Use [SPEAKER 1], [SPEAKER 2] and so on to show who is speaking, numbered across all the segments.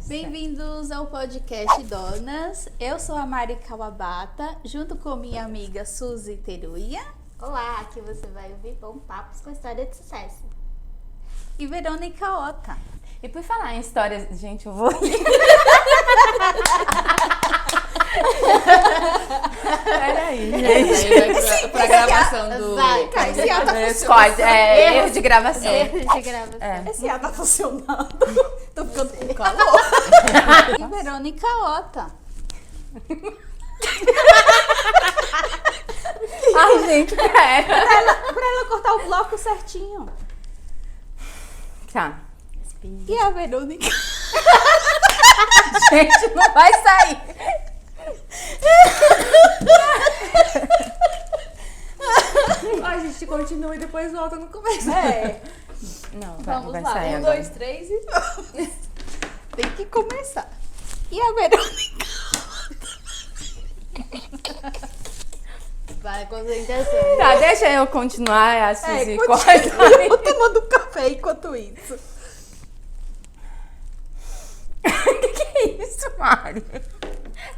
[SPEAKER 1] Bem-vindos ao podcast Donas. Eu sou a Mari Kawabata, junto com minha amiga Suzy Teruia.
[SPEAKER 2] Olá, aqui você vai ouvir bom papos com história de sucesso.
[SPEAKER 1] E Verônica Ota.
[SPEAKER 3] E por falar em histórias, gente, eu vou... Peraí, gente.
[SPEAKER 4] Vai pra gravação do...
[SPEAKER 2] Vai,
[SPEAKER 1] Esse A tá funcionando.
[SPEAKER 3] Corte, erro de gravação.
[SPEAKER 2] erro de gravação.
[SPEAKER 1] Esse A tá funcionando. Tô ficando com calor. E Verônica Ota.
[SPEAKER 3] Ai, gente, pera.
[SPEAKER 1] Pra ela cortar o bloco certinho.
[SPEAKER 3] Tá.
[SPEAKER 1] E a Verônica?
[SPEAKER 3] Gente, não vai sair.
[SPEAKER 4] A gente continua e depois volta no começo.
[SPEAKER 3] Não,
[SPEAKER 1] Vamos
[SPEAKER 3] vai
[SPEAKER 1] lá,
[SPEAKER 3] sair
[SPEAKER 4] 1,
[SPEAKER 3] agora.
[SPEAKER 4] 2, 3 e...
[SPEAKER 1] Tem que começar. E a Verônica?
[SPEAKER 2] Vai, concentração.
[SPEAKER 3] Tá, deixa eu continuar, a Suzy corta.
[SPEAKER 1] Eu vou tomando café enquanto isso.
[SPEAKER 3] Que é isso, Mari?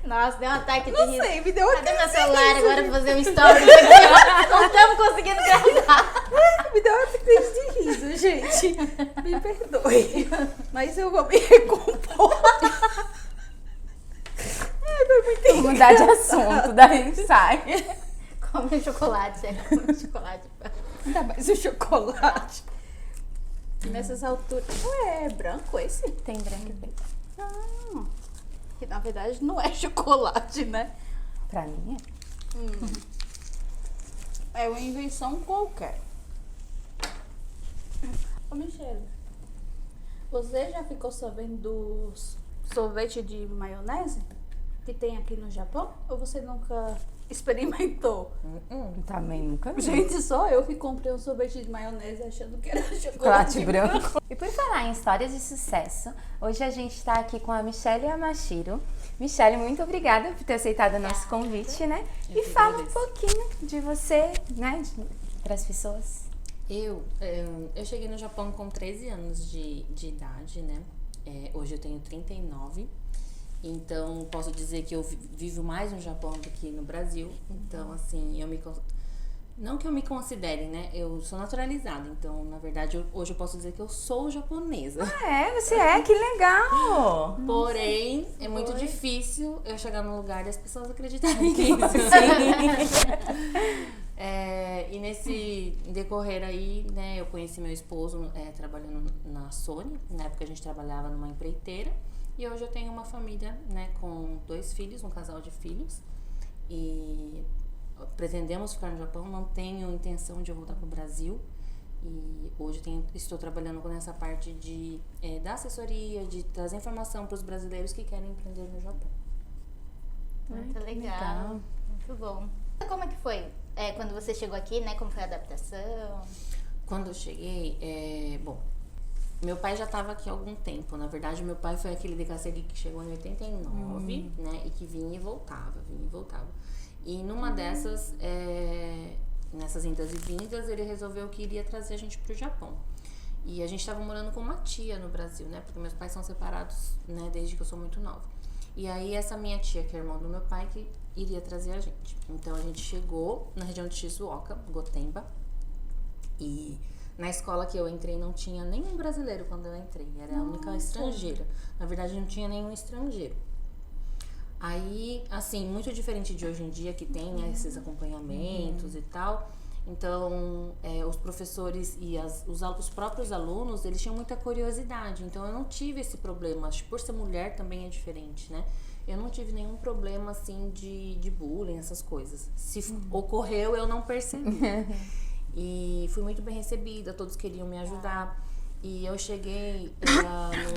[SPEAKER 2] Nossa, deu um ataque de
[SPEAKER 1] Não
[SPEAKER 2] riso.
[SPEAKER 1] sei, me deu
[SPEAKER 2] Cadê
[SPEAKER 1] uma
[SPEAKER 2] meu celular agora pra fazer um story aqui, ó? Não estamos conseguindo gravar.
[SPEAKER 1] Me deu uma crise de riso, gente. Me perdoe. Mas eu vou me recompor. Ai, foi muito
[SPEAKER 3] Vou mudar de assunto, daí a gente sai.
[SPEAKER 2] Come chocolate, come chocolate.
[SPEAKER 1] Ainda mais o chocolate. Nessas alturas. Ué, é branco esse?
[SPEAKER 3] Tem branco e preto.
[SPEAKER 1] Ah, que na verdade não é chocolate, né?
[SPEAKER 3] Pra mim
[SPEAKER 1] É uma invenção qualquer. Ô, Michelle, você já ficou sabendo do sorvete de maionese que tem aqui no Japão? Ou você nunca experimentou?
[SPEAKER 3] Também nunca vi.
[SPEAKER 1] Gente, só eu que comprei um sorvete de maionese achando que era chocolate
[SPEAKER 3] Chocolate branco. E por falar em histórias de sucesso, hoje a gente tá aqui com a Michelle Yamashiro. Michelle, muito obrigada por ter aceitado o nosso convite, né? E fala um pouquinho de você, né, para as pessoas.
[SPEAKER 4] Eu cheguei no Japão com 13 anos de idade, né? Hoje eu tenho 39. Então, posso dizer que eu vivo mais no Japão do que no Brasil. Então, assim, não que eu me considere, né? Eu sou naturalizada. Então, na verdade, hoje eu posso dizer que eu sou japonesa.
[SPEAKER 3] Você é? Que legal!
[SPEAKER 4] Porém, é muito difícil eu chegar num lugar e as pessoas acreditarem que isso. E nesse decorrer aí, né, eu conheci meu esposo trabalhando na Sony. Na época a gente trabalhava numa empreiteira. E hoje eu tenho uma família, né, com 2 filhos, um casal de filhos. E pretendemos ficar no Japão, não tenho intenção de voltar para o Brasil. E hoje estou trabalhando nessa parte da assessoria, de trazer informação para os brasileiros que querem empreender no Japão.
[SPEAKER 2] Muito legal. Muito bom. Como é que foi quando você chegou aqui, né? Como foi a adaptação?
[SPEAKER 4] Quando eu cheguei, meu pai já estava aqui há algum tempo. Na verdade, meu pai foi aquele DKCG que chegou em 89, né? E que vinha e voltava. E numa dessas, nessas indas e vindas, ele resolveu que iria trazer a gente pro Japão. E a gente estava morando com uma tia no Brasil, né? Porque meus pais são separados, né? Desde que eu sou muito nova. E aí, essa minha tia, que é irmã do meu pai, que iria trazer a gente. Então, a gente chegou na região de Shizuoka, Gotemba. E na escola que eu entrei não tinha nenhum brasileiro quando eu entrei. Era a única estrangeira. Na verdade, não tinha nenhum estrangeiro. Aí, assim, muito diferente de hoje em dia, que tem, né, esses acompanhamentos e tal. Então, os professores e os próprios alunos, eles tinham muita curiosidade. Então, eu não tive esse problema. Acho que por ser mulher também é diferente, né? Eu não tive nenhum problema, assim, de bullying, essas coisas. Se ocorreu, eu não percebi. E fui muito bem recebida, todos queriam me ajudar. E eu cheguei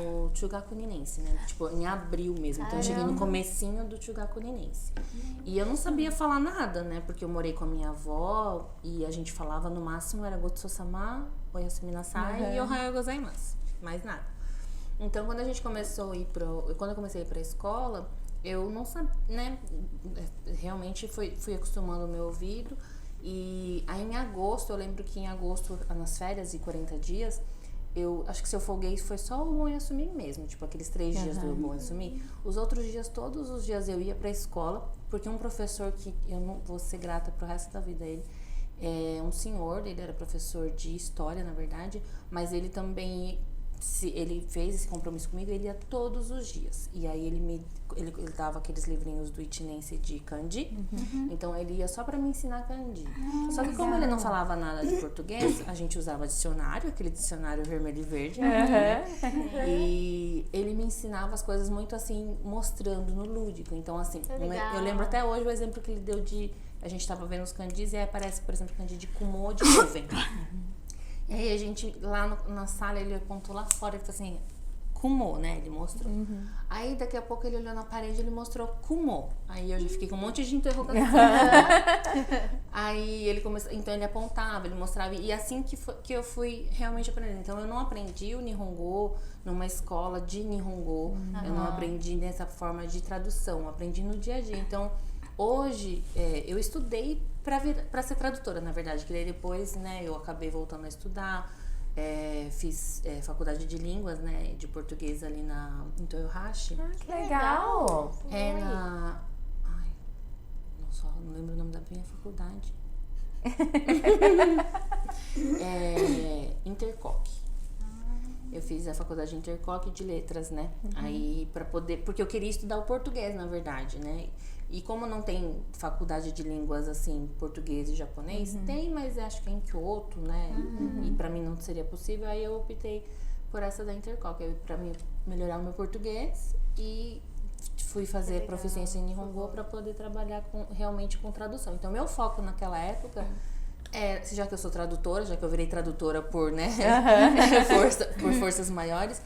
[SPEAKER 4] no Chugaku Ninense, né? Tipo, em abril mesmo. Então, eu cheguei no comecinho do Chugaku Ninense. E eu não sabia falar nada, né? Porque eu morei com a minha avó e a gente falava no máximo era Gotsu-sama, Oyasumi Nasai e Ohayou Gozaimasu. Mais nada. Então, quando a gente começou a quando eu comecei a ir pra escola, eu não sabia, né? Realmente fui acostumando o meu ouvido. E aí em agosto, eu lembro que em agosto, nas férias de 40 dias, eu acho que se eu folguei foi só o Bom Yasumi mesmo, tipo aqueles 3 dias do Bom Yasumi. Os outros dias, todos os dias eu ia pra escola, porque um professor que eu não vou ser grata pro resto da vida a ele, é um senhor, ele era professor de história, na verdade, mas ele também, ele fez esse compromisso comigo, ele ia todos os dias. E aí ele dava aqueles livrinhos do Itinense de kanji, então ele ia só pra me ensinar kanji. Só que como ele não falava nada de português, a gente usava dicionário, aquele dicionário vermelho e verde, né? E ele me ensinava as coisas muito assim, mostrando no lúdico. Então assim, eu lembro até hoje o exemplo que ele deu de... A gente tava vendo os kanjis e aí aparece, por exemplo, o kanji de kumo, de nuvem. E aí a gente, lá na sala, ele apontou lá fora e falou assim, kumo, né? Ele mostrou. Aí daqui a pouco ele olhou na parede e ele mostrou kumo. Aí eu já fiquei com um monte de interrogação. Aí ele começou, então ele apontava, ele mostrava. E assim que eu fui realmente aprendendo. Então eu não aprendi o Nihongo numa escola de Nihongo. Eu não aprendi nessa forma de tradução. Eu aprendi no dia a dia. Então... Hoje, eu estudei para ser tradutora, na verdade, que daí depois, né, eu acabei voltando a estudar, fiz faculdade de línguas, né, de português ali em Toyohashi.
[SPEAKER 3] Que legal!
[SPEAKER 4] Ai, não lembro o nome da minha faculdade. Intercoc. Eu fiz a faculdade Intercoc de letras, né, aí para poder, porque eu queria estudar o português, na verdade, né. E como não tem faculdade de línguas, assim, português e japonês, tem, mas acho que é em Kyoto, né? E pra mim não seria possível, aí eu optei por essa da Intercoc, pra mim melhorar o meu português e fui fazer proficiência em Nihongo pra poder trabalhar realmente com tradução. Então, meu foco naquela época... já que eu sou tradutora, já que eu virei tradutora por, né, por forças maiores,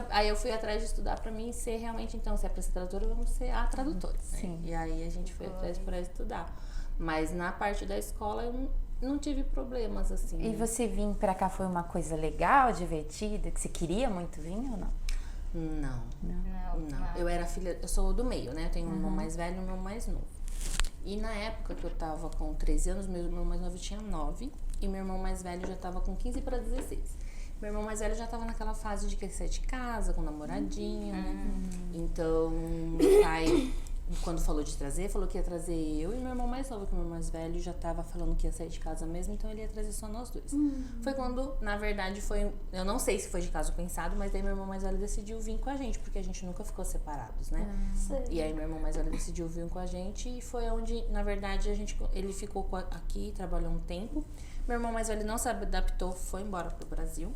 [SPEAKER 4] aí eu fui atrás de estudar pra mim ser realmente, então, se é pra ser tradutora, vamos ser a tradutora. Né? E aí a gente foi atrás pra estudar. Mas na parte da escola eu não tive problemas, assim.
[SPEAKER 3] E você vir pra cá foi uma coisa legal, divertida, que você queria muito vir ou não?
[SPEAKER 4] Não. Eu era filha, eu sou do meio, né? Eu tenho um irmão mais velho e um irmão mais novo. E na época que eu tava com 13 anos, meu irmão mais novo tinha 9 e meu irmão mais velho já tava com 15 para 16. Meu irmão mais velho já tava naquela fase de querer sair de casa, com namoradinho, né? Então, meu pai, quando falou de trazer, falou que ia trazer eu e meu irmão mais novo, que meu irmão mais velho já tava falando que ia sair de casa mesmo, então ele ia trazer só nós dois. Foi quando, na verdade, eu não sei se foi de caso pensado, mas daí meu irmão mais velho decidiu vir com a gente, porque a gente nunca ficou separados, né? E aí meu irmão mais velho decidiu vir com a gente e foi onde, na verdade, ele ficou aqui, trabalhou um tempo. Meu irmão mais velho não se adaptou, foi embora pro Brasil.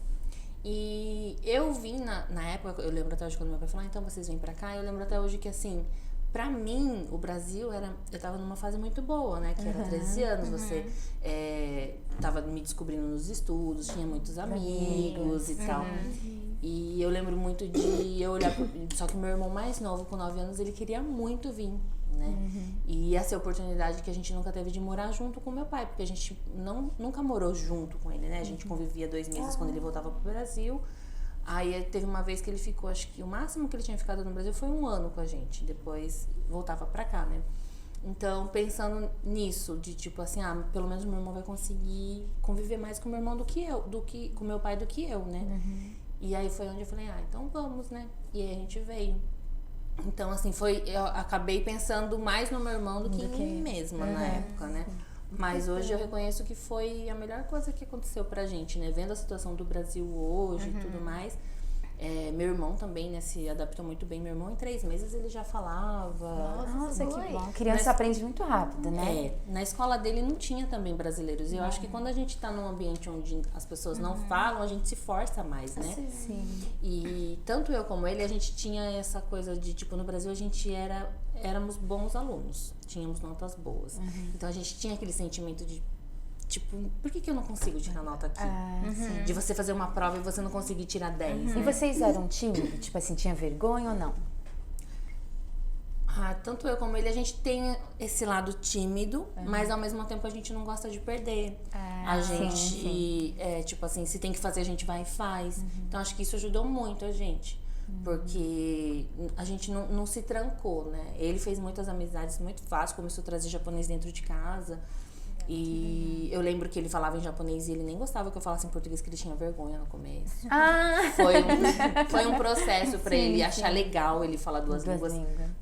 [SPEAKER 4] E eu vim na época, eu lembro até hoje quando meu pai falou, então vocês vêm pra cá, eu lembro até hoje que assim... Pra mim, o Brasil eu tava numa fase muito boa, né? Que era 13 anos, você tava me descobrindo nos estudos, tinha muitos amigos e tal. E eu lembro muito de eu olhar só que meu irmão mais novo, com 9 anos, ele queria muito vir, né? E essa é a oportunidade que a gente nunca teve de morar junto com meu pai, porque a gente nunca morou junto com ele, né? A gente convivia 2 meses quando ele voltava pro Brasil. Aí teve uma vez que ele ficou, acho que o máximo que ele tinha ficado no Brasil foi 1 ano com a gente. Depois voltava pra cá, né? Então, pensando nisso, de tipo assim, pelo menos meu irmão vai conseguir conviver mais com meu irmão com meu pai do que eu, né? E aí foi onde eu falei, então vamos, né? E aí a gente veio. Então, assim, eu acabei pensando mais no meu irmão do que em mim mesma na época, né? Mas hoje eu reconheço que foi a melhor coisa que aconteceu pra gente, né? Vendo a situação do Brasil hoje e tudo mais. Meu irmão também, né, se adaptou muito bem. Meu irmão, em 3 meses, ele já falava.
[SPEAKER 3] Nossa, que bom. A criança aprende muito rápido, né?
[SPEAKER 4] Na escola dele não tinha também brasileiros. E eu acho que quando a gente tá num ambiente onde as pessoas não falam, a gente se força mais, né?
[SPEAKER 3] Sim.
[SPEAKER 4] E tanto eu como ele, a gente tinha essa coisa de, tipo, no Brasil a gente éramos bons alunos. Tínhamos notas boas. Então a gente tinha aquele sentimento de, tipo, por que eu não consigo tirar nota aqui? De você fazer uma prova e você não conseguir tirar 10.
[SPEAKER 3] E vocês eram tímidos? Tipo assim, tinha vergonha ou não?
[SPEAKER 4] Tanto eu como ele, a gente tem esse lado tímido, mas ao mesmo tempo a gente não gosta de perder. A gente, tipo assim, se tem que fazer, a gente vai e faz. Então acho que isso ajudou muito a gente. Porque a gente não se trancou, né? Ele fez muitas amizades muito fácil, começou a trazer japonês dentro de casa. E eu lembro que ele falava em japonês e ele nem gostava que eu falasse em português, que ele tinha vergonha no começo. Foi um processo pra ele achar legal ele falar duas línguas.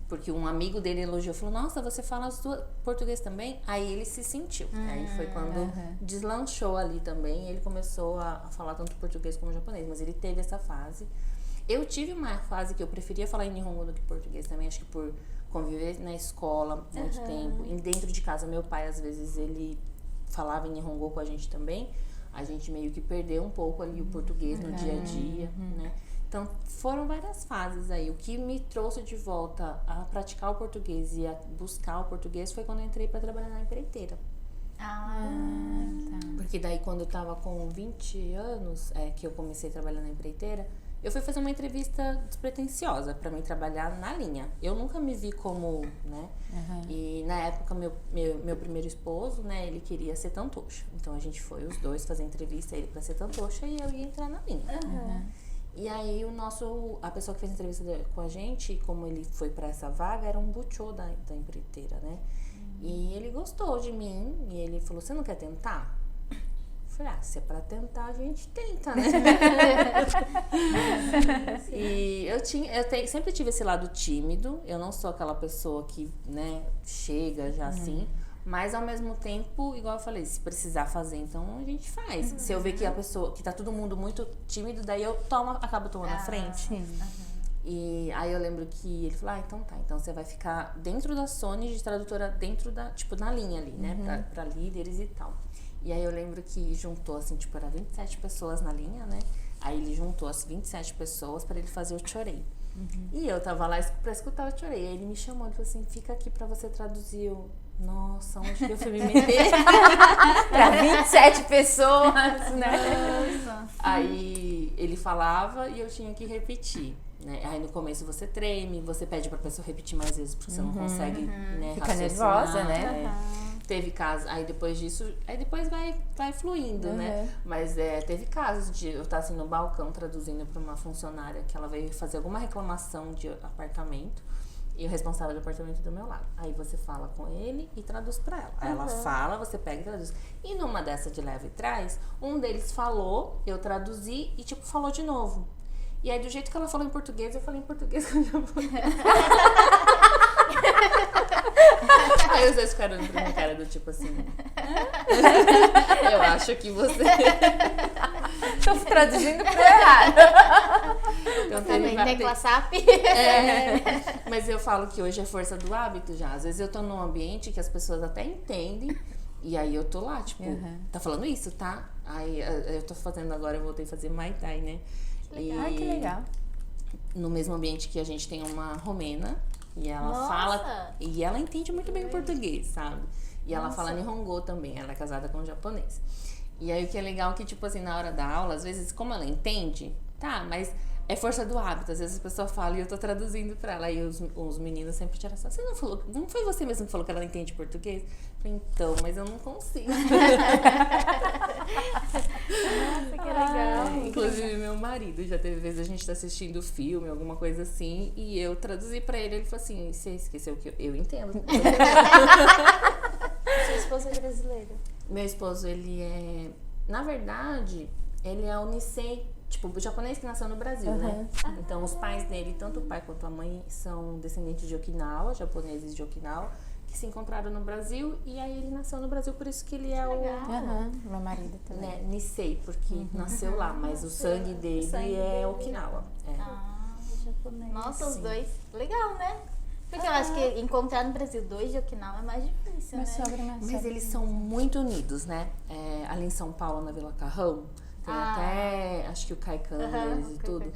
[SPEAKER 4] Porque um amigo dele elogiou, falou, nossa, você fala as duas português também? Aí ele se sentiu. Aí foi quando deslanchou ali também, ele começou a falar tanto português como japonês. Mas ele teve essa fase. Eu tive uma fase que eu preferia falar em Nihongo do que português também, acho que por conviver na escola muito tempo. E dentro de casa, meu pai, às vezes, ele falava em Nihongo com a gente também. A gente meio que perdeu um pouco ali o português no dia a dia, né? Então, foram várias fases aí. O que me trouxe de volta a praticar o português e a buscar o português foi quando eu entrei para trabalhar na empreiteira. Porque daí, quando eu tava com 20 anos, que eu comecei a trabalhar na empreiteira, eu fui fazer uma entrevista despretensiosa pra mim trabalhar na linha. Eu nunca me vi como, né? E na época, meu primeiro esposo, né, ele queria ser tantocha. Então, a gente foi os dois fazer entrevista, ele pra ser tantocha e eu ia entrar na linha. E aí, a pessoa que fez a entrevista com a gente, como ele foi pra essa vaga, era um buchô da empreiteira, né? E ele gostou de mim e ele falou, você não quer tentar? Eu falei, se é pra tentar, a gente tenta, né? E sempre tive esse lado tímido. Eu não sou aquela pessoa que, né, chega já assim. Mas ao mesmo tempo, igual eu falei, se precisar fazer, então a gente faz. Se eu ver que a pessoa, que tá todo mundo muito tímido, daí eu acabo tomando a frente. E aí eu lembro que ele falou, então tá, então você vai ficar dentro da Sony de tradutora dentro da, tipo, na linha ali, né? Pra líderes e tal. E aí eu lembro que juntou, assim, tipo, era 27 pessoas na linha, né? Aí ele juntou as 27 pessoas pra ele fazer o chorei. E eu tava lá pra escutar o chorei. Aí ele me chamou, ele falou assim, fica aqui pra você traduzir. Eu, nossa, onde que eu fui me meter?
[SPEAKER 3] Pra 27 pessoas, né?
[SPEAKER 2] Nossa.
[SPEAKER 4] Aí ele falava e eu tinha que repetir. Né? Aí no começo você treme, você pede pra pessoa repetir mais vezes, porque você não consegue, né,
[SPEAKER 3] Fica
[SPEAKER 4] raciocinar,
[SPEAKER 3] nervosa, né?
[SPEAKER 4] Teve casos, aí depois disso, aí depois vai fluindo, né? Mas teve casos de eu estar assim no balcão traduzindo pra uma funcionária que ela veio fazer alguma reclamação de apartamento e o responsável do apartamento do meu lado. Aí você fala com ele e traduz pra ela. Aí ela fala, você pega e traduz. E numa dessa de leva e traz, um deles falou, eu traduzi e tipo falou de novo. E aí, do jeito que ela falou em português, eu falei em português com japonês. Aí os dois ficaram pra minha cara do tipo assim... Eu acho que você...
[SPEAKER 3] Tô traduzindo pro errado.
[SPEAKER 4] Então,
[SPEAKER 2] Também com a SAP.
[SPEAKER 4] Mas eu falo que hoje é força do hábito já. Às vezes eu tô num ambiente que as pessoas até entendem. E aí eu tô lá, tipo... Tá falando isso, tá? Aí eu tô fazendo agora, eu voltei a fazer Muay Thai, né?
[SPEAKER 3] Ai, que legal.
[SPEAKER 4] No mesmo ambiente que a gente tem uma romena e ela fala e ela entende muito bem o português, sabe? E ela fala Nihongo também, ela é casada com um japonês. E aí o que é legal é que, tipo assim, na hora da aula, às vezes, como ela entende, tá, mas é força do hábito. Às vezes a pessoa fala e eu tô traduzindo pra ela. E os meninos sempre tiram assim, você não falou, não foi você mesmo que falou que ela não entende português? Eu falei, então, mas eu não consigo.
[SPEAKER 2] Nossa, que legal.
[SPEAKER 4] Inclusive, meu marido, já teve vezes a gente tá assistindo filme, alguma coisa assim, e eu traduzi pra ele, ele falou assim, você esqueceu que eu entendo.
[SPEAKER 1] Sua esposa é brasileira?
[SPEAKER 4] Meu esposo, ele é, na verdade, ele é Unisei, tipo, o japonês que nasceu no Brasil, né? Então, os pais dele, tanto o pai quanto a mãe, são descendentes de Okinawa, japoneses de Okinawa, que se encontraram no Brasil, e aí ele nasceu no Brasil, por isso que ele é
[SPEAKER 3] Meu marido também.
[SPEAKER 4] né, Nisei, porque nasceu lá, mas o sangue dele é Okinawa.
[SPEAKER 1] Japonês.
[SPEAKER 2] Nossa, os dois. Legal, né? Porque eu acho que encontrar no Brasil dois de Okinawa é mais difícil,
[SPEAKER 3] Minha
[SPEAKER 2] né?
[SPEAKER 3] sogra, minha
[SPEAKER 4] Mas
[SPEAKER 3] sogra.
[SPEAKER 4] eles são muito unidos, né? Ali em São Paulo, na Vila Carrão, tem até, acho que o Kaikan deles e tudo.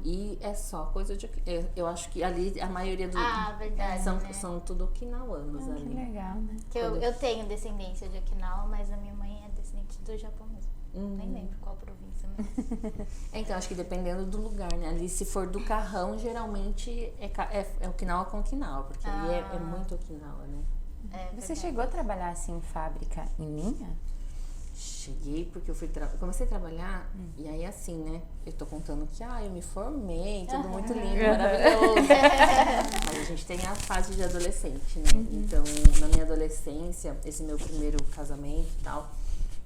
[SPEAKER 4] E é só coisa de... Eu acho que ali a maioria do...
[SPEAKER 2] Verdade, né?
[SPEAKER 4] São tudo okinawanos
[SPEAKER 3] Que
[SPEAKER 4] ali.
[SPEAKER 3] legal, né?
[SPEAKER 2] Que eu tenho descendência de Okinawa, mas a minha mãe é descendente do Japão mesmo. Nem lembro qual província, mas...
[SPEAKER 4] Então, acho que dependendo do lugar, né? Ali, se for do Carrão, geralmente é Okinawa com Okinawa, porque ali é muito Okinawa, né?
[SPEAKER 3] Você chegou a trabalhar assim em fábrica em linha?
[SPEAKER 4] Cheguei porque eu comecei a trabalhar e aí assim, né? Eu tô contando que eu me formei, tudo muito lindo, maravilhoso. Aí a gente tem a fase de adolescente, né? Então, na minha adolescência, esse meu primeiro casamento e tal,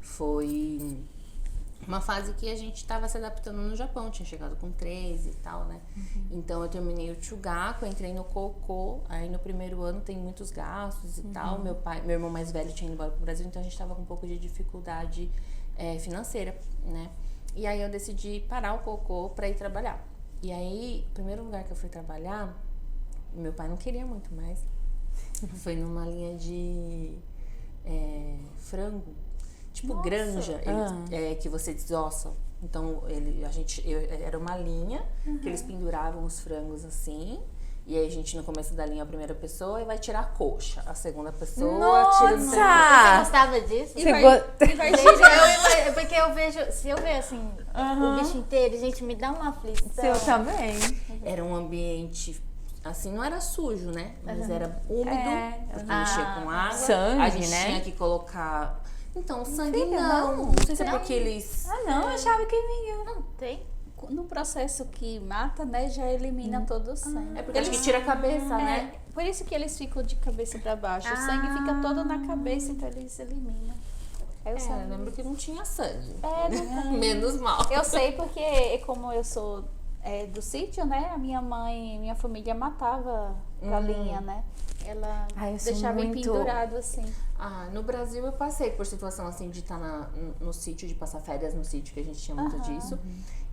[SPEAKER 4] foi uma fase que a gente tava se adaptando no Japão, tinha chegado com 13 e tal, né? Então eu terminei o Chugaku, entrei no Cocô, aí no primeiro ano tem muitos gastos e tal. Meu irmão mais velho tinha ido embora pro Brasil, então a gente tava com um pouco de dificuldade financeira, né? E aí eu decidi parar o Cocô pra ir trabalhar. E aí, o primeiro lugar que eu fui trabalhar, meu pai não queria muito mais, foi numa linha de frango. Tipo granja, que você desossa. Então, era uma linha que eles penduravam os frangos assim. E aí a gente, no começo da linha, a primeira pessoa e vai tirar a coxa. A segunda pessoa tira no
[SPEAKER 2] Você gostava disso?
[SPEAKER 1] E vai tirar.
[SPEAKER 2] Porque eu vejo, se eu ver assim, o bicho inteiro, gente, me dá uma aflição.
[SPEAKER 3] Eu também.
[SPEAKER 4] Era um ambiente, assim, não era sujo, né? Mas era úmido, porque mexia com água.
[SPEAKER 3] Sangue,
[SPEAKER 4] a gente
[SPEAKER 3] né?
[SPEAKER 4] tinha que colocar... Então, sangue
[SPEAKER 3] Filha,
[SPEAKER 4] não sei se é porque eles...
[SPEAKER 3] Não, eu achava que vinha.
[SPEAKER 2] Não tem?
[SPEAKER 1] No processo que mata, né, já elimina todo o sangue.
[SPEAKER 4] É porque acho que tira a cabeça, né?
[SPEAKER 1] Por isso que eles ficam de cabeça pra baixo. O sangue fica todo na cabeça, então eles eliminam. Eu
[SPEAKER 4] Eu lembro que não tinha sangue.
[SPEAKER 1] não.
[SPEAKER 4] Menos mal.
[SPEAKER 1] Eu sei porque, como eu sou do sítio, né? A minha família matava galinha, né? Ela
[SPEAKER 3] Eu sou
[SPEAKER 1] deixava
[SPEAKER 3] muito...
[SPEAKER 1] pendurado assim.
[SPEAKER 4] No Brasil eu passei por situação assim de estar no sítio, de passar férias no sítio, que a gente tinha muito disso.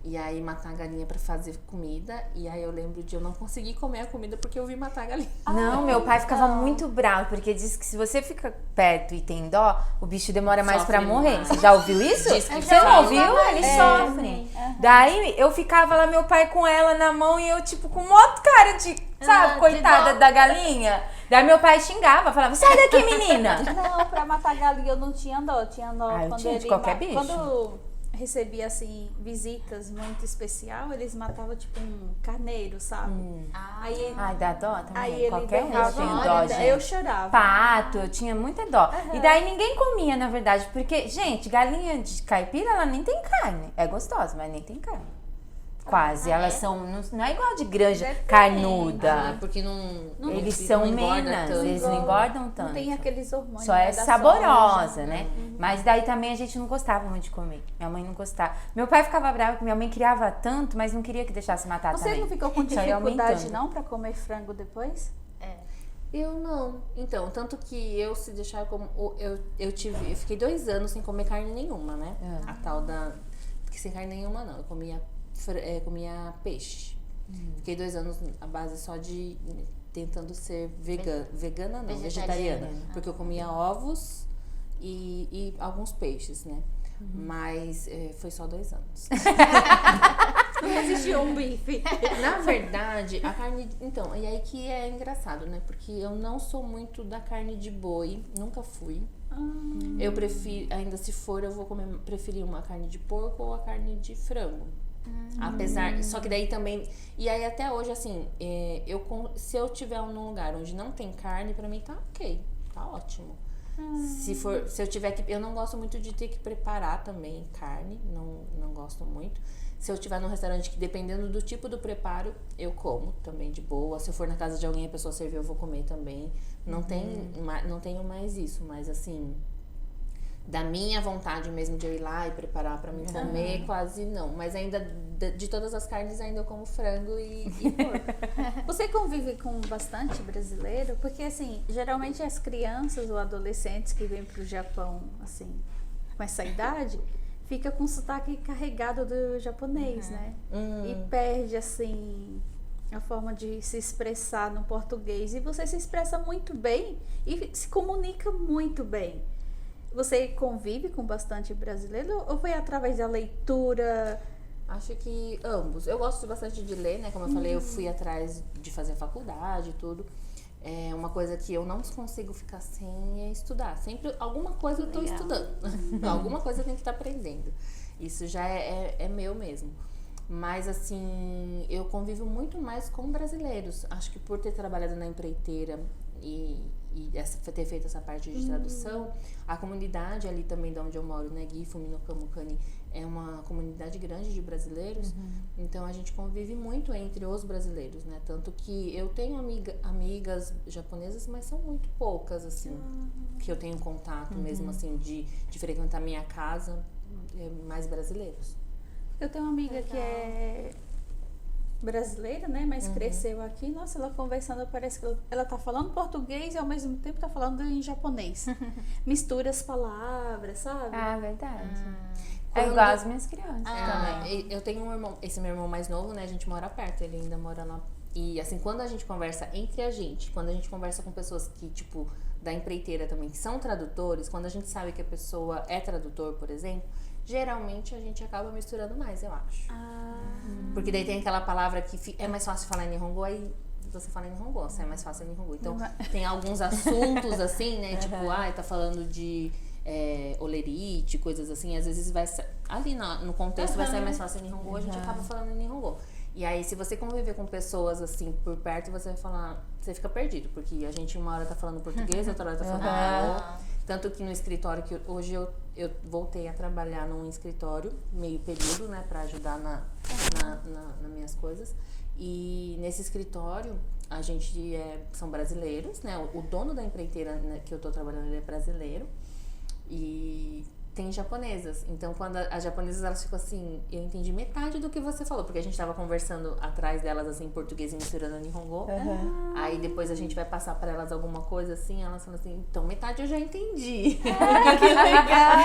[SPEAKER 4] E aí matar a galinha pra fazer comida. E aí eu lembro de eu não conseguir comer a comida porque eu vi matar a galinha.
[SPEAKER 3] Não, meu pai ficava muito bravo, porque diz que se você fica perto e tem dó, o bicho demora mais
[SPEAKER 4] Sofre
[SPEAKER 3] pra morrer.
[SPEAKER 4] mais.
[SPEAKER 3] Você já ouviu isso?
[SPEAKER 4] Diz que
[SPEAKER 3] Você não
[SPEAKER 4] fala.
[SPEAKER 3] ouviu? Eles sofrem. Daí eu ficava lá, meu pai com ela na mão e eu tipo com mó cara de, sabe, coitada da galinha. Daí meu pai xingava, falava, sai daqui, menina.
[SPEAKER 1] Não, pra matar galinha eu não tinha dó. Tinha dó
[SPEAKER 3] eu
[SPEAKER 1] quando
[SPEAKER 3] tinha de
[SPEAKER 1] ele
[SPEAKER 3] qualquer bicho.
[SPEAKER 1] Quando recebia assim visitas muito especial, eles matavam tipo um carneiro, sabe? Aí
[SPEAKER 3] Ai, dá dó também.
[SPEAKER 1] Aí ele
[SPEAKER 3] Qualquer um
[SPEAKER 1] derrava,
[SPEAKER 3] tem dó, gente.
[SPEAKER 1] eu chorava.
[SPEAKER 3] Pato, eu tinha muita dó. E daí ninguém comia, na verdade, porque, gente, galinha de caipira, ela nem tem carne. É gostosa, mas nem tem carne. Quase. Elas são, não é igual de granja carnuda.
[SPEAKER 4] Porque não
[SPEAKER 3] Eles
[SPEAKER 4] não
[SPEAKER 3] são
[SPEAKER 4] engorda
[SPEAKER 3] menos,
[SPEAKER 4] tanto.
[SPEAKER 3] eles não engordam tanto.
[SPEAKER 1] Não tem aqueles hormônios.
[SPEAKER 3] Só é
[SPEAKER 1] né, da
[SPEAKER 3] saborosa,
[SPEAKER 1] soja.
[SPEAKER 3] né? Mas daí também a gente não gostava muito de comer. Minha mãe não gostava. Meu pai ficava bravo que minha mãe criava tanto, mas não queria que deixasse matar
[SPEAKER 1] Você
[SPEAKER 3] também.
[SPEAKER 1] não ficou com
[SPEAKER 3] Só ia
[SPEAKER 1] dificuldade
[SPEAKER 3] aumentando.
[SPEAKER 1] não pra comer frango depois?
[SPEAKER 4] Eu não. Então, tanto que eu se deixar como. Eu fiquei 2 anos sem comer carne nenhuma, né? A tal da. Porque sem carne nenhuma não. Eu comia peixe. Fiquei 2 anos à base só de tentando ser vegana não, vegetariana. Porque eu comia ovos e alguns peixes, né? Mas foi só 2 anos.
[SPEAKER 1] Não existia um bife.
[SPEAKER 4] Na verdade, a carne... Então, e aí que é engraçado, né? Porque eu não sou muito da carne de boi, nunca fui. Eu prefiro, ainda se for, eu vou preferir uma carne de porco ou a carne de frango. Apesar, só que daí também... E aí até hoje, assim, se eu tiver num lugar onde não tem carne, pra mim tá ok, tá ótimo. Se eu tiver que... Eu não gosto muito de ter que preparar também carne, não gosto muito. Se eu estiver num restaurante que, dependendo do tipo do preparo, eu como também de boa. Se eu for na casa de alguém e a pessoa servir, eu vou comer também. Não tenho mais isso, mas assim, da minha vontade mesmo de eu ir lá e preparar pra mim comer, quase não. Mas ainda, de todas as carnes, ainda eu como frango e porco.
[SPEAKER 1] Você convive com bastante brasileiro? Porque, assim, geralmente as crianças ou adolescentes que vêm pro Japão, assim, com essa idade, fica com sotaque carregado do japonês, né? E perde, assim, a forma de se expressar no português. E você se expressa muito bem e se comunica muito bem. Você convive com bastante brasileiro ou foi através da leitura?
[SPEAKER 4] Acho que ambos. Eu gosto bastante de ler, né? Como eu falei, eu fui atrás de fazer faculdade e tudo. É uma coisa que eu não consigo ficar sem é estudar. Sempre alguma coisa eu tô estudando. Alguma coisa eu tenho que estar aprendendo. Isso já é meu mesmo. Mas assim, eu convivo muito mais com brasileiros. Acho que por ter trabalhado na empreiteira e ter feito essa parte de tradução, a comunidade ali também de onde eu moro, né, Gifu, Minokamukani, é uma comunidade grande de brasileiros, então a gente convive muito entre os brasileiros, né? Tanto que eu tenho amigas japonesas, mas são muito poucas, assim, que eu tenho contato mesmo, assim, de frequentar minha casa, mais brasileiros.
[SPEAKER 1] Eu tenho uma amiga que é brasileira, né? Mas cresceu aqui. Nossa, ela conversando, parece que ela tá falando português e ao mesmo tempo tá falando em japonês. Mistura as palavras, sabe?
[SPEAKER 3] Ah, verdade. É igual as minhas crianças também.
[SPEAKER 4] Eu tenho um irmão, esse meu irmão mais novo, né? A gente mora perto, ele ainda mora lá. E assim, quando a gente conversa entre a gente, quando a gente conversa com pessoas que, tipo, da empreiteira também, que são tradutores, quando a gente sabe que a pessoa é tradutor, por exemplo, geralmente a gente acaba misturando mais, eu acho. Porque daí tem aquela palavra que é mais fácil falar em Nihongo, aí você fala em Nihongo, é mais fácil em Nihongo. Então, tem alguns assuntos assim, né? Tipo, tá falando de olerite, coisas assim. Às vezes vai ali no contexto vai sair mais fácil em Nihongo, a gente acaba falando em Nihongo. E aí, se você conviver com pessoas assim por perto, você vai falar, você fica perdido, porque a gente uma hora tá falando português, outra hora tá falando Nihongo. Tanto que no escritório, que hoje eu voltei a trabalhar num escritório, meio período, né, pra ajudar nas minhas coisas. E nesse escritório, a gente são brasileiros, né, o dono da empreiteira, né, que eu tô trabalhando, ele é brasileiro. E tem japonesas. Então, quando as japonesas, elas ficam assim, eu entendi metade do que você falou, porque a gente tava conversando atrás delas, assim, em português e misturando Nihongo. Aí depois a gente vai passar pra elas alguma coisa assim, elas falam assim, então metade eu já entendi.
[SPEAKER 3] Que legal!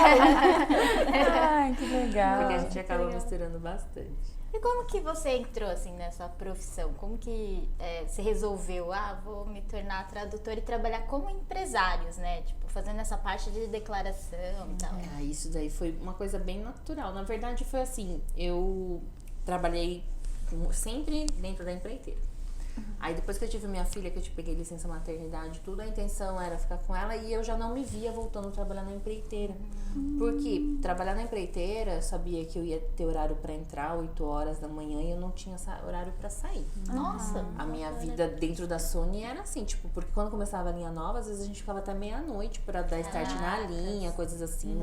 [SPEAKER 3] Ai, que legal.
[SPEAKER 4] Porque a gente acaba misturando bastante.
[SPEAKER 2] E como que você entrou, assim, nessa profissão? Como que você resolveu, vou me tornar tradutora e trabalhar como empresários, né? Tipo, fazendo essa parte de declaração e tal.
[SPEAKER 4] Isso daí foi uma coisa bem natural. Na verdade, foi assim, eu trabalhei sempre dentro da empreiteira. Aí depois que eu tive minha filha, que eu peguei licença maternidade e tudo, a intenção era ficar com ela e eu já não me via voltando a trabalhar na empreiteira. Porque trabalhar na empreiteira, eu sabia que eu ia ter horário pra entrar 8 horas da manhã e eu não tinha horário pra sair.
[SPEAKER 2] Nossa!
[SPEAKER 4] A minha vida dentro da Sony era assim, tipo, porque quando começava a linha nova, às vezes a gente ficava até meia-noite pra dar start na linha, coisas assim.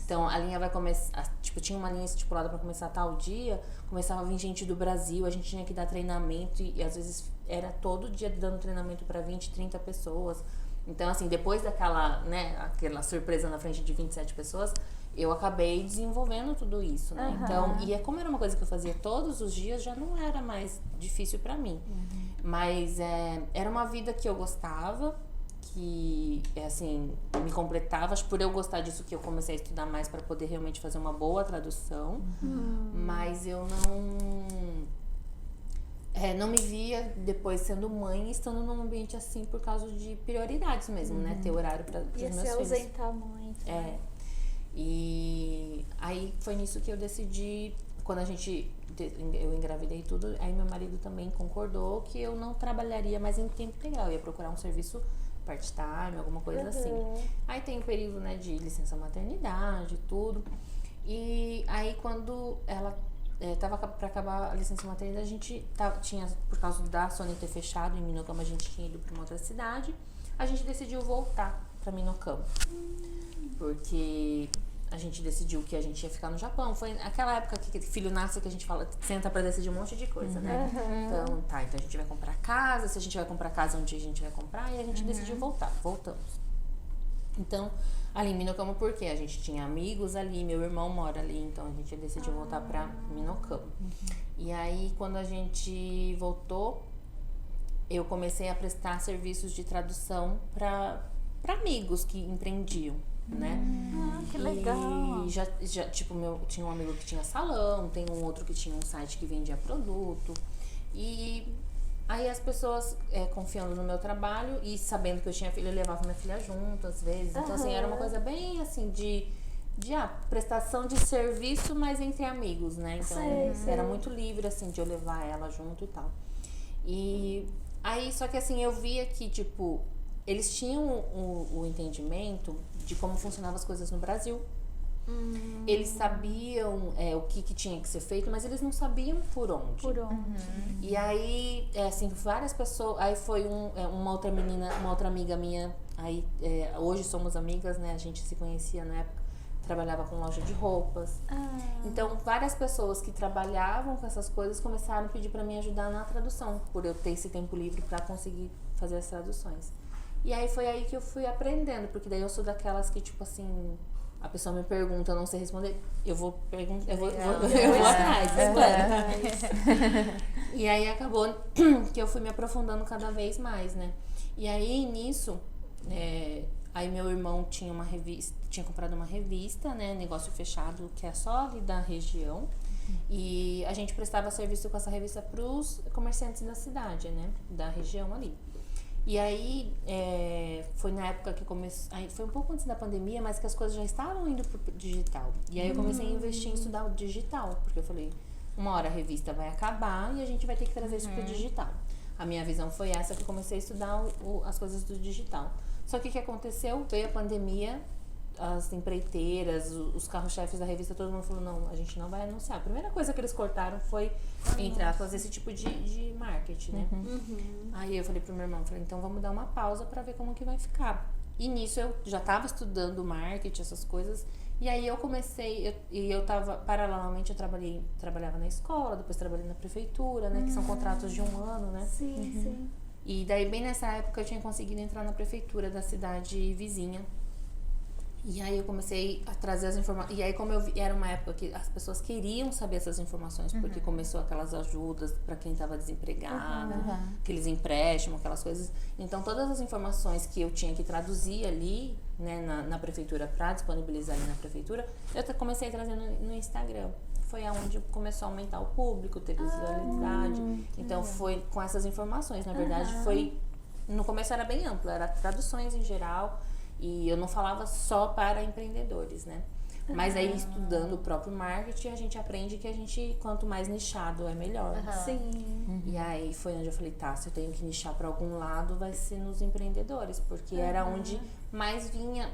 [SPEAKER 4] Então a linha vai começar, tipo, tinha uma linha estipulada pra começar tal dia, começava a vir gente do Brasil, a gente tinha que dar treinamento e às vezes era todo dia dando treinamento pra 20, 30 pessoas. Então, assim, depois daquela, né, aquela surpresa na frente de 27 pessoas, eu acabei desenvolvendo tudo isso, né? Então, como era uma coisa que eu fazia todos os dias, já não era mais difícil pra mim. Mas era uma vida que eu gostava, que, assim, me completava. Acho que por eu gostar disso que eu comecei a estudar mais pra poder realmente fazer uma boa tradução. Mas eu não me via depois sendo mãe, estando num ambiente assim por causa de prioridades mesmo, né? Ter horário para os meus filhos.
[SPEAKER 1] Se ausentar muito.
[SPEAKER 4] E aí foi nisso que eu decidi, quando eu engravidei tudo, aí meu marido também concordou que eu não trabalharia mais em tempo integral, eu ia procurar um serviço part-time, alguma coisa assim. Aí tem o período, né, de licença maternidade e tudo. E aí quando ela tava pra acabar a licença maternidade, a gente tinha, por causa da Sony ter fechado em Minocamo, a gente tinha ido pra uma outra cidade, a gente decidiu voltar pra Minocamo. Porque a gente decidiu que a gente ia ficar no Japão. Foi aquela época que filho nasce, que a gente fala, senta pra decidir um monte de coisa, né? Então a gente vai comprar casa, se a gente vai comprar casa, onde a gente vai comprar, e a gente decidiu voltar. Voltamos. Então, ali em Minocamo, por quê? A gente tinha amigos ali, meu irmão mora ali, então a gente decidiu voltar pra Minocamo. E aí, quando a gente voltou, eu comecei a prestar serviços de tradução pra amigos que empreendiam, né?
[SPEAKER 1] Que legal!
[SPEAKER 4] E já tipo, tinha um amigo que tinha salão, tem um outro que tinha um site que vendia produto. E aí as pessoas confiando no meu trabalho e sabendo que eu tinha filha, eu levava minha filha junto às vezes. Então, assim, era uma coisa bem assim de prestação de serviço, mas entre amigos, né? Então, era muito livre, assim, de eu levar ela junto e tal. E aí, só que assim, eu via que, tipo, eles tinham o entendimento de como funcionavam as coisas no Brasil. Eles sabiam o que tinha que ser feito, mas eles não sabiam por onde. E aí, assim, várias pessoas... Aí foi uma outra menina, uma outra amiga minha, aí hoje somos amigas, né? A gente se conhecia na época, trabalhava com loja de roupas. Então, várias pessoas que trabalhavam com essas coisas começaram a pedir para mim ajudar na tradução, por eu ter esse tempo livre para conseguir fazer as traduções. E aí foi aí que eu fui aprendendo, porque daí eu sou daquelas que, tipo assim, a pessoa me pergunta, eu não sei responder, eu vou perguntar, eu vou atrás, E aí acabou que eu fui me aprofundando cada vez mais, né? E aí nisso, aí meu irmão tinha comprado uma revista, né? Negócio Fechado, que é só ali da região. E a gente prestava serviço com essa revista pros comerciantes da cidade, né? Da região ali. E aí, foi na época que começou, foi um pouco antes da pandemia, mas que as coisas já estavam indo pro digital. E aí eu comecei a investir em estudar o digital, porque eu falei, uma hora a revista vai acabar e a gente vai ter que trazer isso pro digital. A minha visão foi essa, que eu comecei a estudar as coisas do digital. Só que o que aconteceu? Veio a pandemia, as empreiteiras, os carro-chefes da revista, todo mundo falou, não, a gente não vai anunciar. A primeira coisa que eles cortaram foi, entre aspas, esse tipo de marketing, né? Aí eu falei pro meu irmão, então vamos dar uma pausa pra ver como que vai ficar. E nisso eu já tava estudando marketing, essas coisas, e aí eu comecei, paralelamente eu trabalhava na escola, depois trabalhei na prefeitura, né? Que são contratos de 1 ano, né?
[SPEAKER 1] Sim.
[SPEAKER 4] E daí bem nessa época eu tinha conseguido entrar na prefeitura da cidade vizinha. E aí eu comecei a trazer as informações. E aí, como eu vi, era uma época que as pessoas queriam saber essas informações, porque começou aquelas ajudas para quem estava desempregado, aqueles empréstimos, aquelas coisas. Então, todas as informações que eu tinha que traduzir ali, né, na prefeitura, para disponibilizar ali na prefeitura, eu comecei a trazer no Instagram. Foi aonde começou a aumentar o público, teve visualidade. Então, foi com essas informações. Na verdade, no começo era bem amplo, era traduções em geral. E eu não falava só para empreendedores, né? Mas aí, estudando o próprio marketing, a gente aprende que quanto mais nichado, é melhor.
[SPEAKER 1] Sim.
[SPEAKER 4] E aí, foi onde eu falei, tá, se eu tenho que nichar para algum lado, vai ser nos empreendedores. Porque era onde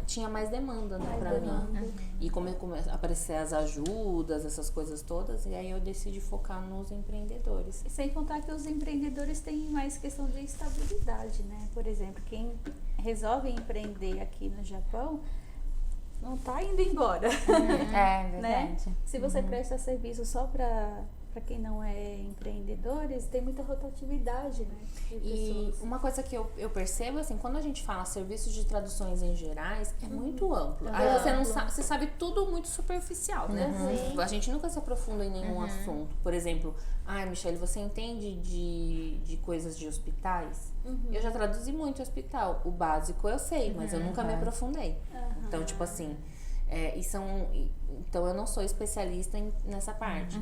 [SPEAKER 4] tinha mais demanda, né, pra mim. E como começou a aparecer as ajudas, essas coisas todas, e aí eu decidi focar nos empreendedores.
[SPEAKER 1] Sem contar que os empreendedores têm mais questão de estabilidade, né? Por exemplo, quem resolve empreender aqui no Japão não tá indo embora.
[SPEAKER 3] É verdade.
[SPEAKER 1] Né? Se você presta serviço só para quem não é empreendedores, tem muita rotatividade, né?
[SPEAKER 4] E uma coisa que eu percebo, assim, quando a gente fala serviços de traduções em gerais, é muito amplo. Aí você não sabe, você sabe tudo muito superficial, né? A gente nunca se aprofunda em nenhum assunto. Por exemplo, Michele, você entende de coisas de hospitais? Eu já traduzi muito hospital. O básico eu sei, mas eu nunca me aprofundei. Então, tipo assim, então eu não sou especialista nessa parte.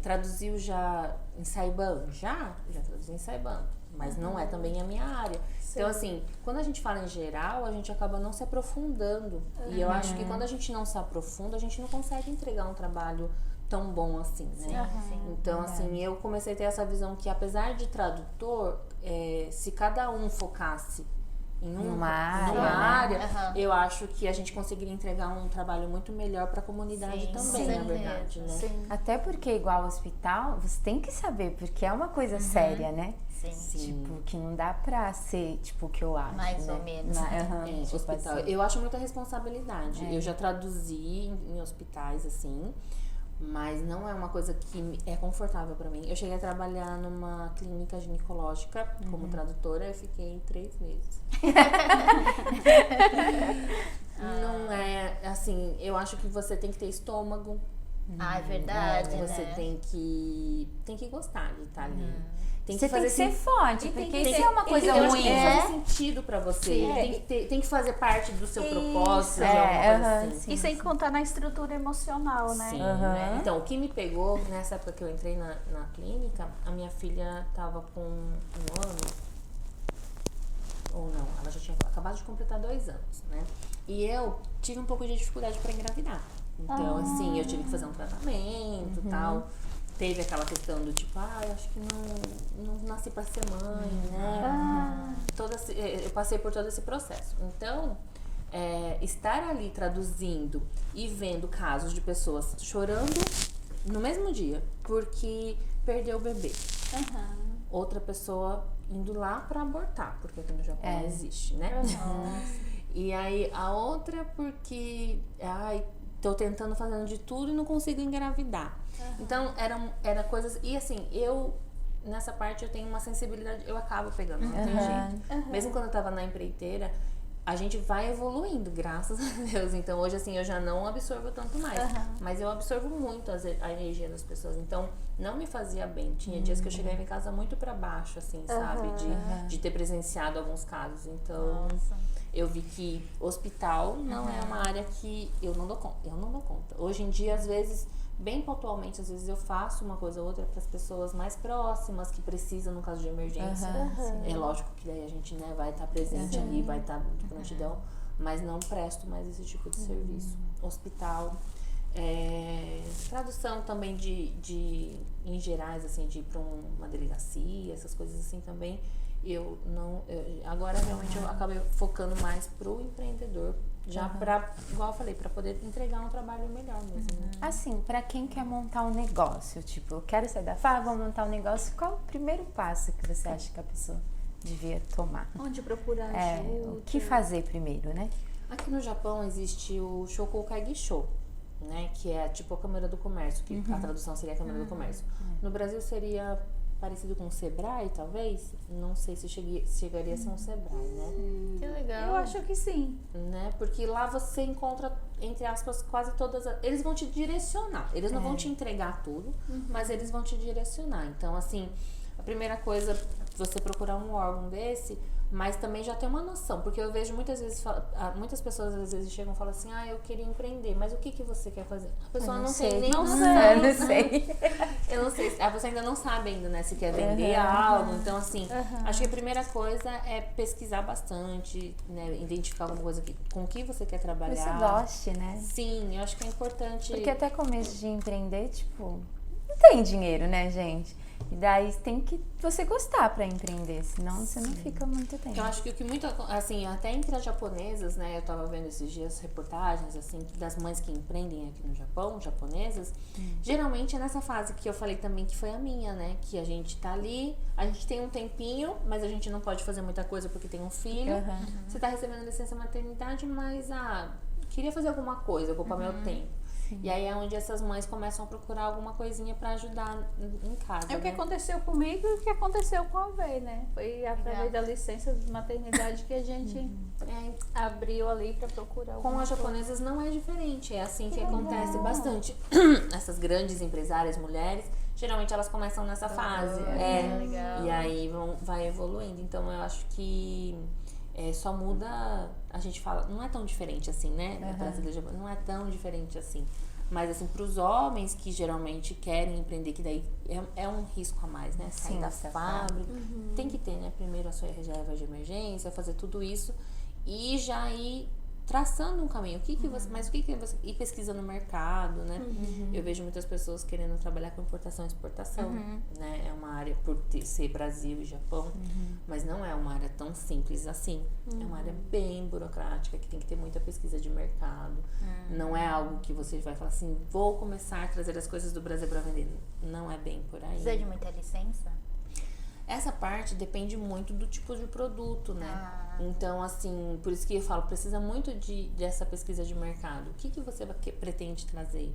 [SPEAKER 4] Traduziu já em Saiban? Já traduzi em Saiban, mas não é também a minha área. Então, assim, quando a gente fala em geral, a gente acaba não se aprofundando. E eu acho que quando a gente não se aprofunda, a gente não consegue entregar um trabalho tão bom assim, né? Então, assim, eu comecei a ter essa visão que, apesar de tradutor, se cada um focasse em uma área, eu acho que a gente conseguiria entregar um trabalho muito melhor para a comunidade também, na verdade, né?
[SPEAKER 1] Sim.
[SPEAKER 3] Até porque, igual hospital, você tem que saber, porque é uma coisa séria, né?
[SPEAKER 2] Sim.
[SPEAKER 3] Tipo, que não dá pra ser, tipo, o que eu acho,
[SPEAKER 2] Mais
[SPEAKER 3] né?
[SPEAKER 2] ou menos.
[SPEAKER 3] Tipo
[SPEAKER 4] Hospital.
[SPEAKER 3] assim.
[SPEAKER 4] Eu acho muita responsabilidade. Eu já traduzi em hospitais, assim, mas não é uma coisa que é confortável pra mim. Eu cheguei a trabalhar numa clínica ginecológica como tradutora, eu fiquei 3 meses. Não é, assim, eu acho que você tem que ter estômago.
[SPEAKER 2] É verdade,
[SPEAKER 4] Você
[SPEAKER 2] né?
[SPEAKER 4] tem que gostar de estar ali.
[SPEAKER 3] Você tem que ser forte, porque isso é uma coisa
[SPEAKER 4] eu acho
[SPEAKER 3] ruim,
[SPEAKER 4] que tem que
[SPEAKER 3] né?
[SPEAKER 4] fazer sentido pra você. Tem que fazer parte do seu propósito, de alguma coisa assim.
[SPEAKER 1] E sem contar na estrutura emocional, né?
[SPEAKER 4] Sim. Então, o que me pegou, nessa época que eu entrei na clínica, a minha filha tava com 1 ano, ou não, ela já tinha acabado de completar 2 anos, né? E eu tive um pouco de dificuldade pra engravidar. Então, assim, eu tive que fazer um tratamento e tal. Teve aquela questão do tipo, eu acho que não nasci pra ser mãe, né? Eu passei por todo esse processo. Então, estar ali traduzindo e vendo casos de pessoas chorando no mesmo dia, porque perdeu o bebê. Outra pessoa indo lá pra abortar, porque aqui no Japão não existe, né? E aí a outra porque, tô tentando fazendo de tudo e não consigo engravidar. Então era coisas, e assim, nessa parte eu tenho uma sensibilidade, eu acabo pegando, não tem jeito. Mesmo quando eu tava na empreiteira, a gente vai evoluindo, graças a Deus. Então hoje assim, eu já não absorvo tanto mais. Mas eu absorvo muito a energia das pessoas. Então não me fazia bem. Tinha dias que eu chegava em casa muito pra baixo, assim, sabe? De ter presenciado alguns casos. Então eu vi que hospital não é uma área que eu não dou conta. Hoje em dia, às vezes, bem pontualmente, às vezes eu faço uma coisa ou outra para as pessoas mais próximas que precisam no caso de emergência. É lógico que daí a gente, né, vai estar presente ali, vai estar de prontidão, mas não presto mais esse tipo de serviço. Hospital, tradução também em gerais, assim, de ir para uma delegacia, essas coisas assim também. Agora realmente eu acabei focando mais pro empreendedor, já pra, igual eu falei, pra poder entregar um trabalho melhor mesmo. Né?
[SPEAKER 3] Assim, pra quem quer montar um negócio, tipo, eu quero sair da FAA, vou montar um negócio, qual o primeiro passo que você acha que a pessoa devia tomar?
[SPEAKER 1] Onde procurar ajuda?
[SPEAKER 3] O que fazer primeiro, né?
[SPEAKER 4] Aqui no Japão existe o Shokukai Gisho, né, que é tipo a Câmara do Comércio, que a tradução seria a Câmara do Comércio. No Brasil seria parecido com o Sebrae, talvez. Não sei se chegaria a ser um Sebrae, né?
[SPEAKER 2] Que legal.
[SPEAKER 1] Eu acho que sim.
[SPEAKER 4] Né? Porque lá você encontra, entre aspas, quase todas eles vão te direcionar. Eles não vão te entregar tudo, mas eles vão te direcionar. Então, assim, a primeira coisa, você procurar um órgão desse, mas também já tem uma noção. Porque eu vejo muitas vezes, muitas pessoas às vezes chegam e falam assim, eu queria empreender, mas o que você quer fazer? A pessoa não tem nem noção.
[SPEAKER 3] Não sei.
[SPEAKER 4] Eu não sei, a pessoa ainda não sabe ainda, né, se quer vender algo. Então, assim, acho que a primeira coisa é pesquisar bastante, né, identificar alguma coisa com o que você quer trabalhar.
[SPEAKER 3] Você goste, né?
[SPEAKER 4] Sim, eu acho que é importante.
[SPEAKER 3] Porque até começo de empreender, tipo, não tem dinheiro, né, gente? E daí tem que você gostar pra empreender, senão você não fica muito tempo.
[SPEAKER 4] Eu acho que o que muito, assim, até entre as japonesas, né, eu tava vendo esses dias reportagens, assim, das mães que empreendem aqui no Japão, japonesas, geralmente é nessa fase que eu falei também que foi a minha, né, que a gente tá ali, a gente tem um tempinho, mas a gente não pode fazer muita coisa porque tem um filho, você tá recebendo licença maternidade, mas, queria fazer alguma coisa, ocupar meu tempo. E aí é onde essas mães começam a procurar alguma coisinha pra ajudar em casa.
[SPEAKER 1] É o que aconteceu comigo e o que aconteceu com a Vê, né? Foi através da licença de maternidade que a gente abriu ali pra procurar alguma
[SPEAKER 4] Com as
[SPEAKER 1] coisa.
[SPEAKER 4] japonesas não é diferente, é assim que acontece bastante. Essas grandes empresárias, mulheres, geralmente elas começam nessa fase.
[SPEAKER 2] Legal.
[SPEAKER 4] E aí vai evoluindo. Então eu acho que só muda, a gente fala, não é tão diferente assim, né? Brasileiro, não é tão diferente assim. Mas assim, pros homens que geralmente querem empreender, que daí é um risco a mais, né? Sair da fábrica, tem que ter, né? Primeiro a sua reserva de emergência, fazer tudo isso e já ir traçando um caminho. O que você ir pesquisando no mercado, né? Eu vejo muitas pessoas querendo trabalhar com importação e exportação, né? É uma área, por ser Brasil e Japão, mas não é uma área tão simples assim. É uma área bem burocrática, que tem que ter muita pesquisa de mercado. Não é algo que você vai falar assim, vou começar a trazer as coisas do Brasil para vender. Não é bem por aí.
[SPEAKER 2] Precisa de muita licença?
[SPEAKER 4] Essa parte depende muito do tipo de produto, né? Então, assim, por isso que eu falo, precisa muito dessa pesquisa de mercado. O que você pretende trazer?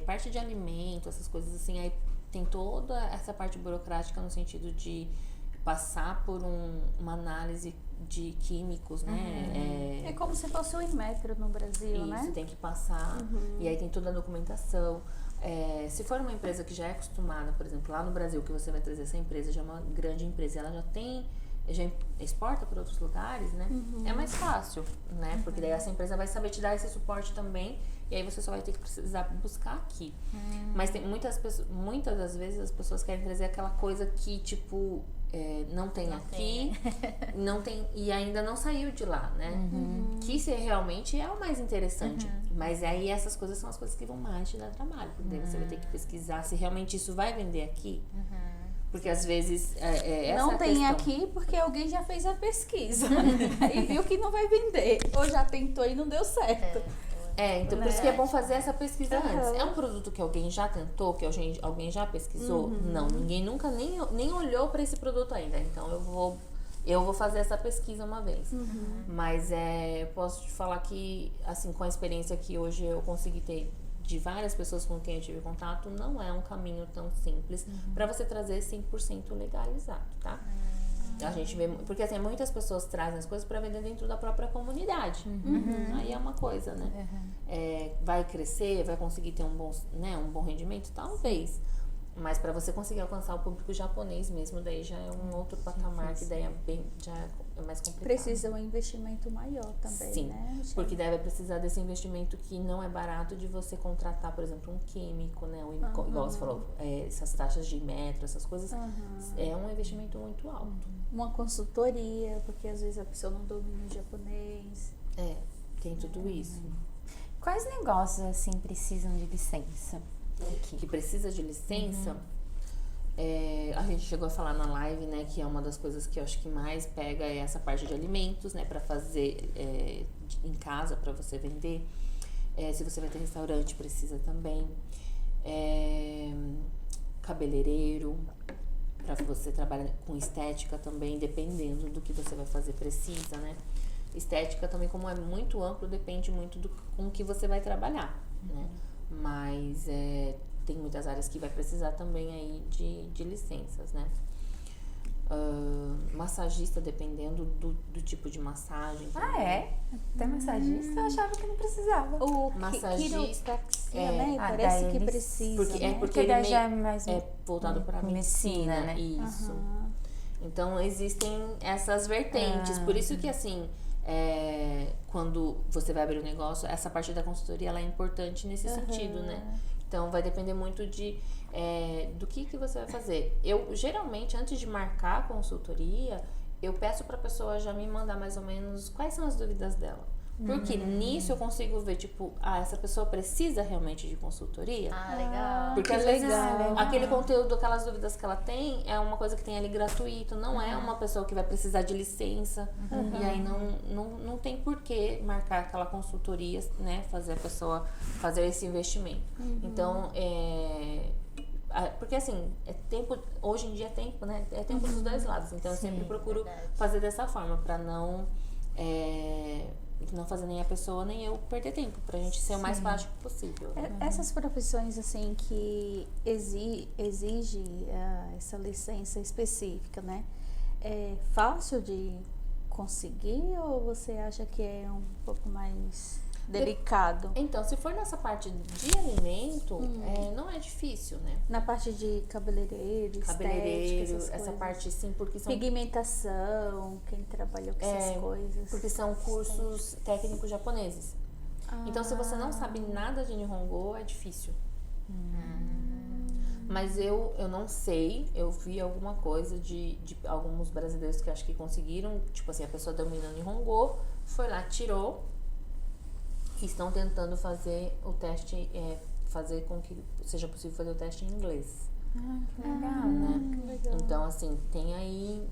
[SPEAKER 4] Parte de alimento, essas coisas assim, aí tem toda essa parte burocrática no sentido de passar por uma análise de químicos, né?
[SPEAKER 1] É como se fosse o Inmetro no Brasil, né?
[SPEAKER 4] Isso, tem que passar. E aí tem toda a documentação. Se for uma empresa que já é acostumada, por exemplo, lá no Brasil, que você vai trazer essa empresa, já é uma grande empresa, ela já exporta para outros lugares, né? É mais fácil, né? Porque daí essa empresa vai saber te dar esse suporte também, e aí você só vai ter que precisar buscar aqui. Mas tem muitas das vezes as pessoas querem trazer aquela coisa que, tipo, não tem aqui, não tem, e ainda não saiu de lá, né? Que realmente é o mais interessante. Mas aí essas coisas são as coisas que vão mais te dar trabalho, porque daí você vai ter que pesquisar se realmente isso vai vender aqui. Porque às vezes essa
[SPEAKER 1] não
[SPEAKER 4] é a
[SPEAKER 1] tem
[SPEAKER 4] questão.
[SPEAKER 1] aqui porque alguém já fez a pesquisa e viu que não vai vender, ou já tentou e não deu certo.
[SPEAKER 4] Então por isso que é bom fazer essa pesquisa antes. É um produto que alguém já tentou, que alguém já pesquisou? Não, ninguém nunca nem olhou para esse produto ainda. Então eu vou Eu vou fazer essa pesquisa uma vez. Mas posso te falar que, assim, com a experiência que hoje eu consegui ter de várias pessoas com quem eu tive contato, não é um caminho tão simples para você trazer 100% legalizado, tá? A gente vê, porque assim, muitas pessoas trazem as coisas para vender dentro da própria comunidade. Aí é uma coisa, né? Vai crescer, vai conseguir ter um bom rendimento? Talvez. Mas para você conseguir alcançar o público japonês mesmo, daí já é um outro patamar que daí já é mais complicado.
[SPEAKER 1] Precisa um investimento maior também,
[SPEAKER 4] Sim,
[SPEAKER 1] né?
[SPEAKER 4] porque deve precisar desse investimento que não é barato de você contratar, por exemplo, um químico, né? Igual você falou, essas taxas de metro, essas coisas, é um investimento muito alto.
[SPEAKER 1] Uma consultoria, porque às vezes a pessoa não domina o japonês.
[SPEAKER 4] Tem tudo isso.
[SPEAKER 3] Quais negócios, assim, precisam de licença?
[SPEAKER 4] Que precisa de licença, a gente chegou a falar na live, né, que é uma das coisas que eu acho que mais pega é essa parte de alimentos, né, para fazer em casa, para você vender. Se você vai ter restaurante, precisa também. Cabeleireiro, para você trabalhar com estética também, dependendo do que você vai fazer, precisa, né. Estética também, como é muito amplo, depende muito com que você vai trabalhar, né. Mas tem muitas áreas que vai precisar também aí de licenças, né? Massagista, dependendo do tipo de massagem.
[SPEAKER 3] Até massagista eu achava que não precisava.
[SPEAKER 1] O
[SPEAKER 4] Massagista,
[SPEAKER 1] né?
[SPEAKER 3] Ah,
[SPEAKER 1] Parece
[SPEAKER 3] daí
[SPEAKER 1] que
[SPEAKER 3] eles-
[SPEAKER 1] precisa,
[SPEAKER 4] porque
[SPEAKER 1] né?
[SPEAKER 4] porque ele
[SPEAKER 3] daí já é mais
[SPEAKER 4] voltado para medicina,
[SPEAKER 3] né?
[SPEAKER 4] Isso. Então existem essas vertentes, por isso que assim, quando você vai abrir um negócio, essa parte da consultoria ela é importante nesse sentido, né? Então vai depender muito do que você vai fazer. Eu geralmente, antes de marcar a consultoria, eu peço para a pessoa já me mandar mais ou menos quais são as dúvidas dela. Porque nisso eu consigo ver, tipo, essa pessoa precisa realmente de consultoria?
[SPEAKER 2] Legal.
[SPEAKER 4] Porque
[SPEAKER 1] que
[SPEAKER 4] às vezes
[SPEAKER 1] legal.
[SPEAKER 4] aquele conteúdo, aquelas dúvidas que ela tem, é uma coisa que tem ali gratuito, não é uma pessoa que vai precisar de licença. E aí não tem por que marcar aquela consultoria, né? Fazer a pessoa fazer esse investimento. Então, porque assim, hoje em dia é tempo, né? É tempo dos dois lados. Então eu sempre procuro fazer dessa forma, pra não fazer nem a pessoa nem eu perder tempo, pra gente ser o mais prático possível.
[SPEAKER 1] Essas profissões assim que exige essa licença específica, né? É fácil de conseguir ou você acha que é um pouco mais delicado?
[SPEAKER 4] Então, se for nessa parte de alimento, não é difícil, né?
[SPEAKER 1] Na parte de cabeleireiro,
[SPEAKER 4] Cabeleireiro,
[SPEAKER 1] estética, essas
[SPEAKER 4] essa
[SPEAKER 1] coisas.
[SPEAKER 4] parte sim, porque são
[SPEAKER 1] Pigmentação, quem trabalhou com essas coisas.
[SPEAKER 4] porque são cursos técnicos japoneses. Então, se você não sabe nada de Nihongo, é difícil. Mas eu não sei, eu vi alguma coisa de alguns brasileiros que acho que conseguiram, tipo assim, a pessoa domina Nihongo, foi lá, tirou, e estão tentando fazer o teste, fazer com que seja possível fazer o teste em inglês.
[SPEAKER 3] Que legal.
[SPEAKER 4] Né? Então, assim, tem aí.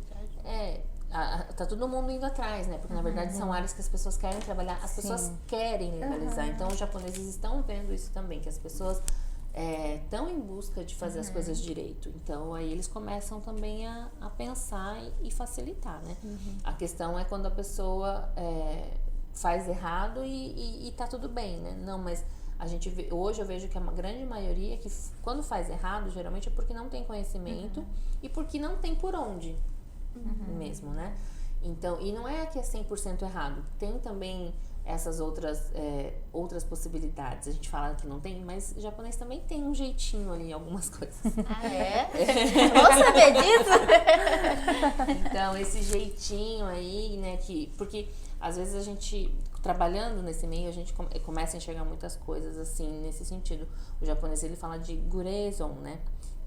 [SPEAKER 4] Tá todo mundo indo atrás, né? Porque na verdade são áreas que as pessoas querem trabalhar, as pessoas querem legalizar. Então os japoneses estão vendo isso também, que as pessoas estão em busca de fazer as coisas direito. Então aí eles começam também a pensar e facilitar, né? A questão é quando a pessoa faz errado e tá tudo bem, né? Não, mas hoje eu vejo que a grande maioria que quando faz errado, geralmente é porque não tem conhecimento e porque não tem por onde mesmo, né? Então, e não é que é 100% errado, tem também essas outras possibilidades. A gente fala que não tem, mas o japonês também tem um jeitinho ali em algumas coisas.
[SPEAKER 2] Vou saber disso?
[SPEAKER 4] Então, esse jeitinho aí, né, porque às vezes a gente, trabalhando nesse meio, a gente começa a enxergar muitas coisas assim, nesse sentido. O japonês, ele fala de gurezon, né,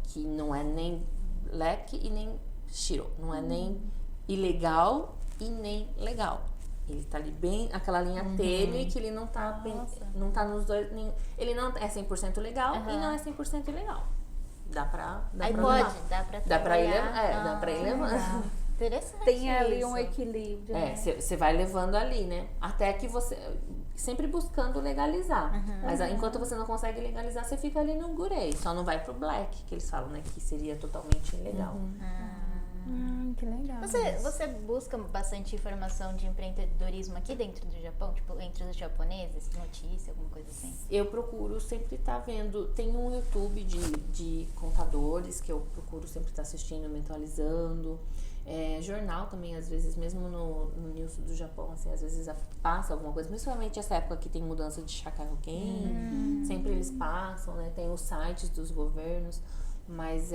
[SPEAKER 4] que não é nem leque e nem shiro, não é nem ilegal e nem legal. Ele tá ali bem, aquela linha tênue que ele não tá nos dois, ele não é 100% legal e não é 100% ilegal. Dá pra levar. Dá pra ir levando.
[SPEAKER 2] Interessante.
[SPEAKER 1] Tem ali
[SPEAKER 2] isso.
[SPEAKER 1] um equilíbrio. né?
[SPEAKER 4] Você vai levando ali, né? Até que você sempre buscando legalizar. Mas enquanto você não consegue legalizar, você fica ali no gurei. Só não vai pro black, que eles falam, né? Que seria totalmente ilegal.
[SPEAKER 3] Que legal.
[SPEAKER 2] Você busca bastante informação de empreendedorismo aqui dentro do Japão? Tipo, entre os japoneses, notícia, alguma coisa assim?
[SPEAKER 4] Eu procuro sempre estar vendo. Tem um YouTube de contadores que eu procuro sempre estar assistindo, me atualizando. Jornal também, às vezes, mesmo no news do Japão, assim, às vezes passa alguma coisa, principalmente essa época que tem mudança de Shakai Hoken, sempre eles passam, né? Tem os sites dos governos, mas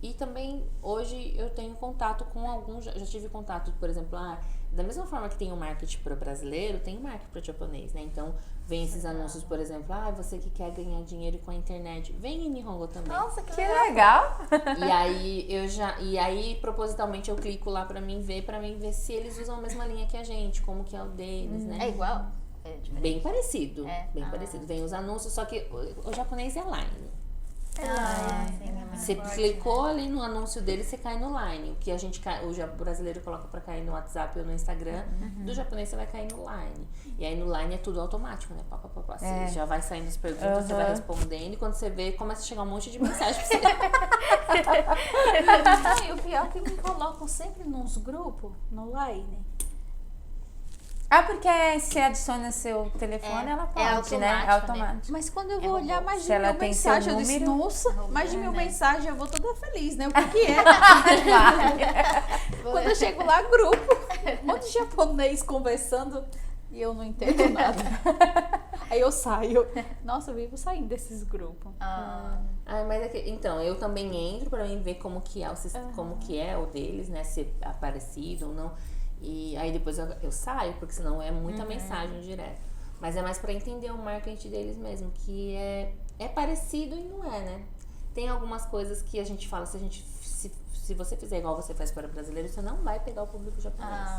[SPEAKER 4] E também, hoje, eu tenho contato com alguns, já tive contato, por exemplo, da mesma forma que tem o marketing para o brasileiro, tem o marketing para o japonês, né? Então, vem esses anúncios, por exemplo, você que quer ganhar dinheiro com a internet, vem em Nihongo também.
[SPEAKER 2] Nossa, que
[SPEAKER 3] Que
[SPEAKER 2] legal!
[SPEAKER 3] legal!
[SPEAKER 4] E aí, propositalmente, eu clico lá pra mim ver se eles usam a mesma linha que a gente, como que é o deles, né?
[SPEAKER 2] É igual? É diferente?
[SPEAKER 4] Bem parecido, bem
[SPEAKER 2] Ah.
[SPEAKER 4] parecido. Vem os anúncios, só que o japonês é line.
[SPEAKER 2] Sim, é muito
[SPEAKER 4] Você
[SPEAKER 2] forte,
[SPEAKER 4] clicou ali no anúncio dele, você cai no line. O que a gente o brasileiro coloca pra cair no WhatsApp ou no Instagram, do japonês você vai cair no line. E aí no line é tudo automático, né? Pá. Você já vai saindo as perguntas, você vai respondendo, e quando você vê, começa a chegar um monte de mensagem pra você.
[SPEAKER 1] E o pior é que me colocam sempre nos grupos, no Line.
[SPEAKER 3] Porque se adiciona seu telefone, ela pode, né? É
[SPEAKER 2] automático,
[SPEAKER 3] automático.
[SPEAKER 1] Mas quando eu vou
[SPEAKER 2] robô.
[SPEAKER 1] olhar mais de
[SPEAKER 3] Se ela
[SPEAKER 1] 1000
[SPEAKER 3] tem seu
[SPEAKER 1] mensagens, eu disse,
[SPEAKER 3] número,
[SPEAKER 1] nossa, mais de 1000
[SPEAKER 2] né?
[SPEAKER 1] mensagens, eu vou toda feliz, né? O que é? Quando eu chego lá, grupo, um monte de japonês conversando e eu não entendo nada. Aí eu saio. Nossa, eu vivo saindo desses grupos.
[SPEAKER 4] Mas então, eu também entro pra mim ver como que é como que é o deles, né? Se é parecido ou não. E aí depois eu saio, porque senão é muita mensagem direto. Mas é mais pra entender o marketing deles mesmo, que é parecido e não é, né? Tem algumas coisas que a gente fala, se você fizer igual você faz para o brasileiro, você não vai pegar o público japonês.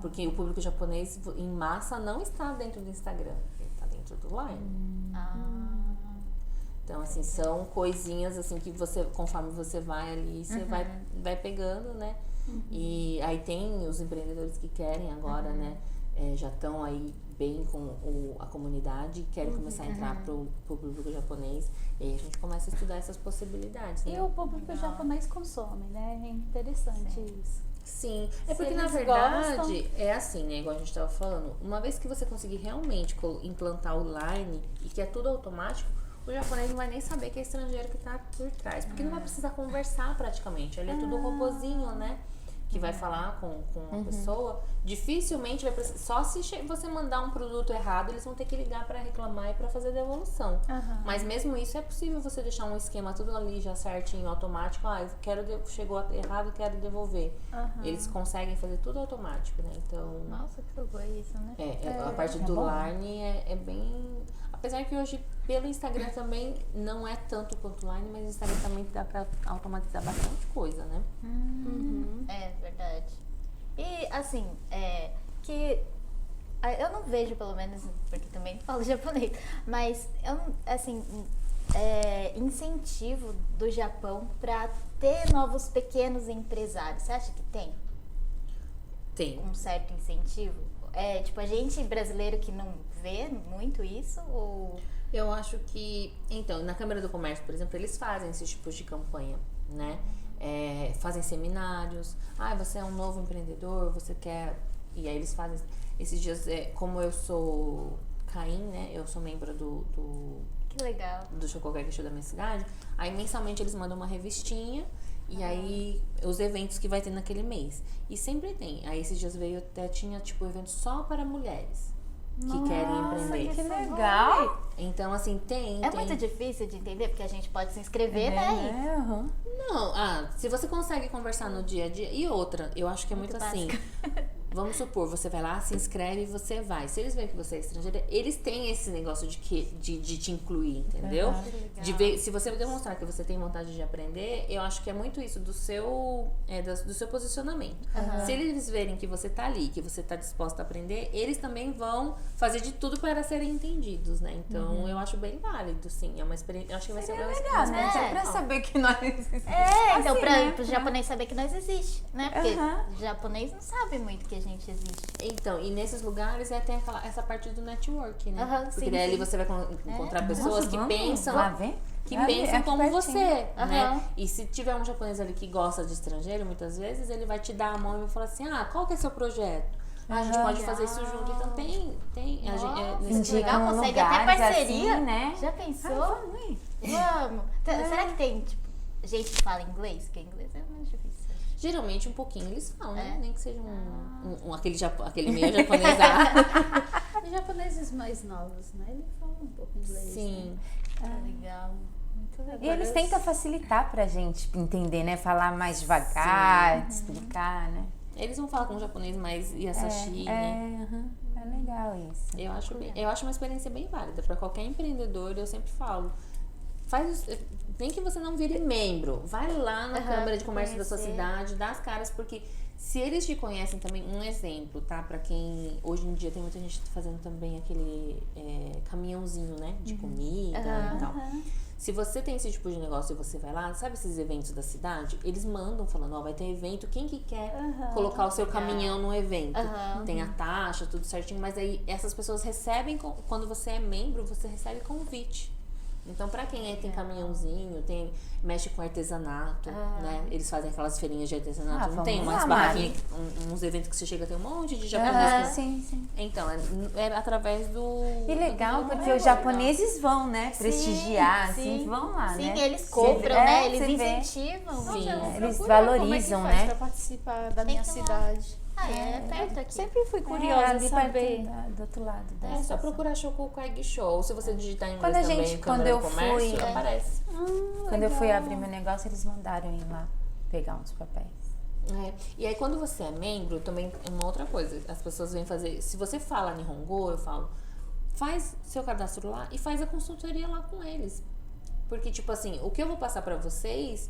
[SPEAKER 4] Porque o público japonês, em massa, não está dentro do Instagram, ele está dentro do Line. Então, assim, são coisinhas assim que você, conforme você vai ali, você vai pegando, né? E aí tem os empreendedores que querem agora, né? Já estão aí bem com a comunidade, querem começar a entrar pro público japonês. E aí a gente começa a estudar essas possibilidades, né?
[SPEAKER 1] E o público japonês consome, né? É interessante isso.
[SPEAKER 4] Sim,
[SPEAKER 1] Se
[SPEAKER 4] porque na
[SPEAKER 1] eles
[SPEAKER 4] verdade
[SPEAKER 1] gostam.
[SPEAKER 4] é assim, né? Igual a gente tava falando, uma vez que você conseguir realmente implantar o Line e que é tudo automático, o japonês não vai nem saber que é estrangeiro que tá por trás, porque não vai precisar conversar praticamente, ali é tudo robozinho, né? Que vai falar com uma pessoa, dificilmente vai precisar, só se você mandar um produto errado, eles vão ter que ligar para reclamar e para fazer devolução. Mas mesmo isso é possível você deixar um esquema tudo ali já certinho, automático. Chegou errado, quero devolver. Eles conseguem fazer tudo automático, né? Então,
[SPEAKER 2] Nossa, que louco isso, né?
[SPEAKER 4] a parte do Line é bem... Apesar que hoje, pelo Instagram também, não é tanto quanto o Line, mas o Instagram também dá pra automatizar bastante coisa, né?
[SPEAKER 2] É verdade. E assim, eu não vejo, pelo menos, porque também não falo japonês, mas incentivo do Japão pra ter novos pequenos empresários. Você acha que tem
[SPEAKER 4] Tem.
[SPEAKER 2] um certo incentivo? Tipo, a gente brasileiro que não vê muito isso, ou...
[SPEAKER 4] Eu acho que... Então, na Câmara do Comércio, por exemplo, eles fazem esses tipos de campanha, né? Fazem seminários. Você é um novo empreendedor, você quer... E aí eles fazem... Esses dias, como eu sou Caim, né? Eu sou membro
[SPEAKER 2] Que legal.
[SPEAKER 4] do Shokugeki da minha cidade. Aí, mensalmente, eles mandam uma revistinha. E aí, os eventos que vai ter naquele mês. E sempre tem. Aí, esses dias tinha, tipo, evento só para mulheres que querem empreender.
[SPEAKER 3] Que legal!
[SPEAKER 4] Então, assim, tem.
[SPEAKER 2] Muito difícil de entender, porque a gente pode se inscrever, né?
[SPEAKER 4] Não, se você consegue conversar no dia a dia. E outra, eu acho que é muito assim. Vamos supor, você vai lá, se inscreve e você vai. Se eles veem que você é estrangeira, eles têm esse negócio de te incluir, entendeu? De ver, se você demonstrar que você tem vontade de aprender, eu acho que é muito isso do seu posicionamento. Se eles verem que você tá ali, que você tá disposta a aprender, eles também vão fazer de tudo para serem entendidos, né? Então, eu acho bem válido, sim. É uma experiência. Eu acho que vai ser
[SPEAKER 3] Legal, né? Só pra saber que nós existimos.
[SPEAKER 2] Então
[SPEAKER 3] Assim,
[SPEAKER 2] pra
[SPEAKER 3] né?
[SPEAKER 2] o japonês saber que nós existe, né? Porque o japonês não sabe muito que a a gente existe.
[SPEAKER 4] Então, e nesses lugares tem essa parte do network, né?
[SPEAKER 2] Aham,
[SPEAKER 4] Porque
[SPEAKER 2] sim,
[SPEAKER 4] daí ali
[SPEAKER 2] sim.
[SPEAKER 4] você vai encontrar pessoas que pensam...
[SPEAKER 3] Lá vem?
[SPEAKER 4] Que
[SPEAKER 3] Ali,
[SPEAKER 4] pensam
[SPEAKER 3] é
[SPEAKER 4] como
[SPEAKER 3] pertinho.
[SPEAKER 4] você, né?
[SPEAKER 2] Aham.
[SPEAKER 4] E se tiver um japonês ali que gosta de estrangeiro, muitas vezes, ele vai te dar a mão e vai falar assim, qual que é seu projeto? A gente pode fazer isso junto. Então tem a gente, nesse
[SPEAKER 2] Nossa, legal,
[SPEAKER 3] Indicam
[SPEAKER 2] consegue até
[SPEAKER 3] lugares
[SPEAKER 2] parceria.
[SPEAKER 3] assim, né?
[SPEAKER 2] Já pensou?
[SPEAKER 3] Vamos ir.
[SPEAKER 2] Vamos. Será que tem, tipo, gente que fala inglês? Porque inglês é mais difícil.
[SPEAKER 4] Geralmente um pouquinho eles falam, né?
[SPEAKER 2] É?
[SPEAKER 4] Nem que seja aquele meio japonesado.
[SPEAKER 1] Os japoneses mais novos, né? Ele fala um pouco inglês.
[SPEAKER 4] Sim.
[SPEAKER 2] Tá legal. Muito legal.
[SPEAKER 3] E eles tentam facilitar pra gente entender, né? Falar mais devagar, explicar, né?
[SPEAKER 4] Eles vão falar com o japonês mais yasashi, né?
[SPEAKER 3] É legal isso.
[SPEAKER 4] Eu acho uma experiência bem válida para qualquer empreendedor. Eu sempre falo, nem que você não vire membro, vai lá na Câmara de Comércio da sua cidade, dá as caras, porque se eles te conhecem também, um exemplo, tá? Para quem hoje em dia tem muita gente fazendo também aquele caminhãozinho, né? De comida e tal. Se você tem esse tipo de negócio e você vai lá, sabe esses eventos da cidade? Eles mandam falando, vai ter evento, quem que quer colocar o seu caminhão no evento? Tem a taxa, tudo certinho, mas aí essas pessoas recebem, quando você é membro, você recebe convite. Então, pra quem tem caminhãozinho, mexe com artesanato, né? Eles fazem aquelas feirinhas de artesanato. Não tem umas barraquinhas, uns eventos que você chega, tem um monte de japoneses.
[SPEAKER 3] Sim.
[SPEAKER 4] Então, é através do...
[SPEAKER 3] E legal, porque os japoneses vão, né? Prestigiar, assim, vão lá, né?
[SPEAKER 2] Sim, eles compram, né? Eles
[SPEAKER 3] você vê.
[SPEAKER 2] incentivam.
[SPEAKER 4] Sim.
[SPEAKER 3] Eles
[SPEAKER 1] Procura
[SPEAKER 3] valorizam,
[SPEAKER 1] como é que faz
[SPEAKER 3] né?
[SPEAKER 1] pra participar da
[SPEAKER 2] Tem
[SPEAKER 1] minha
[SPEAKER 2] que ir lá.
[SPEAKER 1] cidade.
[SPEAKER 2] É perto aqui.
[SPEAKER 1] Sempre fui curiosa
[SPEAKER 3] ali
[SPEAKER 1] saber.
[SPEAKER 3] perto do outro lado da
[SPEAKER 4] É só
[SPEAKER 3] estação.
[SPEAKER 4] procurar Shoku Kaigi Show. Se você digitar em inglês
[SPEAKER 3] Quando a
[SPEAKER 4] também,
[SPEAKER 3] gente-
[SPEAKER 4] Câmara
[SPEAKER 3] quando
[SPEAKER 4] de
[SPEAKER 3] eu
[SPEAKER 4] Comércio,
[SPEAKER 3] fui-
[SPEAKER 4] aparece.
[SPEAKER 3] Quando eu fui abrir meu negócio, eles mandaram ir lá pegar uns papéis.
[SPEAKER 4] E aí, quando você é membro, também é uma outra coisa. As pessoas vêm fazer... Se você fala Nihongo, eu falo... Faz seu cadastro lá e faz a consultoria lá com eles. Porque, tipo assim, o que eu vou passar pra vocês,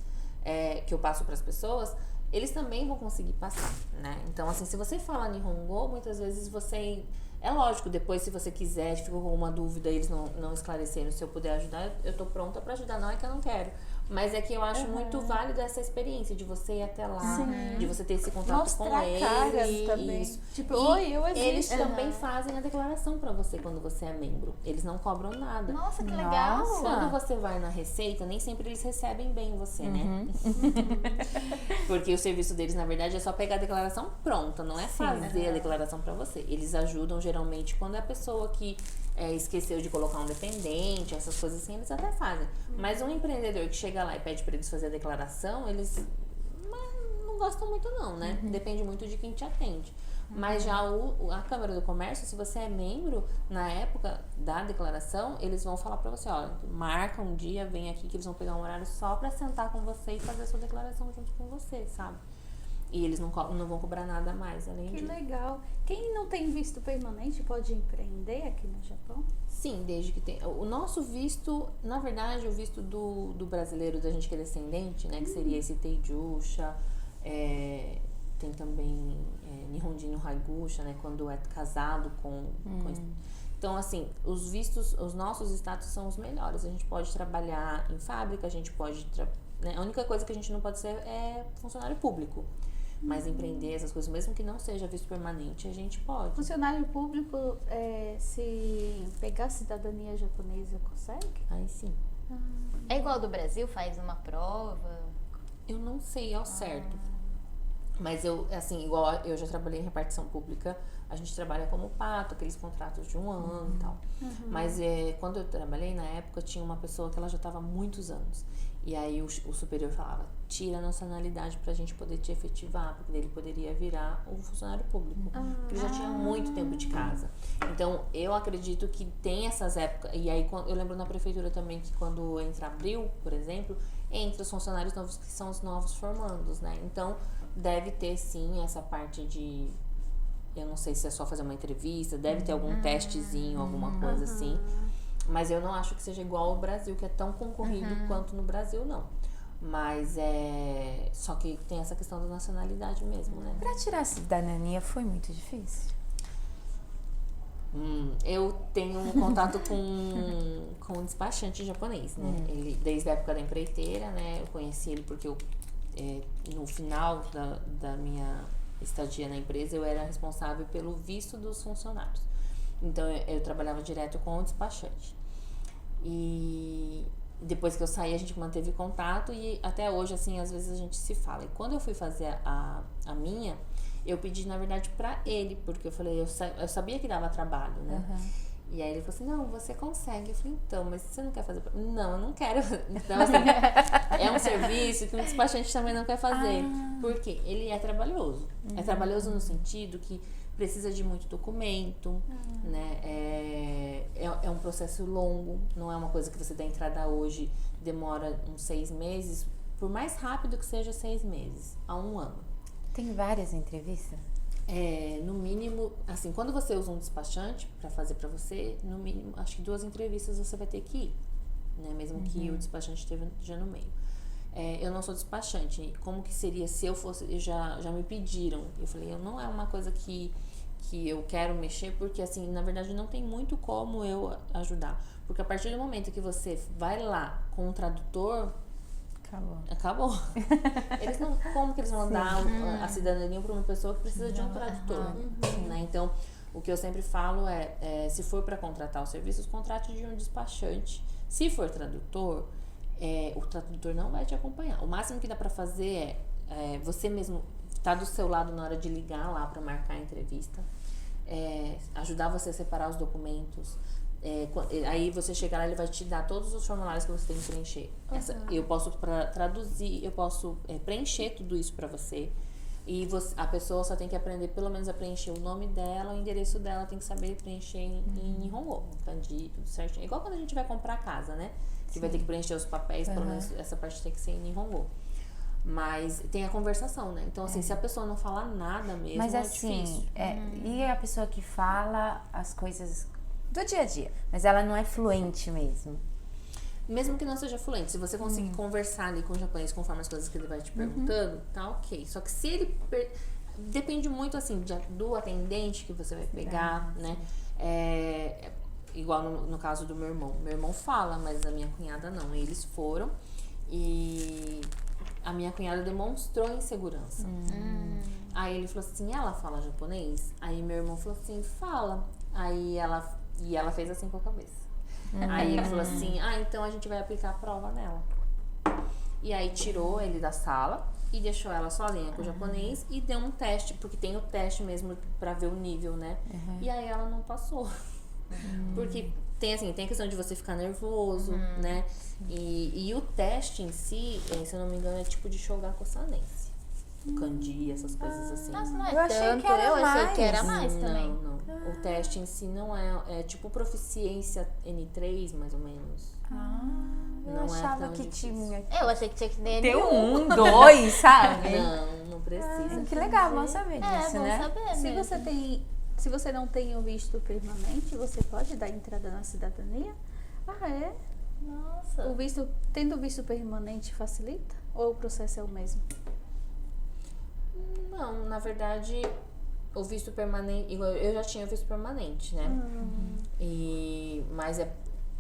[SPEAKER 4] que eu passo pras pessoas... Eles também vão conseguir passar, né? Então, assim, se você fala Nihongo, muitas vezes você... É lógico, depois, se você quiser, ficou com alguma dúvida, eles não esclareceram, se eu puder ajudar, eu tô pronta pra ajudar. Não é que eu não quero. Mas é que eu acho muito válida essa experiência de você ir até lá, de você ter esse contato
[SPEAKER 1] Mostrar
[SPEAKER 4] com eles.
[SPEAKER 1] caras também.
[SPEAKER 4] Isso.
[SPEAKER 1] Tipo,
[SPEAKER 4] E
[SPEAKER 1] oi, eu existo.
[SPEAKER 4] eles também fazem a declaração pra você quando você é membro. Eles não cobram nada.
[SPEAKER 2] Nossa, que legal.
[SPEAKER 3] Nossa.
[SPEAKER 4] Quando você vai na Receita, nem sempre eles recebem bem você, né? Porque o serviço deles, na verdade, é só pegar a declaração pronta, não é fazer a declaração pra você. Eles ajudam, geralmente, quando é a pessoa que esqueceu de colocar um dependente, essas coisas assim, eles até fazem. Mas um empreendedor que chega lá e pede pra eles fazer a declaração, eles não gostam muito não, né? Depende muito de quem te atende. Mas já a Câmara do Comércio, se você é membro, na época da declaração, eles vão falar pra você, marca um dia, vem aqui que eles vão pegar um horário só pra sentar com você e fazer a sua declaração junto com você, sabe? E eles não vão cobrar nada a mais, além
[SPEAKER 1] Que
[SPEAKER 4] disso.
[SPEAKER 1] legal. Quem não tem visto permanente pode empreender aqui no Japão?
[SPEAKER 4] Sim, desde que tem. O nosso visto, na verdade, o visto do brasileiro, da gente que é descendente, né? Que seria esse Teijusha, tem também Nihonjin no Haigusha, né? Quando é casado com então, assim, os vistos, os nossos status são os melhores. A gente pode trabalhar em fábrica, a gente pode... né? A única coisa que a gente não pode ser é funcionário público. Mas empreender essas coisas, mesmo que não seja visto permanente, a gente pode.
[SPEAKER 1] Funcionário público, se pegar a cidadania japonesa, consegue?
[SPEAKER 4] Aí sim.
[SPEAKER 2] É igual ao do Brasil, faz uma prova.
[SPEAKER 4] Eu não sei ao certo. Mas igual eu já trabalhei em repartição pública, a gente trabalha como pato, aqueles contratos de 1 ano e tal. Mas quando eu trabalhei, na época, tinha uma pessoa que ela já estava há muitos anos. E aí o superior falava, tira a nacionalidade pra gente poder te efetivar, porque ele poderia virar um funcionário público. Porque ele já tinha muito tempo de casa. Então, eu acredito que tem essas épocas. E aí, eu lembro na prefeitura também que quando entra abril, por exemplo, entra os funcionários novos que são os novos formandos, né? Então, deve ter sim essa parte de... Eu não sei se é só fazer uma entrevista, deve ter algum testezinho, alguma coisa assim. Mas eu não acho que seja igual ao Brasil, que é tão concorrido quanto no Brasil, não. Mas só que tem essa questão da nacionalidade mesmo, né?
[SPEAKER 3] Pra tirar a cidadania foi muito difícil.
[SPEAKER 4] Eu tenho um contato com um despachante japonês, né? Ele, desde a época da empreiteira, né? Eu conheci ele porque no final da minha estadia na empresa, eu era responsável pelo visto dos funcionários. Então, eu trabalhava direto com o despachante. E depois que eu saí, a gente manteve contato e até hoje, assim, às vezes a gente se fala. E quando eu fui fazer a minha, eu pedi, na verdade, pra ele, porque eu falei, eu sabia que dava trabalho, né? E aí ele falou assim, não, você consegue. Eu falei, então, mas você não quer fazer? Não, eu não quero. Então, assim, é um serviço que um despachante também não quer fazer. Por quê? Ele é trabalhoso. É trabalhoso no sentido que precisa de muito documento, né? É um processo longo, não é uma coisa que você dá entrada hoje, demora uns 6 meses, por mais rápido que seja 6 meses, a 1 ano.
[SPEAKER 3] Tem várias entrevistas?
[SPEAKER 4] No mínimo, assim, quando você usa um despachante para fazer para você, no mínimo, acho que 2 entrevistas você vai ter que ir, né? Mesmo que o despachante esteja no meio. Eu não sou despachante. Como que seria se eu fosse? Já me pediram. Eu falei, não é uma coisa que eu quero mexer, porque assim, na verdade não tem muito como eu ajudar. Porque a partir do momento que você vai lá com um tradutor, acabou. Como que eles vão dar a cidadania para uma pessoa que precisa de um tradutor? Né? Então, o que eu sempre falo se for para contratar os serviços, contrate de um despachante. Se for tradutor, o tradutor não vai te acompanhar. O máximo que dá para fazer você mesmo estar do seu lado na hora de ligar lá para marcar a entrevista, ajudar você a separar os documentos. Aí você chegar lá, ele vai te dar todos os formulários que você tem que preencher. Eu posso traduzir, eu posso preencher tudo isso pra você. E a pessoa só tem que aprender pelo menos a preencher o nome dela, o endereço dela, tem que saber preencher em Nihongo, kanji, tudo certinho. Igual quando a gente vai comprar casa, né? Que vai ter que preencher os papéis, pelo menos essa parte tem que ser em Nihongo. Mas tem a conversação, né? Então, assim, se a pessoa não falar nada mesmo,
[SPEAKER 3] mas
[SPEAKER 4] é
[SPEAKER 3] assim,
[SPEAKER 4] difícil.
[SPEAKER 3] E a pessoa que fala as coisas do dia a dia, mas ela não é fluente mesmo?
[SPEAKER 4] Mesmo que não seja fluente, se você conseguir conversar ali com o japonês conforme as coisas que ele vai te perguntando, tá ok. Só que se ele... Depende muito, assim, do atendente que você vai pegar, né? Igual no caso do meu irmão. Meu irmão fala, mas a minha cunhada não. Eles foram e a minha cunhada demonstrou insegurança. Aí ele falou assim, ela fala japonês? Aí meu irmão falou assim, fala. Aí ela fez assim com a cabeça. Aí ele falou assim, então a gente vai aplicar a prova nela. E aí tirou ele da sala e deixou ela sozinha com o japonês e deu um teste, porque tem o teste mesmo pra ver o nível, né? E aí ela não passou. Porque tem a questão de você ficar nervoso, né? E o teste em si, se eu não me engano, é tipo de Shogaku Sanense. Kanji, essas coisas assim.
[SPEAKER 2] Nossa, não é
[SPEAKER 3] Eu achei
[SPEAKER 2] tanto,
[SPEAKER 3] que era
[SPEAKER 2] eu achei
[SPEAKER 3] mais.
[SPEAKER 2] que era mais também.
[SPEAKER 4] Não. O teste em si não é tipo proficiência N3, mais ou menos.
[SPEAKER 3] Eu
[SPEAKER 4] Não é
[SPEAKER 3] achava
[SPEAKER 4] tão
[SPEAKER 3] que
[SPEAKER 4] difícil.
[SPEAKER 3] tinha.
[SPEAKER 2] Eu achei que tinha que ter
[SPEAKER 3] Ter
[SPEAKER 2] N1.
[SPEAKER 3] 1, 2, sabe?
[SPEAKER 4] Não precisa.
[SPEAKER 3] Que legal, bom saber
[SPEAKER 2] É,
[SPEAKER 3] disso,
[SPEAKER 2] bom
[SPEAKER 3] né?
[SPEAKER 2] saber
[SPEAKER 1] Se
[SPEAKER 2] mesmo.
[SPEAKER 1] se você não tem o visto permanente, você pode dar entrada na cidadania?
[SPEAKER 2] Nossa.
[SPEAKER 1] Tendo o visto permanente facilita? Ou o processo é o mesmo?
[SPEAKER 4] Não, na verdade, o visto permanente, eu já tinha o visto permanente, né? Mas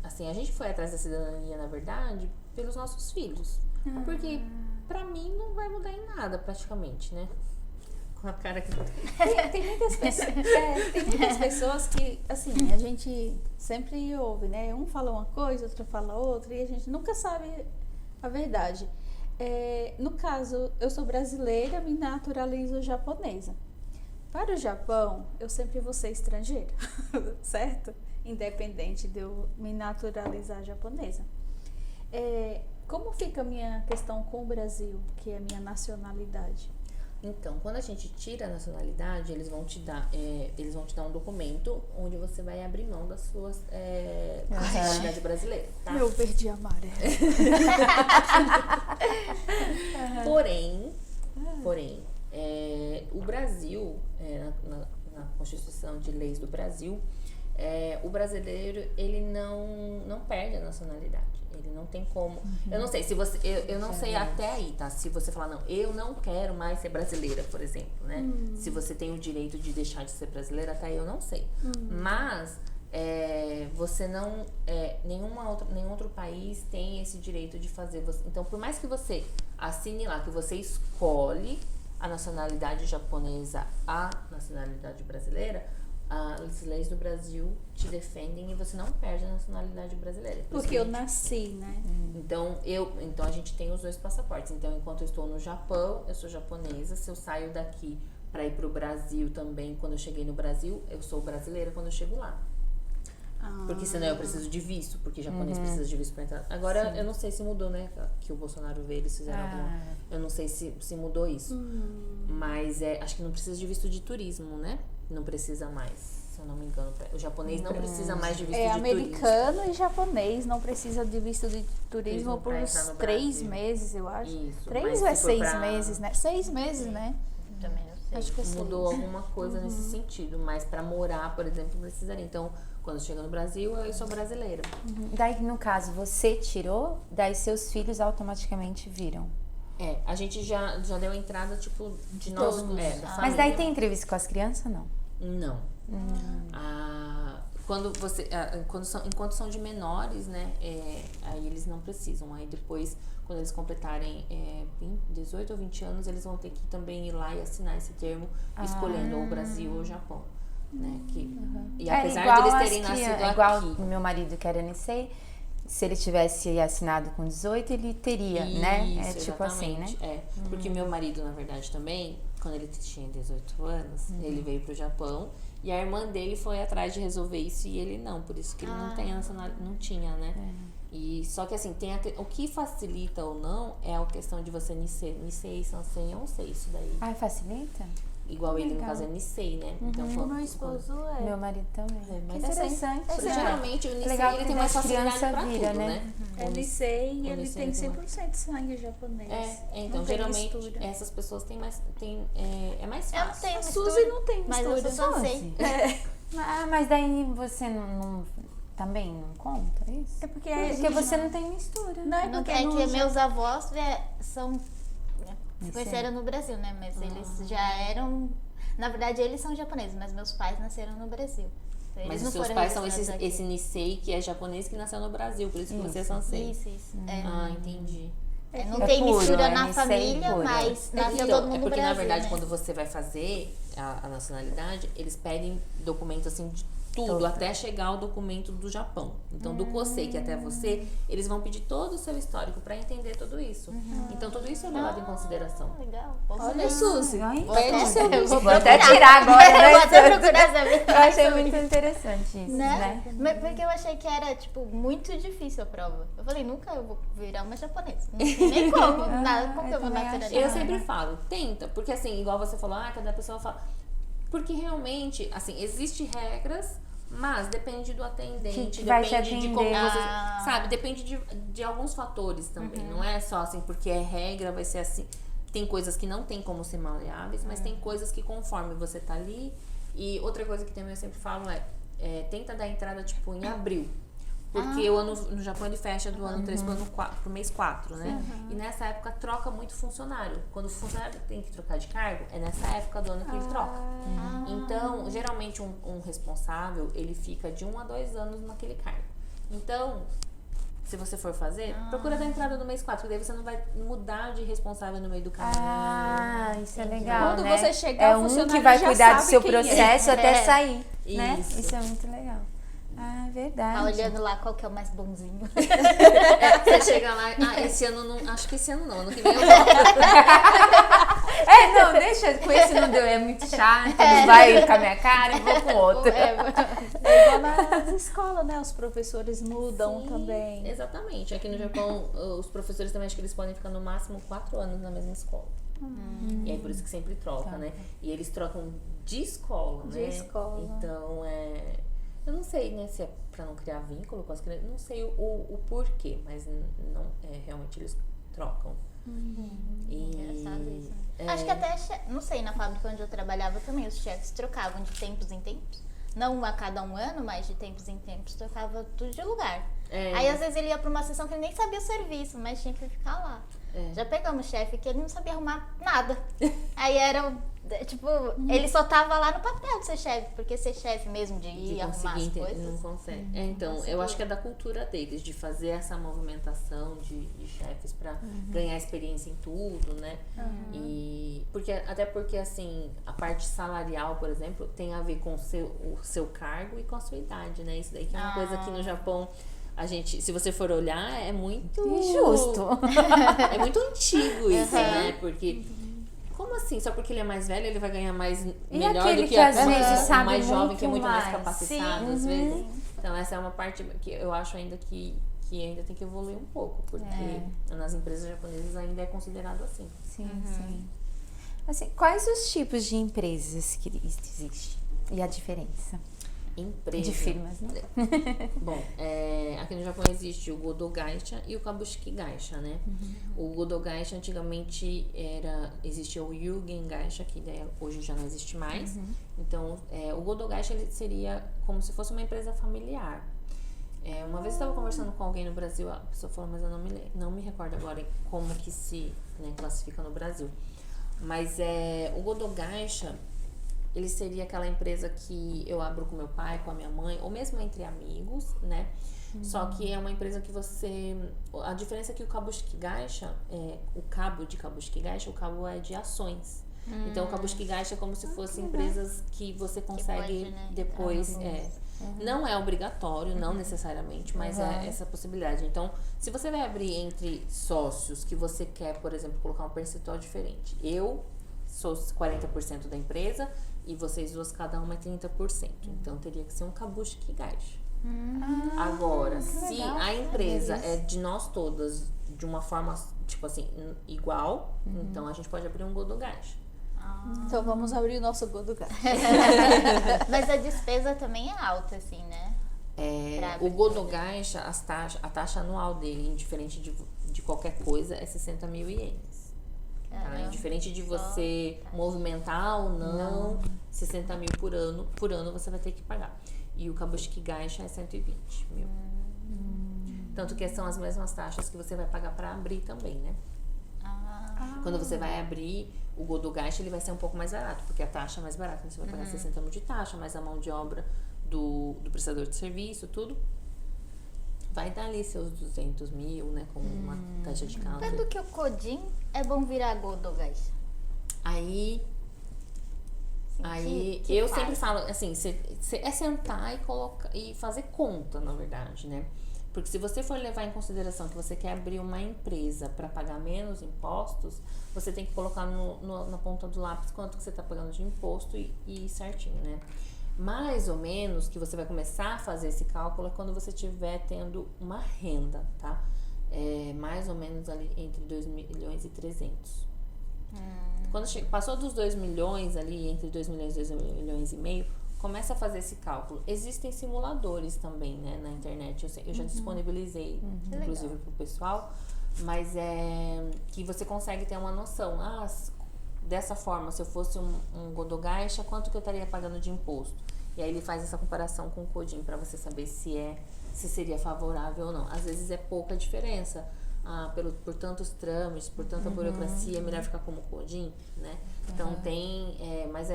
[SPEAKER 4] assim, a gente foi atrás da cidadania, na verdade, pelos nossos filhos. Porque pra mim não vai mudar em nada, praticamente, né? Com a cara que
[SPEAKER 1] Tem muitas pessoas que, assim, a gente sempre ouve, né? Um fala uma coisa, outro fala outra, e a gente nunca sabe a verdade. No caso, eu sou brasileira, me naturalizo japonesa. Para o Japão, eu sempre vou ser estrangeira, certo? Independente de eu me naturalizar japonesa. Como fica a minha questão com o Brasil, que é a minha nacionalidade?
[SPEAKER 4] Então, quando a gente tira a nacionalidade, eles vão te dar um documento onde você vai abrir mão da sua nacionalidade brasileira, tá?
[SPEAKER 1] Meu verde e amarelo.
[SPEAKER 4] Porém, o Brasil, na Constituição de Leis do Brasil, o brasileiro, ele não perde a nacionalidade. Ele não tem como. Eu não sei se você. Eu não sei até aí, tá? Se você falar, não, eu não quero mais ser brasileira, por exemplo, né? Se você tem o direito de deixar de ser brasileira, até aí eu não sei. Mas você não. Nenhum outro país tem esse direito de fazer. Então, por mais que você assine lá, que você escolhe a nacionalidade japonesa, a nacionalidade brasileira, as leis do Brasil te defendem e você não perde a nacionalidade brasileira.
[SPEAKER 1] Porque eu nasci, né?
[SPEAKER 4] Então a gente tem os 2 passaportes. Então, enquanto eu estou no Japão, eu sou japonesa. Se eu saio daqui para ir pro Brasil também, quando eu cheguei no Brasil, eu sou brasileira quando eu chego lá. Porque senão eu preciso de visto, porque japonês precisa de visto pra entrar. Agora, eu não sei se mudou, né? Que o Bolsonaro veio, eles fizeram eu não sei se mudou isso. Mas acho que não precisa de visto de turismo, né? Não precisa mais, se eu não me engano. O japonês não precisa mais de visto de turismo.
[SPEAKER 1] Americano e japonês não precisa de visto de turismo por
[SPEAKER 4] pra
[SPEAKER 1] uns
[SPEAKER 4] entrar no
[SPEAKER 1] 3
[SPEAKER 4] Brasil.
[SPEAKER 1] meses, eu acho.
[SPEAKER 4] Isso,
[SPEAKER 1] 3
[SPEAKER 4] mas
[SPEAKER 1] ou é
[SPEAKER 4] se for
[SPEAKER 1] 6
[SPEAKER 4] pra-
[SPEAKER 1] meses, né? 6 meses, né?
[SPEAKER 2] Também não sei.
[SPEAKER 1] Acho que é 6.
[SPEAKER 4] Mudou alguma coisa nesse sentido, mas pra morar, por exemplo, precisaria. Então, quando chega no Brasil, eu sou brasileira.
[SPEAKER 3] Daí, no caso, você tirou, daí seus filhos automaticamente viram.
[SPEAKER 4] A gente já deu entrada, tipo, de nós.
[SPEAKER 1] Todos.
[SPEAKER 4] Da
[SPEAKER 3] Mas
[SPEAKER 4] família.
[SPEAKER 3] daí tem entrevista com as crianças ou não?
[SPEAKER 4] Não. Enquanto são de menores, né, aí eles não precisam. Aí depois, quando eles completarem 18 ou 20 anos, eles vão ter que também ir lá e assinar esse termo, escolhendo ou o Brasil ou o Japão. Né, e apesar de eles terem nascido
[SPEAKER 3] igual
[SPEAKER 4] aqui.
[SPEAKER 3] meu marido que era Nisei, se ele tivesse assinado com 18, ele teria, né? É
[SPEAKER 4] Isso,
[SPEAKER 3] tipo assim, né?
[SPEAKER 4] exatamente, Porque meu marido, na verdade, também, quando ele tinha 18 anos, ele veio pro Japão e a irmã dele foi atrás de resolver isso e ele não, por isso que ele não tem a nacionalidade, não tinha, né? E só que assim, o que facilita ou não é a questão de você Nisei, Sansei, eu não sei isso daí.
[SPEAKER 3] Ah, facilita?
[SPEAKER 4] Igual ele, no
[SPEAKER 3] Legal.
[SPEAKER 4] caso, é Nisei, né? Então,
[SPEAKER 1] Meu esposo é.
[SPEAKER 3] Meu marido também.
[SPEAKER 4] mas
[SPEAKER 3] Que interessante.
[SPEAKER 4] Porque geralmente o Nisei
[SPEAKER 3] Legal
[SPEAKER 4] ele
[SPEAKER 3] que
[SPEAKER 4] tem mais
[SPEAKER 3] das
[SPEAKER 4] facilidade
[SPEAKER 3] crianças
[SPEAKER 4] pra
[SPEAKER 3] vira,
[SPEAKER 4] tudo,
[SPEAKER 3] né?
[SPEAKER 4] né?
[SPEAKER 1] É Nisei e
[SPEAKER 4] o
[SPEAKER 1] ele
[SPEAKER 4] Nisei
[SPEAKER 1] tem
[SPEAKER 4] tem
[SPEAKER 1] 100% de sangue japonês.
[SPEAKER 4] Então,
[SPEAKER 1] Não tem
[SPEAKER 4] geralmente,
[SPEAKER 1] mistura.
[SPEAKER 4] essas pessoas têm mais. É mais
[SPEAKER 2] Eu não
[SPEAKER 4] fácil.
[SPEAKER 2] tenho
[SPEAKER 1] A
[SPEAKER 2] mistura,
[SPEAKER 1] Suzy não tem
[SPEAKER 2] mas eu
[SPEAKER 1] mistura.
[SPEAKER 2] sou Sansei.
[SPEAKER 3] Ah, mas daí você também não conta isso?
[SPEAKER 1] É porque
[SPEAKER 3] Porque você não tem mistura.
[SPEAKER 1] Não é
[SPEAKER 2] Não,
[SPEAKER 1] porque
[SPEAKER 2] é
[SPEAKER 1] no
[SPEAKER 2] que
[SPEAKER 1] Ja-
[SPEAKER 2] meus avós se conheceram no Brasil, né? Mas eles já eram... Na verdade, eles são japoneses, mas meus pais nasceram no Brasil. Então,
[SPEAKER 4] Mas
[SPEAKER 2] eles
[SPEAKER 4] os
[SPEAKER 2] não
[SPEAKER 4] seus
[SPEAKER 2] foram
[SPEAKER 4] pais são
[SPEAKER 2] registrados aqui.
[SPEAKER 4] esse Nisei que é japonês que nasceu no Brasil, por isso que você é Sansei.
[SPEAKER 2] Isso.
[SPEAKER 4] Ah, entendi.
[SPEAKER 2] Não
[SPEAKER 3] É
[SPEAKER 2] tem
[SPEAKER 3] puro,
[SPEAKER 2] mistura
[SPEAKER 3] é
[SPEAKER 2] na
[SPEAKER 3] Nisei
[SPEAKER 2] família,
[SPEAKER 3] puro.
[SPEAKER 2] mas nasceu
[SPEAKER 4] Então,
[SPEAKER 2] todo mundo no
[SPEAKER 4] porque
[SPEAKER 2] Brasil,
[SPEAKER 4] na verdade,
[SPEAKER 2] né?
[SPEAKER 4] quando você vai fazer a nacionalidade, eles pedem documento assim de tudo, até chegar ao documento do Japão. Então, do Kosei, que é até você, eles vão pedir todo o seu histórico pra entender tudo isso. Então, tudo isso é levado em consideração.
[SPEAKER 2] Legal.
[SPEAKER 1] Olha, Suzy,
[SPEAKER 3] Ai,
[SPEAKER 1] pede seu
[SPEAKER 2] eu
[SPEAKER 1] visto.
[SPEAKER 3] Vou até tirar agora,
[SPEAKER 2] Eu vou até
[SPEAKER 3] né?
[SPEAKER 2] procurar saber.
[SPEAKER 3] Eu achei muito interessante isso, né?
[SPEAKER 2] Mas porque eu achei que era, tipo, muito difícil a prova. Eu falei, nunca eu vou virar uma japonesa. Não tem nem como. Nada, como que eu vou
[SPEAKER 3] também
[SPEAKER 2] naturalizar?
[SPEAKER 4] Eu sempre falo, tenta, porque assim, igual você falou, cada pessoa fala. Porque realmente, assim, existem regras, mas depende do atendente,
[SPEAKER 3] Que vai te
[SPEAKER 4] depende de como
[SPEAKER 3] atender.
[SPEAKER 4] você. Sabe, depende de alguns fatores também. Não é só assim, porque é regra, vai ser assim. Tem coisas que não tem como ser maleáveis, mas tem coisas que conforme você tá ali. E outra coisa que também eu sempre falo tenta dar entrada, tipo, em abril. Porque o ano no Japão ele fecha do ano 3 pro mês 4, né? E nessa época troca muito funcionário. Quando o funcionário tem que trocar de cargo, é nessa época do ano que ele troca. Então, geralmente um responsável, ele fica de 1 a 2 anos naquele cargo. Então, se você for fazer, procura dar entrada no mês 4, porque daí você não vai mudar de responsável no meio do caminho.
[SPEAKER 3] Ah, isso é legal,
[SPEAKER 1] Quando
[SPEAKER 3] né?
[SPEAKER 1] você chegar,
[SPEAKER 3] é
[SPEAKER 1] o
[SPEAKER 3] um que
[SPEAKER 1] funcionário
[SPEAKER 3] vai
[SPEAKER 1] já
[SPEAKER 3] cuidar do
[SPEAKER 1] sabe
[SPEAKER 3] seu
[SPEAKER 1] quem é.
[SPEAKER 3] processo até sair, né?
[SPEAKER 4] Isso.
[SPEAKER 3] Isso é muito legal. Ah, verdade.
[SPEAKER 2] Tá olhando lá qual que é o mais bonzinho.
[SPEAKER 4] Você chega lá, esse ano não, acho que esse ano não, ano que vem eu volto.
[SPEAKER 3] Não, deixa, com esse não deu, é muito chato, não vai com a minha cara e vou com outro.
[SPEAKER 1] É igual nas escolas, né? Os professores mudam
[SPEAKER 4] Sim,
[SPEAKER 1] também.
[SPEAKER 4] Exatamente. Aqui no Japão, os professores também acho que eles podem ficar no máximo 4 anos na mesma escola. E aí por isso que sempre troca, né? E eles trocam de escola, né?
[SPEAKER 1] De escola.
[SPEAKER 4] Então, eu não sei, né, se é pra não criar vínculo com as crianças, não sei o porquê, mas não, realmente eles trocam.
[SPEAKER 2] Engraçado isso. Acho que até, não sei, na fábrica onde eu trabalhava também, os chefes trocavam de tempos em tempos. Não a cada 1 ano, mas de tempos em tempos, trocava tudo de lugar. Aí às vezes ele ia pra uma sessão que ele nem sabia o serviço, mas tinha que ficar lá. Já pegamos chefe que ele não sabia arrumar nada. Aí era Tipo, ele só tava lá no papel de ser chefe, porque ser chefe mesmo, de ir
[SPEAKER 4] De
[SPEAKER 2] arrumar as
[SPEAKER 4] conseguir,
[SPEAKER 2] coisas.
[SPEAKER 4] não consegue. Então, eu acho que é da cultura deles, de fazer essa movimentação de chefes pra ganhar experiência em tudo, né? E até porque, assim, a parte salarial, por exemplo, tem a ver com o seu cargo e com a sua idade, né? Isso daí que é uma coisa que no Japão, a gente, se você for olhar, é muito...
[SPEAKER 3] Injusto.
[SPEAKER 4] É muito antigo isso, né? Porque... Como assim? Só porque ele é mais velho, ele vai ganhar mais melhor
[SPEAKER 3] aquele
[SPEAKER 4] do que
[SPEAKER 3] que às vezes
[SPEAKER 4] o
[SPEAKER 3] sabe
[SPEAKER 4] mais jovem,
[SPEAKER 3] muito
[SPEAKER 4] que é muito mais
[SPEAKER 3] mais.
[SPEAKER 4] capacitado,
[SPEAKER 2] Sim,
[SPEAKER 4] às vezes. Então, essa é uma parte que eu acho ainda que ainda tem que evoluir um pouco, porque nas empresas japonesas ainda é considerado assim.
[SPEAKER 3] Sim, sim. Assim, quais os tipos de empresas que existem? E a diferença?
[SPEAKER 4] Empresa.
[SPEAKER 3] De firmas, né?
[SPEAKER 4] Bom, aqui no Japão existe o Godo Gaisha e o Kabushiki Gaisha, né? O Godo Gaisha antigamente existia o Yugen Gaisha, que hoje já não existe mais. Então, o Godo Gaisha ele seria como se fosse uma empresa familiar. Uma vez eu estava conversando com alguém no Brasil, a pessoa falou, mas eu não me recordo agora como que se classifica no Brasil. Mas o Godo Gaisha, ele seria aquela empresa que eu abro com meu pai, com a minha mãe, ou mesmo entre amigos, né? Só que é uma empresa que a diferença é que o Kabushiki Gaisha, o cabo de Kabushiki Gaisha, o cabo é de ações. Então, o Kabushiki Gaisha é como se fossem empresas que você consegue
[SPEAKER 2] pode, né,
[SPEAKER 4] depois... Não é obrigatório, não necessariamente, mas é essa possibilidade. Então, se você vai abrir entre sócios que você quer, por exemplo, colocar um percentual diferente. Eu sou 40% da empresa e vocês duas, cada uma é 30%. Então, teria que ser um Kabushiki Gaisha. Agora, se
[SPEAKER 3] legal.
[SPEAKER 4] a empresa é de nós todas de uma forma, tipo assim, igual, então a gente pode abrir um Godo Gaisha.
[SPEAKER 1] Então vamos abrir o nosso Godogai.
[SPEAKER 2] Mas a despesa também é alta, assim, né?
[SPEAKER 4] O Godo Gaisha, a taxa anual dele, indiferente de qualquer coisa, é 60 mil ienes. Tá? Indiferente de você movimentar ou não, 60 mil por ano você vai ter que pagar. E o Kabushiki Gaisha é 120 mil. Tanto que são as mesmas taxas que você vai pagar para abrir também, né? Quando você vai abrir o Godo Gaisha, ele vai ser um pouco mais barato, porque a taxa é mais barata. Você vai pagar 60 mil de taxa, mais a mão de obra do prestador de serviço, tudo. Vai dar ali seus 200 mil, né? Com uma taxa de câmbio.
[SPEAKER 2] Quando que o Kodin é bom virar Godo Gaisha?
[SPEAKER 4] Aí
[SPEAKER 2] que
[SPEAKER 4] eu
[SPEAKER 2] faz?
[SPEAKER 4] sempre falo, assim, é sentar e fazer conta, na verdade, né? Porque se você for levar em consideração que você quer abrir uma empresa para pagar menos impostos, você tem que colocar na ponta do lápis quanto que você está pagando de imposto e certinho, né? Mais ou menos que você vai começar a fazer esse cálculo é quando você estiver tendo uma renda, tá? Mais ou menos ali entre 2 milhões e 300. Quando passou dos 2 milhões ali, entre 2 milhões e 2 milhões e meio, começa a fazer esse cálculo. Existem simuladores também, né, na internet. Eu já disponibilizei, inclusive, para o pessoal. Mas que você consegue ter uma noção. Dessa forma, se eu fosse um Godo Gaisha, quanto que eu estaria pagando de imposto? E aí ele faz essa comparação com o Kodin para você saber se seria favorável ou não. Às vezes é pouca diferença. Por tantos trâmites, por tanta burocracia, é melhor ficar como Kodin, né? Então mas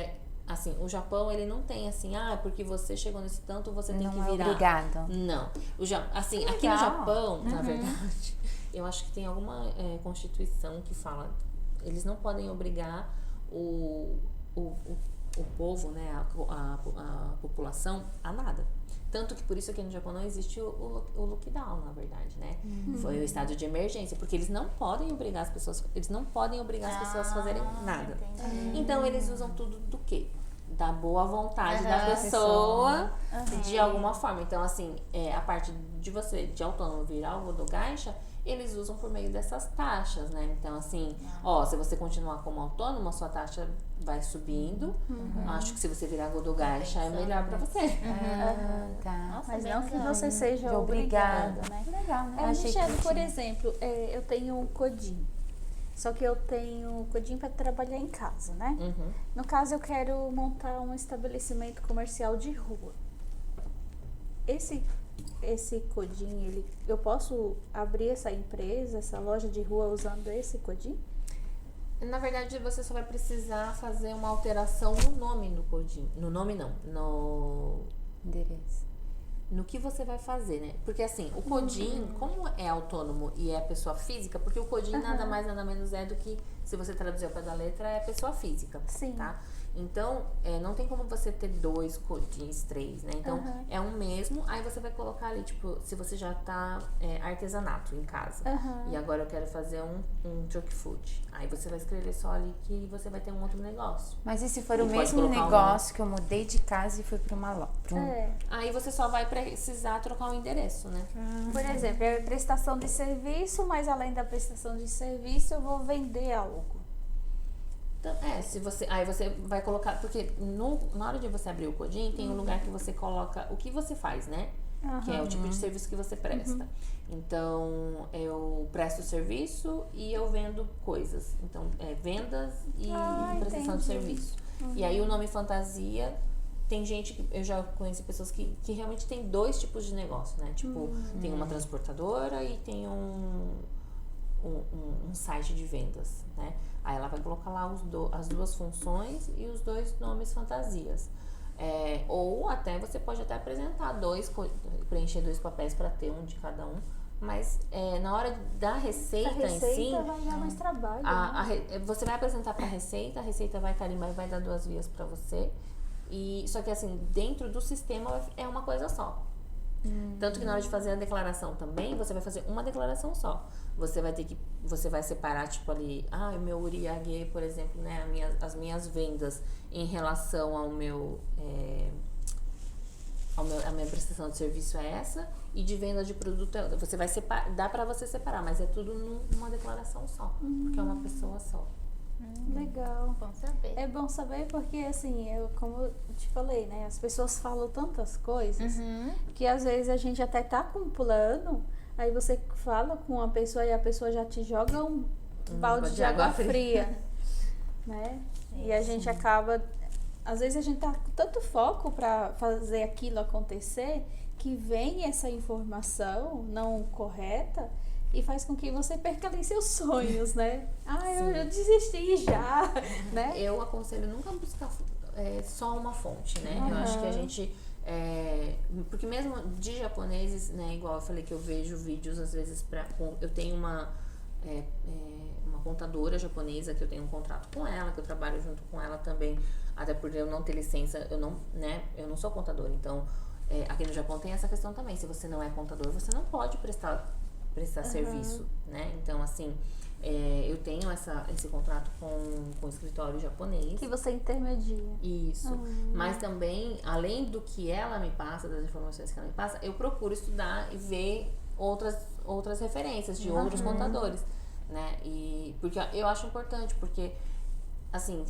[SPEAKER 4] assim, o Japão, ele não tem assim, porque você chegou nesse tanto, você tem que virar.
[SPEAKER 3] Obrigado.
[SPEAKER 4] Não. Assim, aqui no Japão, na verdade, eu acho que tem alguma constituição que fala, eles não podem obrigar o povo, né, a população a nada. Tanto que por isso aqui no Japão não existe o lockdown, na verdade, né? Foi o estado de emergência, porque eles não podem obrigar as pessoas, a fazerem nada.
[SPEAKER 2] Entendi.
[SPEAKER 4] Então eles usam tudo do quê? Da boa vontade da pessoa, de alguma forma. Então, assim, a parte de você, de autônomo, virar o Godo Gaisha, eles usam por meio dessas taxas, né? Então, assim, se você continuar como autônomo, a sua taxa vai subindo. Acho que se você virar Godo Gaisha é melhor pra você.
[SPEAKER 3] Tá.
[SPEAKER 2] Nossa,
[SPEAKER 1] Mas
[SPEAKER 2] bem
[SPEAKER 1] não que
[SPEAKER 2] legal.
[SPEAKER 1] você seja
[SPEAKER 3] Obrigada.
[SPEAKER 1] obrigada, né?
[SPEAKER 3] Legal, né?
[SPEAKER 1] Michelle, por exemplo, eu tenho um Kodin. Só que eu tenho Kodin para trabalhar em casa, né? No caso, eu quero montar um estabelecimento comercial de rua. Esse Kodin, eu posso abrir essa empresa, essa loja de rua usando esse Kodin?
[SPEAKER 4] Na verdade, você só vai precisar fazer uma alteração no nome do pudim. No nome não,
[SPEAKER 3] Endereço.
[SPEAKER 4] no que você vai fazer, né? Porque assim, o Codin, como é autônomo e é pessoa física, porque o Codin nada mais, nada menos é do que, se você traduzir ao pé da letra, é pessoa física,
[SPEAKER 1] Sim.
[SPEAKER 4] tá? Então, não tem como você ter 2 Codins, 3, né? Então, é um mesmo, aí você vai colocar ali, tipo, se você já tá artesanato em casa. E agora eu quero fazer um junk food. Aí você vai escrever só ali que você vai ter um outro negócio.
[SPEAKER 3] Mas e se for
[SPEAKER 4] E
[SPEAKER 3] o
[SPEAKER 4] pode
[SPEAKER 3] mesmo
[SPEAKER 4] colocar o
[SPEAKER 3] negócio que eu mudei de casa e fui pra uma loja?
[SPEAKER 4] Aí você só vai precisar trocar o endereço, né?
[SPEAKER 1] Por exemplo, é prestação de serviço, mas além da prestação de serviço, eu vou vender algo.
[SPEAKER 4] Então, aí você vai colocar, porque na hora de você abrir o Codin, tem um lugar que você coloca o que você faz, né? Que é o tipo de serviço que você presta. Então, eu presto serviço e eu vendo coisas. Então, vendas e prestação de serviço. E aí, o nome fantasia, tem gente que eu já conheci pessoas que realmente tem 2 tipos de negócio, né? Tipo, tem uma transportadora e tem um site de vendas, né? Aí ela vai colocar lá as 2 funções e os 2 nomes fantasias. Ou até você pode até apresentar preencher 2 papéis para ter um de cada um. Mas na hora da receita em si,
[SPEAKER 1] vai dar mais trabalho.
[SPEAKER 4] você vai apresentar para a receita vai carimbar e vai dar 2 vias para você. Só que assim, dentro do sistema é uma coisa só. Tanto que na hora de fazer a declaração também, você vai fazer uma declaração só. Você vai separar, tipo ali, o meu uriague, por exemplo, né, as minhas vendas em relação a minha prestação de serviço é essa, e de venda de produto você vai separar, dá pra você separar, mas é tudo numa declaração só, porque é uma pessoa só.
[SPEAKER 1] Legal.
[SPEAKER 2] Bom saber.
[SPEAKER 1] É bom saber porque, assim, como eu te falei, né? As pessoas falam tantas coisas que às vezes a gente até tá com um plano, aí você fala com uma pessoa e a pessoa já te joga um balde de água fria, né? E a gente acaba... Às vezes a gente tá com tanto foco para fazer aquilo acontecer que vem essa informação não correta e faz com que você perca ali seus sonhos, né? Eu desisti já, né?
[SPEAKER 4] Eu aconselho nunca buscar só uma fonte, né? Eu acho que a gente... porque mesmo de japoneses, né? Igual eu falei que eu vejo vídeos, às vezes, eu tenho uma contadora japonesa que eu tenho um contrato com ela, que eu trabalho junto com ela também, até por eu não ter licença, eu não sou contadora. Então, aqui no Japão tem essa questão também. Se você não é contador, você não pode prestar serviço, né? Então, assim, eu tenho esse contrato com o escritório japonês.
[SPEAKER 1] Que você intermedia.
[SPEAKER 4] Isso. Mas também, além do que ela me passa, das informações que ela me passa, eu procuro estudar e ver outras referências de outros contadores, né? Porque eu acho importante, porque, assim,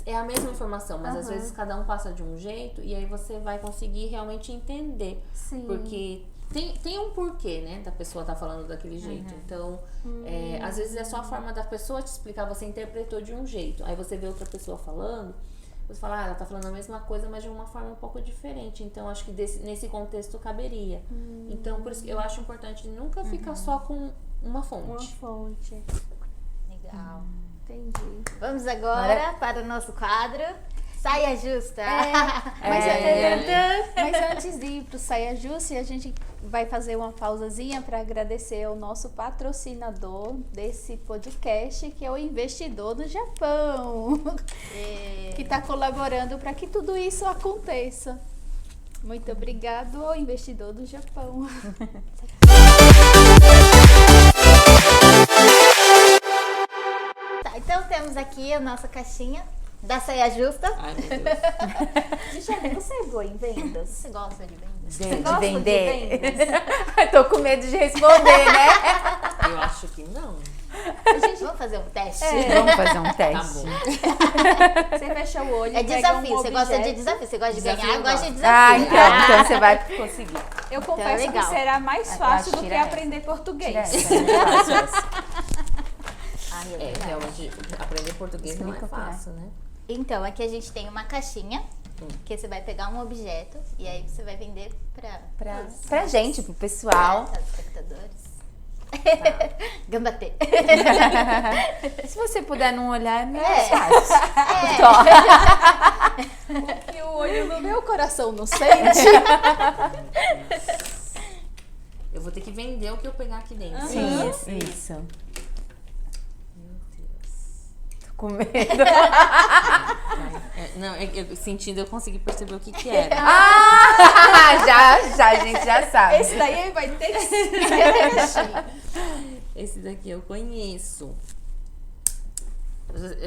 [SPEAKER 4] é a mesma informação, mas às vezes cada um passa de um jeito e aí você vai conseguir realmente entender.
[SPEAKER 1] Sim.
[SPEAKER 4] Porque tem um porquê, né, da pessoa estar falando daquele jeito. Então, às vezes é só a forma da pessoa te explicar, você interpretou de um jeito. Aí você vê outra pessoa falando, você fala, ela tá falando a mesma coisa, mas de uma forma um pouco diferente. Então, acho que nesse contexto caberia. Então, por isso que eu acho importante nunca ficar só com uma fonte.
[SPEAKER 1] Uma fonte.
[SPEAKER 2] Legal.
[SPEAKER 1] Entendi.
[SPEAKER 2] Vamos agora para o nosso quadro Saia Justa.
[SPEAKER 1] Mas antes de ir pro Saia Justa, a gente vai fazer uma pausazinha para agradecer ao nosso patrocinador desse podcast, que é o Investidor do Japão, que está colaborando para que tudo isso aconteça. Muito obrigado ao Investidor do Japão.
[SPEAKER 2] Tá, então temos aqui a nossa caixinha da Saia Justa.
[SPEAKER 4] Ai, meu Deus.
[SPEAKER 1] Michele, você é boa em vendas?
[SPEAKER 2] Você gosta de vendas?
[SPEAKER 3] De
[SPEAKER 1] gosta de
[SPEAKER 3] vender?
[SPEAKER 1] vendas?
[SPEAKER 3] Tô com medo de responder, né?
[SPEAKER 4] Eu acho que não.
[SPEAKER 2] Vamos fazer um teste?
[SPEAKER 3] Vamos fazer um
[SPEAKER 4] Tá
[SPEAKER 3] teste.
[SPEAKER 1] Você fecha o olho
[SPEAKER 2] É
[SPEAKER 1] e pega
[SPEAKER 2] desafio,
[SPEAKER 1] um
[SPEAKER 2] você gosta de
[SPEAKER 1] objeto.
[SPEAKER 2] desafio, você gosta de
[SPEAKER 4] Desafio
[SPEAKER 2] ganhar, eu
[SPEAKER 4] eu
[SPEAKER 2] gosto de
[SPEAKER 4] gosto.
[SPEAKER 2] desafio.
[SPEAKER 3] Então você vai conseguir.
[SPEAKER 1] Eu confesso que
[SPEAKER 2] legal.
[SPEAKER 1] será mais
[SPEAKER 3] Eu
[SPEAKER 1] fácil
[SPEAKER 3] acho
[SPEAKER 1] do
[SPEAKER 3] que
[SPEAKER 1] que
[SPEAKER 3] tira
[SPEAKER 1] aprender português.
[SPEAKER 3] Essa é muito fácil essa.
[SPEAKER 2] Ai, é verdade.
[SPEAKER 4] Realmente, aprender português não é
[SPEAKER 3] Explica o que é.
[SPEAKER 4] fácil, né?
[SPEAKER 2] Então, aqui a gente tem uma caixinha, que você vai pegar um objeto e aí você vai vender
[SPEAKER 3] Pra gente, pro pessoal.
[SPEAKER 2] para os espectadores. Gambatê.
[SPEAKER 3] Se você puder não olhar, é meio
[SPEAKER 2] É.
[SPEAKER 3] fácil.
[SPEAKER 1] E o olho no meu coração não sente.
[SPEAKER 4] Eu vou ter que vender o que eu pegar aqui dentro.
[SPEAKER 3] Sim, isso.
[SPEAKER 4] Meu Deus.
[SPEAKER 3] Tô com medo.
[SPEAKER 4] Não, sentindo, eu consegui perceber o que era.
[SPEAKER 3] Já, a gente já sabe.
[SPEAKER 1] Esse daí vai ter que ser.
[SPEAKER 4] Esse daqui eu conheço.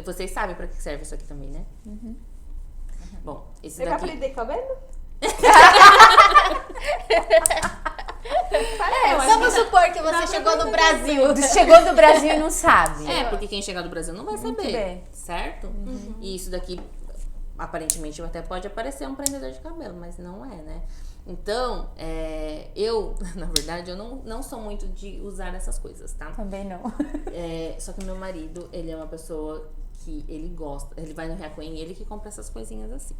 [SPEAKER 4] Vocês sabem pra que serve isso aqui também, né? Bom, esse
[SPEAKER 1] Você vai
[SPEAKER 4] daqui...
[SPEAKER 1] prender cabelo?
[SPEAKER 2] Vamos supor que você chegou no Brasil.
[SPEAKER 3] Chegou do Brasil e não sabe.
[SPEAKER 4] É, porque quem chegar do Brasil não vai saber,
[SPEAKER 3] bem.
[SPEAKER 4] certo? E isso daqui, aparentemente, até pode aparecer um prendedor de cabelo, mas não é, né? Então, eu, na verdade, eu não sou muito de usar essas coisas, tá?
[SPEAKER 3] Também não.
[SPEAKER 4] Só que meu marido, ele é uma pessoa que ele gosta, ele vai no Reacoin e ele que compra essas coisinhas assim.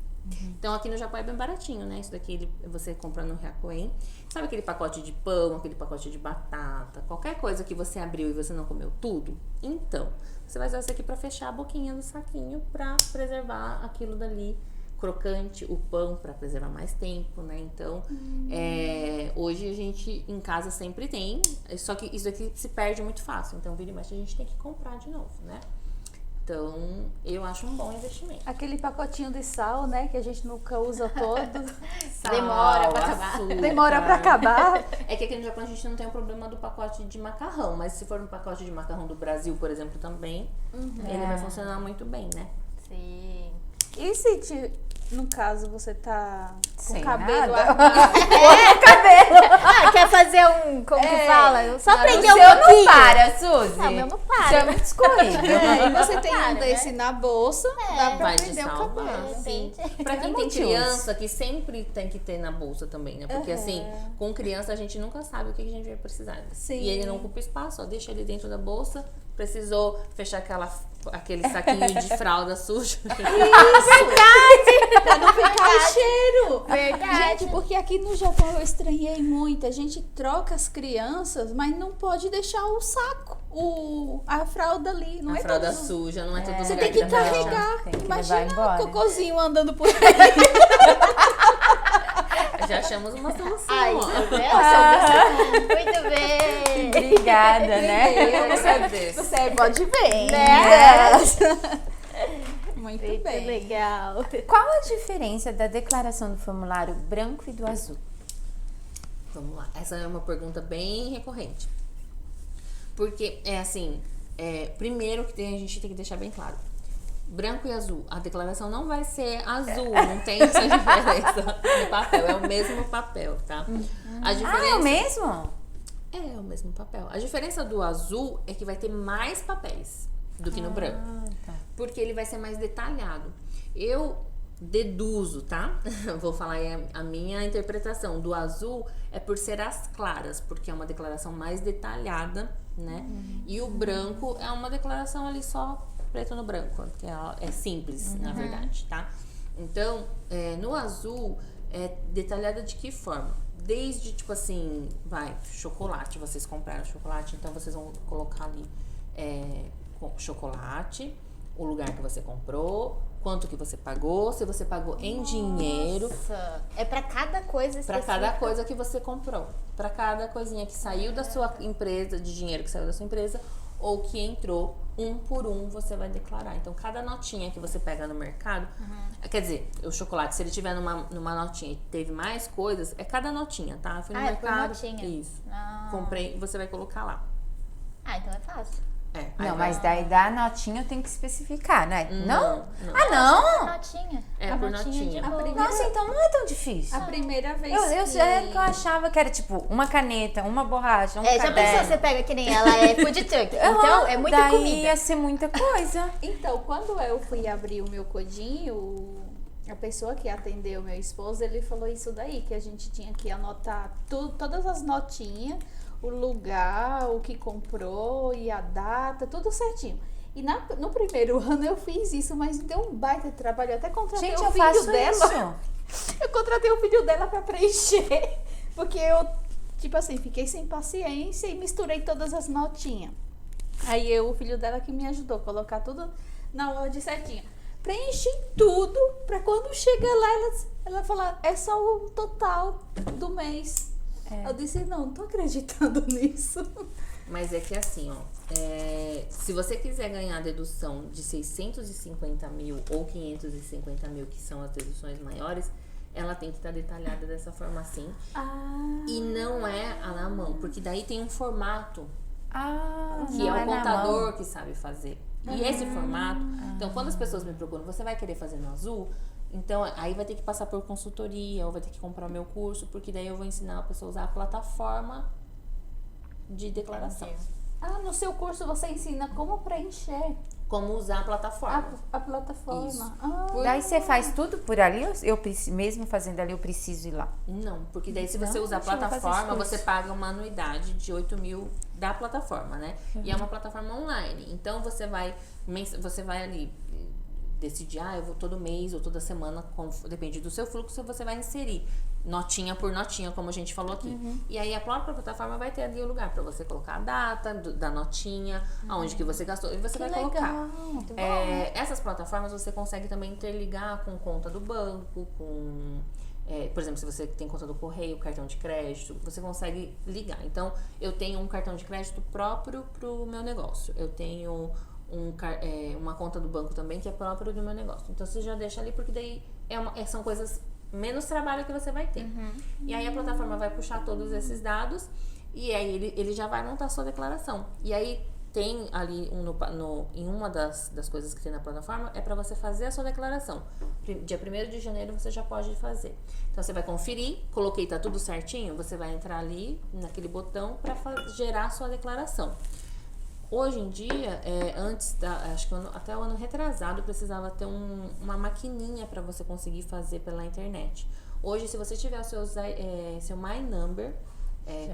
[SPEAKER 4] Então aqui no Japão é bem baratinho, né? Isso daqui você compra no Reacoin. Sabe aquele pacote de pão, aquele pacote de batata, qualquer coisa que você abriu e você não comeu tudo? Então, você vai usar isso aqui pra fechar a boquinha do saquinho pra preservar aquilo dali crocante, o pão pra preservar mais tempo, né? Então, hoje a gente em casa sempre tem, só que isso aqui se perde muito fácil. Então, vira e mexe a gente tem que comprar de novo, né? Então, eu acho um bom investimento.
[SPEAKER 1] Aquele pacotinho de sal, né? Que a gente nunca usa todo.
[SPEAKER 2] Demora pra acabar.
[SPEAKER 4] açúcar.
[SPEAKER 1] Demora pra acabar.
[SPEAKER 4] É que aqui no Japão a gente não tem o problema do pacote de macarrão, mas se for um pacote de macarrão do Brasil, por exemplo, também, ele vai funcionar muito bem, né?
[SPEAKER 2] Sim.
[SPEAKER 1] E se, no caso, você tá com
[SPEAKER 3] Sem
[SPEAKER 1] o cabelo
[SPEAKER 3] nada.
[SPEAKER 1] armado?
[SPEAKER 2] Quer fazer um, como que fala? Só prender
[SPEAKER 3] O
[SPEAKER 2] um
[SPEAKER 3] seu não
[SPEAKER 2] pouquinho.
[SPEAKER 3] para, Suzy.
[SPEAKER 2] Não, o meu não
[SPEAKER 3] O
[SPEAKER 2] para.
[SPEAKER 3] seu é muito escorrido.
[SPEAKER 1] E você tem
[SPEAKER 2] Para,
[SPEAKER 1] um desse na bolsa, dá pra
[SPEAKER 4] Vai te
[SPEAKER 1] prender o
[SPEAKER 4] salvar,
[SPEAKER 1] cabelo.
[SPEAKER 4] sim.
[SPEAKER 2] Repente.
[SPEAKER 4] Pra quem
[SPEAKER 3] É
[SPEAKER 4] tem
[SPEAKER 3] multiuso.
[SPEAKER 4] criança, que sempre tem que ter na bolsa também, né? Porque assim, com criança a gente nunca sabe o que a gente vai precisar.
[SPEAKER 1] Sim.
[SPEAKER 4] E ele não ocupa espaço, ó, deixa ele dentro da bolsa. Precisou fechar aquele saquinho de fralda suja.
[SPEAKER 1] Pra não ficar o cheiro.
[SPEAKER 2] Verdade.
[SPEAKER 1] Gente, porque aqui no Japão eu estranhei muito. A gente troca as crianças, mas não pode deixar o saco, a fralda ali. Não
[SPEAKER 4] A
[SPEAKER 1] é
[SPEAKER 4] fralda
[SPEAKER 1] todo...
[SPEAKER 4] suja, não é todo
[SPEAKER 1] Você
[SPEAKER 4] lugar
[SPEAKER 1] tem que
[SPEAKER 4] dá pra deixar.
[SPEAKER 1] carregar.
[SPEAKER 3] Tem que
[SPEAKER 1] Imagina
[SPEAKER 3] levar embora.
[SPEAKER 1] o cocôzinho andando por aí.
[SPEAKER 4] Já achamos uma solução.
[SPEAKER 2] Ai,
[SPEAKER 4] ó.
[SPEAKER 2] tá vendo? Muito bem.
[SPEAKER 3] Obrigada, né?
[SPEAKER 4] Eu agradeço.
[SPEAKER 1] Você pode ver.
[SPEAKER 2] Né?
[SPEAKER 1] Muito
[SPEAKER 2] Muito
[SPEAKER 1] bem.
[SPEAKER 2] legal.
[SPEAKER 3] Qual a diferença da declaração do formulário branco e do azul?
[SPEAKER 4] Vamos lá. Essa é uma pergunta bem recorrente. Porque é assim, primeiro que a gente tem que deixar bem claro. Branco e azul. A declaração não vai ser azul, não tem essa diferença no papel. É o mesmo papel, tá? A diferença...
[SPEAKER 3] É o mesmo?
[SPEAKER 4] É o mesmo papel. A diferença do azul é que vai ter mais papéis do que no branco.
[SPEAKER 3] Tá.
[SPEAKER 4] Porque ele vai ser mais detalhado. Eu deduzo, tá? Vou falar aí a minha interpretação. Do azul é por ser as claras, porque é uma declaração mais detalhada, né? E o branco é uma declaração ali só preto no branco, que é simples, na verdade, tá? Então, no azul, é detalhada de que forma? Desde, tipo assim, chocolate, vocês compraram chocolate, então vocês vão colocar ali chocolate, o lugar que você comprou, quanto que você pagou, se você pagou em dinheiro,
[SPEAKER 2] Nossa, é pra cada coisa
[SPEAKER 4] para
[SPEAKER 2] específica.
[SPEAKER 4] cada coisa que você comprou, para cada coisinha que saiu da sua empresa, de dinheiro que saiu da sua empresa, ou que entrou, um por um você vai declarar. Então, cada notinha que você pega no mercado, quer dizer, o chocolate, se ele tiver numa notinha e teve mais coisas, é cada notinha, tá? Eu fui no
[SPEAKER 2] Ah, é por
[SPEAKER 4] mercado,
[SPEAKER 2] notinha.
[SPEAKER 4] isso,
[SPEAKER 2] Ah.
[SPEAKER 4] comprei, você vai colocar lá.
[SPEAKER 2] Ah, então é fácil.
[SPEAKER 4] Aí
[SPEAKER 3] Não,
[SPEAKER 4] vai-
[SPEAKER 3] mas daí da notinha eu tenho que especificar, né?
[SPEAKER 4] Não.
[SPEAKER 3] Ah, não?
[SPEAKER 2] Notinha.
[SPEAKER 4] É
[SPEAKER 2] A
[SPEAKER 4] por
[SPEAKER 2] notinha
[SPEAKER 4] notinha.
[SPEAKER 2] de boa.
[SPEAKER 3] Nossa, então não é tão difícil.
[SPEAKER 1] A primeira vez
[SPEAKER 3] Que eu achava que era tipo uma caneta, uma borracha, um
[SPEAKER 2] Já
[SPEAKER 3] caderno.
[SPEAKER 2] pensou, você pega que nem ela é food truck. Então, é muita
[SPEAKER 3] daí
[SPEAKER 2] comida.
[SPEAKER 3] ia ser muita coisa.
[SPEAKER 1] Então, quando eu fui abrir o meu codinho, a pessoa que atendeu meu esposo, ele falou isso daí, que a gente tinha que anotar todas as notinhas, o lugar, o que comprou e a data, tudo certinho. E no primeiro ano eu fiz isso, mas deu um baita de trabalho. Eu até contratei
[SPEAKER 3] Gente,
[SPEAKER 1] o
[SPEAKER 3] eu
[SPEAKER 1] filho
[SPEAKER 3] faço
[SPEAKER 1] dela.
[SPEAKER 3] isso.
[SPEAKER 1] Eu contratei o filho dela pra preencher, porque eu tipo assim, fiquei sem paciência e misturei todas as notinhas. Aí o filho dela que me ajudou a colocar tudo na ordem certinha. Preenchi tudo pra quando chega lá, ela falar, é só o total do mês. Eu disse, não tô acreditando nisso.
[SPEAKER 4] Mas é que assim, ó, se você quiser ganhar a dedução de 650 mil ou 550 mil, que são as deduções maiores, ela tem que estar detalhada dessa forma assim. E não é na mão, porque daí tem um formato que é o contador que sabe fazer. E esse formato, então quando as pessoas me procuram, você vai querer fazer no azul? Então aí vai ter que passar por consultoria, ou vai ter que comprar o meu curso, porque daí eu vou ensinar a pessoa a usar a plataforma de declaração.
[SPEAKER 1] No seu curso você ensina como preencher
[SPEAKER 4] Como usar a plataforma.
[SPEAKER 1] a plataforma.
[SPEAKER 4] Isso.
[SPEAKER 3] Daí você faz tudo por ali? Mesmo fazendo ali, eu preciso ir lá?
[SPEAKER 4] Não, porque daí se você
[SPEAKER 3] Não,
[SPEAKER 4] usar a
[SPEAKER 3] deixa eu fazer esse
[SPEAKER 4] plataforma,
[SPEAKER 3] curso.
[SPEAKER 4] você paga uma anuidade de 8 mil da plataforma, né? E é uma plataforma online. Então você vai ali decidir, eu vou todo mês ou toda semana, depende do seu fluxo, você vai inserir notinha por notinha, como a gente falou aqui. E aí a própria plataforma vai ter ali o lugar para você colocar a data da notinha, aonde que você gastou, e você vai colocar. Essas plataformas você consegue também interligar com conta do banco, por exemplo, se você tem conta do correio, cartão de crédito, você consegue ligar. Então, eu tenho um cartão de crédito próprio pro meu negócio. Eu tenho uma conta do banco também que é própria do meu negócio. Então, você já deixa ali, porque daí são coisas menos trabalho que você vai ter. E aí, a plataforma vai puxar todos esses dados e aí ele já vai montar a sua declaração. E aí, tem ali em uma das coisas que tem na plataforma, é para você fazer a sua declaração. Dia 1º de janeiro você já pode fazer. Então, você vai conferir, coloquei, tá tudo certinho, você vai entrar ali naquele botão para gerar a sua declaração. Hoje em dia, acho que até o ano retrasado, precisava ter uma maquininha para você conseguir fazer pela internet. Hoje, se você tiver o seu My Number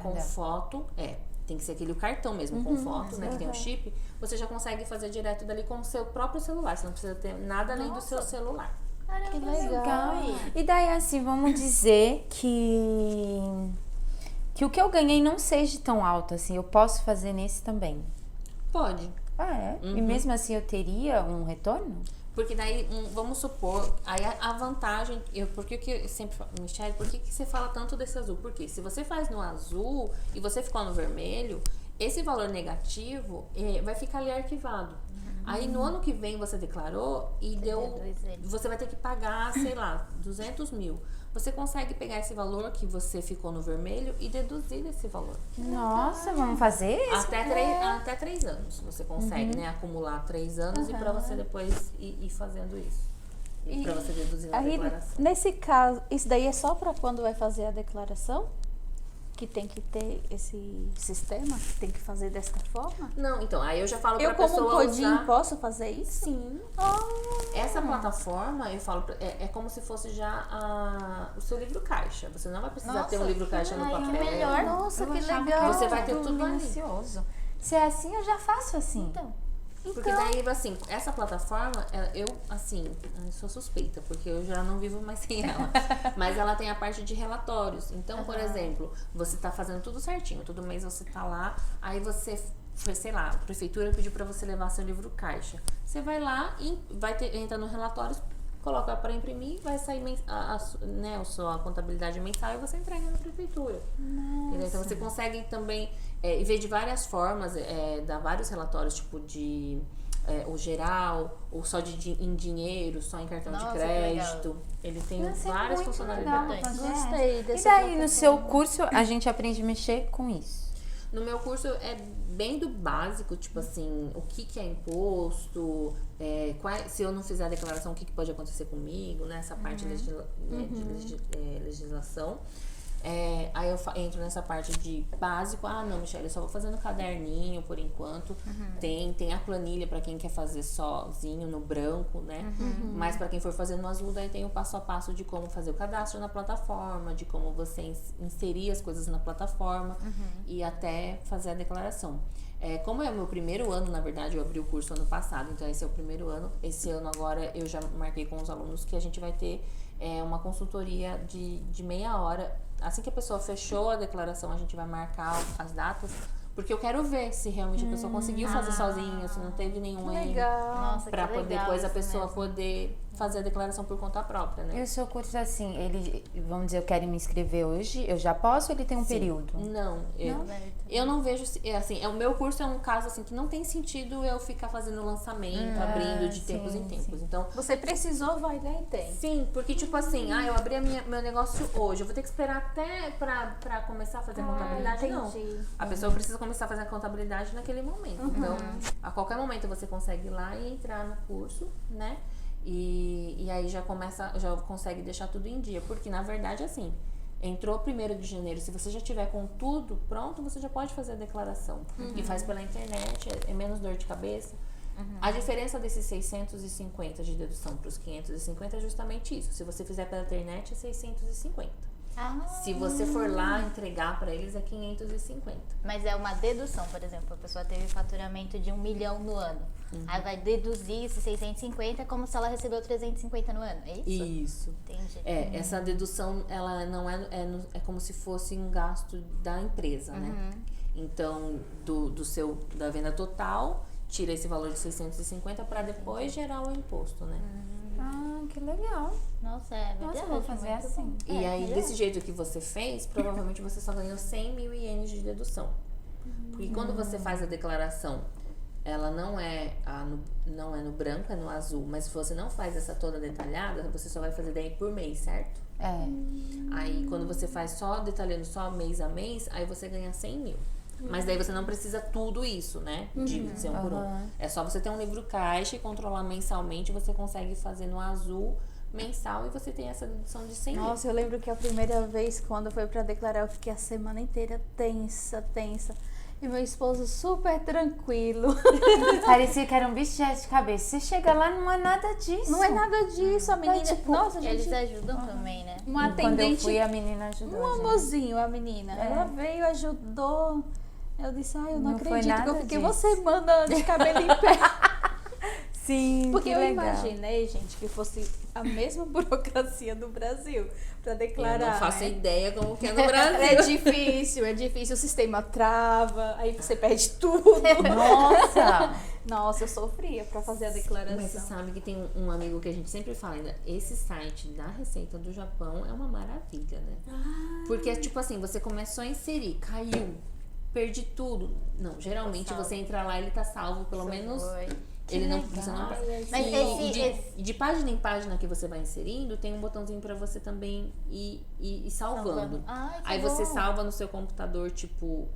[SPEAKER 4] com foto, tem que ser aquele cartão mesmo, com foto, né, que tem o chip, você já consegue fazer direto dali com o seu próprio celular. Você não precisa ter nada além do seu celular.
[SPEAKER 1] Que legal.
[SPEAKER 3] E daí, assim, vamos dizer que o que eu ganhei não seja tão alto, assim, eu posso fazer nesse também.
[SPEAKER 4] Pode.
[SPEAKER 3] E mesmo assim eu teria um retorno?
[SPEAKER 4] Porque daí, vamos supor, aí a vantagem, por que eu sempre falo, Michelle, por que você fala tanto desse azul? Porque se você faz no azul e você ficou no vermelho, esse valor negativo vai ficar ali arquivado. Aí no ano que vem você declarou e você vai ter que pagar, sei lá, 200 mil. Você consegue pegar esse valor que você ficou no vermelho e deduzir desse valor.
[SPEAKER 3] Nossa, vamos fazer isso?
[SPEAKER 4] Até 3 anos você consegue, né? Acumular 3 anos e pra você depois ir fazendo isso. E pra você deduzir na declaração.
[SPEAKER 1] Nesse caso, isso daí é só pra quando vai fazer a declaração? Que tem que ter esse sistema? Que tem que fazer desta forma?
[SPEAKER 4] Não, então, aí eu já falo pra
[SPEAKER 1] Eu como
[SPEAKER 4] pessoa
[SPEAKER 1] codinho
[SPEAKER 4] usar.
[SPEAKER 1] posso fazer isso?
[SPEAKER 4] Sim. Essa plataforma, eu falo, é como se fosse já o seu livro caixa. Você não vai precisar ter um livro caixa no papel.
[SPEAKER 2] melhor.
[SPEAKER 1] Nossa,
[SPEAKER 3] Eu
[SPEAKER 1] que
[SPEAKER 3] achava
[SPEAKER 1] legal.
[SPEAKER 4] Você vai ter
[SPEAKER 3] tudo
[SPEAKER 4] tudo ali.
[SPEAKER 3] minucioso. Se é assim, eu já faço assim.
[SPEAKER 4] Porque daí, assim, essa plataforma, eu sou suspeita, porque eu já não vivo mais sem ela. Mas ela tem a parte de relatórios. Então, por exemplo, você tá fazendo tudo certinho, todo mês você tá lá, aí você foi, sei lá, a prefeitura pediu pra você levar seu livro caixa. Você vai lá e entra no relatórios, coloca para imprimir, vai sair a sua contabilidade mensal e você entrega na prefeitura. Então você consegue também ver de várias formas, dar vários relatórios, tipo de o geral, ou só em dinheiro, só em cartão de crédito. Ele tem várias funcionalidades.
[SPEAKER 1] Gostei
[SPEAKER 3] E
[SPEAKER 1] dessa
[SPEAKER 3] daí, no seu curso, a gente aprende a mexer com isso?
[SPEAKER 4] No meu curso é bem do básico, tipo assim, o que é imposto, se eu não fizer a declaração, o que pode acontecer comigo, né? Essa parte de legislação. Aí eu entro nessa parte de básico. Não, Michelle, eu só vou fazer no caderninho por enquanto. Tem a planilha para quem quer fazer sozinho no branco, né? Mas para quem for fazer no azul, daí tem o passo a passo de como fazer o cadastro na plataforma, de como você inserir as coisas na plataforma e até fazer a declaração. Como é o meu primeiro ano, na verdade, eu abri o curso ano passado, então esse é o primeiro ano. Esse ano agora eu já marquei com os alunos que a gente vai ter uma consultoria de meia hora. Assim que a pessoa fechou a declaração, a gente vai marcar as datas, porque eu quero ver se realmente a pessoa conseguiu fazer sozinha, se não teve nenhum erro.
[SPEAKER 1] Legal.
[SPEAKER 2] Nossa,
[SPEAKER 4] Pra
[SPEAKER 2] que
[SPEAKER 4] poder
[SPEAKER 2] legal
[SPEAKER 4] depois a
[SPEAKER 2] isso
[SPEAKER 4] pessoa
[SPEAKER 2] mesmo.
[SPEAKER 4] poder fazer a declaração por conta própria,
[SPEAKER 3] E
[SPEAKER 4] né?
[SPEAKER 3] o seu curso, assim, ele, vamos dizer, eu quero me inscrever hoje, eu já posso ou ele tem um período?
[SPEAKER 4] Não, eu não vejo, assim, o meu curso é um caso assim que não tem sentido eu ficar fazendo lançamento, abrindo de tempos em tempos. Então,
[SPEAKER 1] Você precisou, vai lá e tem.
[SPEAKER 4] sim, porque tipo assim, eu abri meu negócio hoje, eu vou ter que esperar até pra começar a fazer a contabilidade? Não.
[SPEAKER 1] entendi.
[SPEAKER 4] A pessoa precisa começar a fazer a contabilidade naquele momento. Então, a qualquer momento você consegue ir lá e entrar no curso, né? E aí já consegue deixar tudo em dia. Porque, na verdade, assim, entrou 1º de janeiro, se você já tiver com tudo pronto, você já pode fazer a declaração. E faz pela internet, é menos dor de cabeça. A diferença desses 650 de dedução para os 550 é justamente isso. Se você fizer pela internet, é 650. Se você for lá entregar para eles, é 550.
[SPEAKER 2] Mas é uma dedução, por exemplo, a pessoa teve faturamento de 1 milhão no ano. Aí vai deduzir esses 650 como se ela recebeu 350 no ano, é isso?
[SPEAKER 4] Isso.
[SPEAKER 2] Entendi.
[SPEAKER 4] Essa dedução, ela não é como se fosse um gasto da empresa, né? Então, da venda total, tira esse valor de 650 para depois gerar o imposto, né?
[SPEAKER 3] Ah, que legal.
[SPEAKER 2] Nossa, é verdade.
[SPEAKER 3] Nossa, eu vou fazer
[SPEAKER 2] muito
[SPEAKER 3] assim.
[SPEAKER 2] bom.
[SPEAKER 4] E aí,
[SPEAKER 2] melhor.
[SPEAKER 4] desse jeito que você fez, provavelmente você só ganhou 100 mil ienes de dedução. Porque quando você faz a declaração, ela não é no branco, é no azul. Mas se você não faz essa toda detalhada, você só vai fazer daí por mês, certo? Aí, quando você faz só detalhando só mês a mês, aí você ganha 100 mil. Mas daí você não precisa tudo isso, né? De ser um por um. É só você ter um livro caixa e controlar mensalmente, você consegue fazer no azul mensal e você tem essa dedução de 100 mil.
[SPEAKER 1] Nossa, eu lembro que a primeira vez quando foi pra declarar, eu fiquei a semana inteira tensa. E meu esposo super tranquilo.
[SPEAKER 3] Parecia que era um bicho de sete cabeças. Você chega lá, não é nada disso.
[SPEAKER 1] Não é nada disso, a menina.
[SPEAKER 3] tipo,
[SPEAKER 1] nossa,
[SPEAKER 2] Eles
[SPEAKER 1] gente.
[SPEAKER 2] ajudam também, né?
[SPEAKER 1] Uma
[SPEAKER 3] Quando eu
[SPEAKER 1] atendente.
[SPEAKER 3] fui, a menina ajudou.
[SPEAKER 1] Um
[SPEAKER 3] a gente.
[SPEAKER 1] amorzinho, a menina. Ela veio, ajudou. Eu disse, eu não
[SPEAKER 3] Não foi
[SPEAKER 1] acredito que eu
[SPEAKER 3] nada
[SPEAKER 1] fiquei
[SPEAKER 3] disso.
[SPEAKER 1] uma semana de cabelo em pé.
[SPEAKER 3] Sim,
[SPEAKER 1] Porque
[SPEAKER 3] que
[SPEAKER 1] eu
[SPEAKER 3] legal.
[SPEAKER 1] imaginei, gente, que fosse a mesma burocracia do Brasil pra declarar.
[SPEAKER 4] Eu não faço
[SPEAKER 1] né?
[SPEAKER 4] ideia como que é no Brasil.
[SPEAKER 1] É difícil, o sistema trava, aí você perde tudo.
[SPEAKER 3] Nossa!
[SPEAKER 1] Nossa, eu sofria pra fazer a
[SPEAKER 4] Mas você
[SPEAKER 1] declaração.
[SPEAKER 4] sabe que tem um amigo que a gente sempre fala ainda, esse site da Receita do Japão é uma maravilha, né? Porque, tipo assim, você começou a inserir, caiu, perdi tudo. Não, geralmente você entra lá e ele tá salvo, pelo menos... Ele não, você não
[SPEAKER 2] Mas
[SPEAKER 4] de página em página que você vai inserindo, tem um botãozinho pra você também ir salvando.
[SPEAKER 2] Ai, que
[SPEAKER 4] Aí você
[SPEAKER 2] bom.
[SPEAKER 4] salva no seu computador, tipo,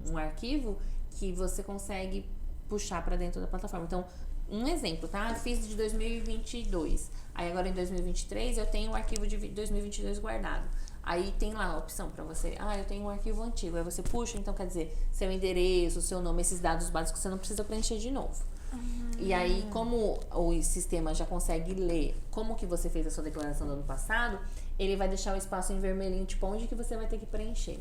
[SPEAKER 4] um arquivo que você consegue puxar pra dentro da plataforma. Então, um exemplo, tá? Eu fiz de 2022. Aí agora em 2023 eu tenho o arquivo de 2022 guardado. Aí tem lá a opção pra você, eu tenho um arquivo antigo. Aí você puxa, então quer dizer, seu endereço, seu nome, esses dados básicos você não precisa preencher de novo. E aí, como o sistema já consegue ler como que você fez a sua declaração do ano passado, ele vai deixar o espaço em vermelhinho, tipo, onde que você vai ter que preencher.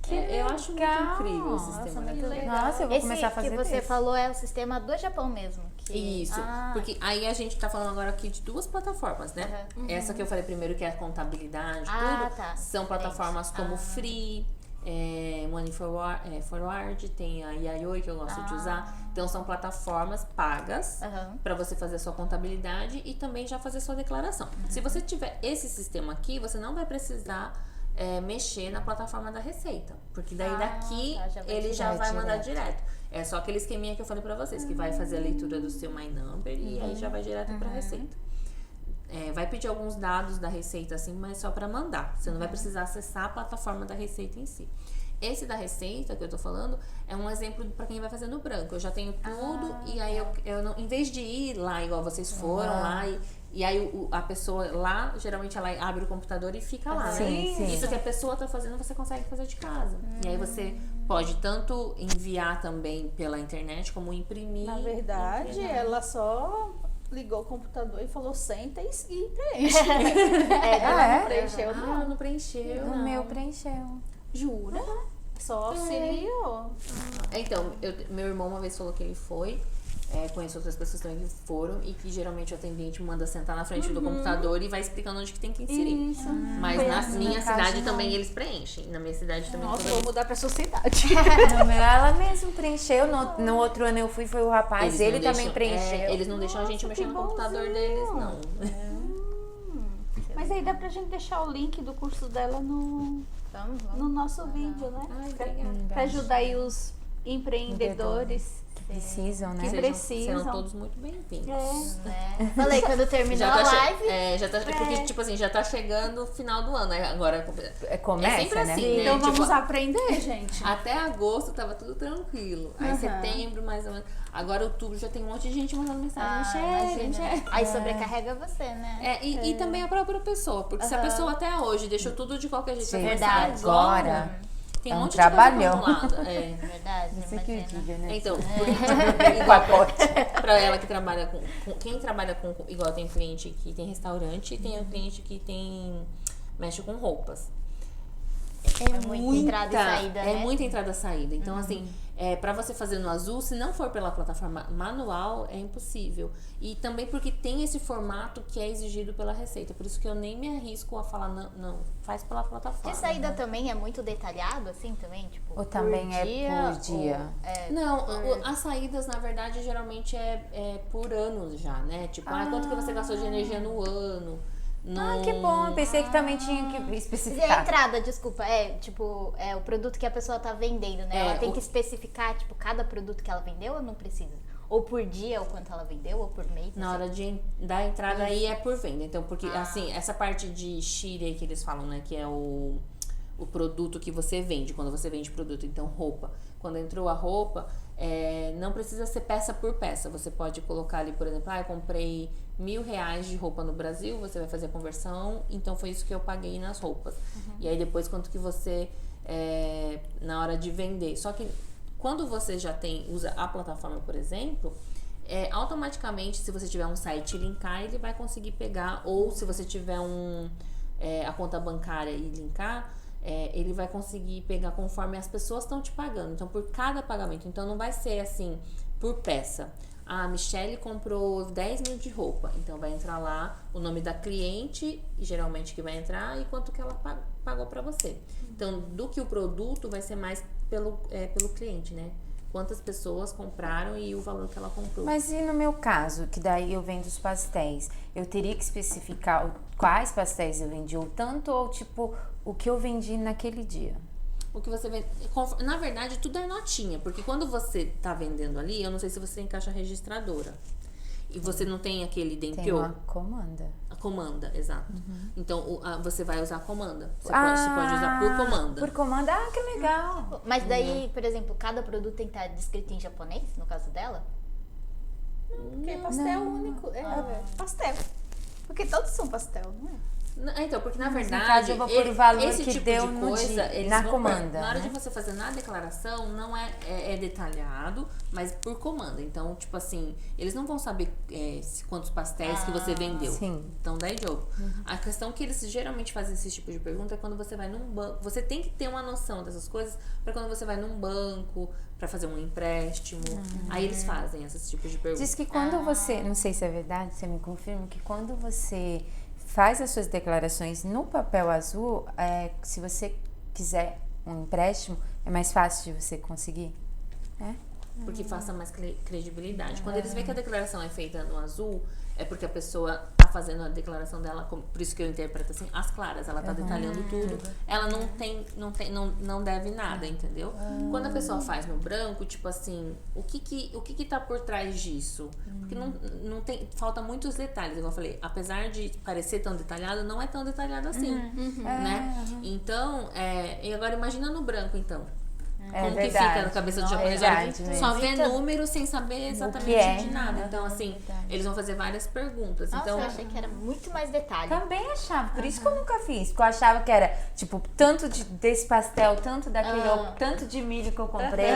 [SPEAKER 4] Eu acho muito
[SPEAKER 3] legal.
[SPEAKER 4] incrível o sistema.
[SPEAKER 2] muito legal.
[SPEAKER 3] Nossa, eu vou
[SPEAKER 2] Esse
[SPEAKER 3] começar a fazer
[SPEAKER 2] que você
[SPEAKER 3] desse.
[SPEAKER 2] falou é o sistema do Japão mesmo.
[SPEAKER 4] Isso, porque aí a gente tá falando agora aqui de duas plataformas, né? Essa que eu falei primeiro, que é a contabilidade, tudo,
[SPEAKER 2] tá.
[SPEAKER 4] são plataformas como Free, Money Forward, tem a Yayoi que eu gosto de usar. Então são plataformas pagas para você fazer a sua contabilidade e também já fazer a sua declaração. Se você tiver esse sistema aqui, você não vai precisar mexer na plataforma da Receita, porque daí daqui ele já vai mandar direto. É só aquele esqueminha que eu falei pra vocês, que vai fazer a leitura do seu My Number e aí já vai direto pra Receita. Vai pedir alguns dados da Receita, assim, mas só pra mandar. Você não vai precisar acessar a plataforma da Receita em si. Esse da Receita que eu tô falando é um exemplo pra quem vai fazer no branco. Eu já tenho tudo e aí eu não, em vez de ir lá igual vocês foram lá e aí a pessoa lá, geralmente ela abre o computador e fica lá,
[SPEAKER 3] Sim,
[SPEAKER 4] né?
[SPEAKER 3] sim.
[SPEAKER 4] Isso que a pessoa tá fazendo, você consegue fazer de casa. E aí você pode tanto enviar também pela internet, como imprimir.
[SPEAKER 1] Na verdade, ela só ligou o computador e falou, senta e preenche. Ela não preencheu, não.
[SPEAKER 4] Não preencheu.
[SPEAKER 3] O meu preencheu.
[SPEAKER 1] Jura? Só auxiliou.
[SPEAKER 4] Então, meu irmão uma vez falou que ele foi. Conheço outras pessoas também que foram e que geralmente o atendente manda sentar na frente do computador e vai explicando onde que tem que inserir.
[SPEAKER 1] Isso.
[SPEAKER 4] Mas
[SPEAKER 1] Foi
[SPEAKER 4] na
[SPEAKER 1] assim,
[SPEAKER 4] minha
[SPEAKER 3] no caso,
[SPEAKER 4] cidade
[SPEAKER 3] não.
[SPEAKER 4] também eles preenchem. Na minha cidade também.
[SPEAKER 1] Nossa,
[SPEAKER 4] toda
[SPEAKER 1] vou mudar pra sua cidade.
[SPEAKER 3] No meu, ela mesmo preencheu. No outro ano eu fui, foi o rapaz, ele
[SPEAKER 4] não
[SPEAKER 3] também
[SPEAKER 4] deixam-
[SPEAKER 3] preencheu.
[SPEAKER 4] eles não deixam a gente mexer no computador deles, não.
[SPEAKER 1] Mas aí dá pra gente deixar o link do curso dela no nosso vídeo, né?
[SPEAKER 4] Ai,
[SPEAKER 1] Pra-
[SPEAKER 4] obrigada.
[SPEAKER 1] pra ajudar aí os empreendedores
[SPEAKER 3] Precisam, né?
[SPEAKER 1] que precisam.
[SPEAKER 4] Serão todos muito bem-vindos.
[SPEAKER 2] Né? Falei, quando terminou a live.
[SPEAKER 4] Porque, tipo assim, já tá chegando o final do ano, né? Agora
[SPEAKER 3] Começa,
[SPEAKER 4] é sempre
[SPEAKER 3] né?
[SPEAKER 4] assim, né?
[SPEAKER 1] Então
[SPEAKER 4] Tipo,
[SPEAKER 1] vamos aprender, gente.
[SPEAKER 4] até agosto tava tudo tranquilo. Aí setembro, mais ou menos. Agora outubro já tem um monte de gente mandando mensagem. Michele, Michele.
[SPEAKER 2] Aí sobrecarrega você, né?
[SPEAKER 4] E também a própria pessoa. Porque se a pessoa até hoje deixou tudo de qualquer jeito,
[SPEAKER 3] Sim,
[SPEAKER 4] vai começar
[SPEAKER 2] verdade.
[SPEAKER 3] Agora
[SPEAKER 4] tem
[SPEAKER 3] é
[SPEAKER 4] um
[SPEAKER 3] um
[SPEAKER 4] monte
[SPEAKER 3] trabalhão.
[SPEAKER 4] de coisa acumulada.
[SPEAKER 2] Verdade,
[SPEAKER 3] Isso que eu
[SPEAKER 2] imagina.
[SPEAKER 3] digo, né?
[SPEAKER 4] Então,
[SPEAKER 3] pacote.
[SPEAKER 4] pra ela que trabalha com quem trabalha com igual tem cliente que tem restaurante e tem o cliente que mexe com roupas.
[SPEAKER 2] É muita entrada e saída,
[SPEAKER 4] É
[SPEAKER 2] né?
[SPEAKER 4] muita entrada e saída. Então, assim, pra você fazer no Azul, se não for pela plataforma manual, é impossível. E também porque tem esse formato que é exigido pela Receita. Por isso que eu nem me arrisco a falar, não, faz pela plataforma.
[SPEAKER 2] De saída também é muito detalhado, assim, também? Tipo,
[SPEAKER 3] Ou também
[SPEAKER 2] por
[SPEAKER 3] é
[SPEAKER 2] dia,
[SPEAKER 3] por dia?
[SPEAKER 2] ou é
[SPEAKER 4] Não, as saídas, na verdade, geralmente é por ano já, né? Tipo, quanto que você gastou de energia no ano?
[SPEAKER 3] Que bom. Eu pensei que também tinha que
[SPEAKER 2] E a
[SPEAKER 3] especificar.
[SPEAKER 2] entrada, desculpa, é o produto que a pessoa tá vendendo, né? Ela tem
[SPEAKER 4] o-
[SPEAKER 2] que especificar, tipo, cada produto que ela vendeu ou não precisa? Ou por dia, ou quanto ela vendeu, ou por mês?
[SPEAKER 4] Na
[SPEAKER 2] assim?
[SPEAKER 4] hora da entrada aí é por venda. Então, porque assim, essa parte de shire aí que eles falam, né? Que é o produto que você vende, quando você vende produto. Então, roupa. Quando entrou a roupa, não precisa ser peça por peça. Você pode colocar ali, por exemplo, eu comprei R$1.000 de roupa no Brasil, você vai fazer a conversão, então foi isso que eu paguei nas roupas. E aí depois quanto que você, na hora de vender. Só que quando você já usa a plataforma, por exemplo, automaticamente, se você tiver um site e linkar, ele vai conseguir pegar, ou se você tiver a conta bancária e linkar, ele vai conseguir pegar conforme as pessoas estão te pagando. Então, por cada pagamento. Então, não vai ser assim, por peça. A Michele comprou 10 mil de roupa. Então, vai entrar lá o nome da cliente, geralmente que vai entrar, e quanto que ela pagou pra você. Então, do que o produto vai ser mais pelo cliente, né? Quantas pessoas compraram e o valor que ela comprou.
[SPEAKER 3] Mas e no meu caso, que daí eu vendo os pastéis, eu teria que especificar quais pastéis eu vendi, ou tanto, ou tipo, o que eu vendi naquele dia?
[SPEAKER 4] O que você vende. Na verdade, tudo é notinha, porque quando você tá vendendo ali, eu não sei se você tem caixa registradora. E você não tem aquele
[SPEAKER 3] Tem
[SPEAKER 4] DMPO.
[SPEAKER 3] uma comanda.
[SPEAKER 4] A comanda, exato. Então, você vai usar a comanda. Você pode usar por comanda.
[SPEAKER 3] Por comanda? Ah, que legal.
[SPEAKER 2] Mas daí, por exemplo, cada produto tem que estar descrito em japonês, no caso dela?
[SPEAKER 1] Porque pastel é único. Pastel. Porque todos são pastel, não é?
[SPEAKER 4] Então, porque na
[SPEAKER 3] Mas, no
[SPEAKER 4] verdade,
[SPEAKER 3] caso, eu vou pôr o valor
[SPEAKER 4] esse
[SPEAKER 3] que
[SPEAKER 4] tipo
[SPEAKER 3] deu
[SPEAKER 4] de
[SPEAKER 3] no
[SPEAKER 4] coisa,
[SPEAKER 3] dia,
[SPEAKER 4] eles
[SPEAKER 3] na
[SPEAKER 4] vão
[SPEAKER 3] comanda,
[SPEAKER 4] na hora
[SPEAKER 3] né?
[SPEAKER 4] de você fazer na declaração, não é detalhado, mas por comanda. Então, tipo assim, eles não vão saber quantos pastéis que você vendeu.
[SPEAKER 3] Sim.
[SPEAKER 4] Então, daí jogo. A questão que eles geralmente fazem esse tipo de pergunta é quando você vai num banco. Você tem que ter uma noção dessas coisas para quando você vai num banco para fazer um empréstimo. Aí eles fazem esses tipos de perguntas.
[SPEAKER 3] Diz que quando você, não sei se é verdade, você me confirma, que quando você faz as suas declarações no papel azul, se você quiser um empréstimo, é mais fácil de você conseguir?
[SPEAKER 4] Porque faça mais credibilidade. Quando eles veem que a declaração é feita no azul, é porque a pessoa tá fazendo a declaração dela, por isso que eu interpreto assim, às claras, ela tá detalhando tudo. Ela não deve nada, entendeu? Quando a pessoa faz no branco, tipo assim, o que tá por trás disso? Porque não tem, falta muitos detalhes, igual eu falei, apesar de parecer tão detalhado, não é tão detalhado assim, né? Então, e agora imagina no branco, então. Como que fica na cabeça do japonês?
[SPEAKER 3] verdade,
[SPEAKER 4] Só vê números sem saber exatamente
[SPEAKER 3] é.
[SPEAKER 4] de nada. Então, assim, eles vão fazer várias perguntas.
[SPEAKER 2] Nossa,
[SPEAKER 4] Então,
[SPEAKER 2] eu achei que era muito mais detalhe.
[SPEAKER 3] Também achava, por isso que eu nunca fiz, porque eu achava que era, tipo, tanto desse pastel, tanto daquele, tanto de milho que eu comprei,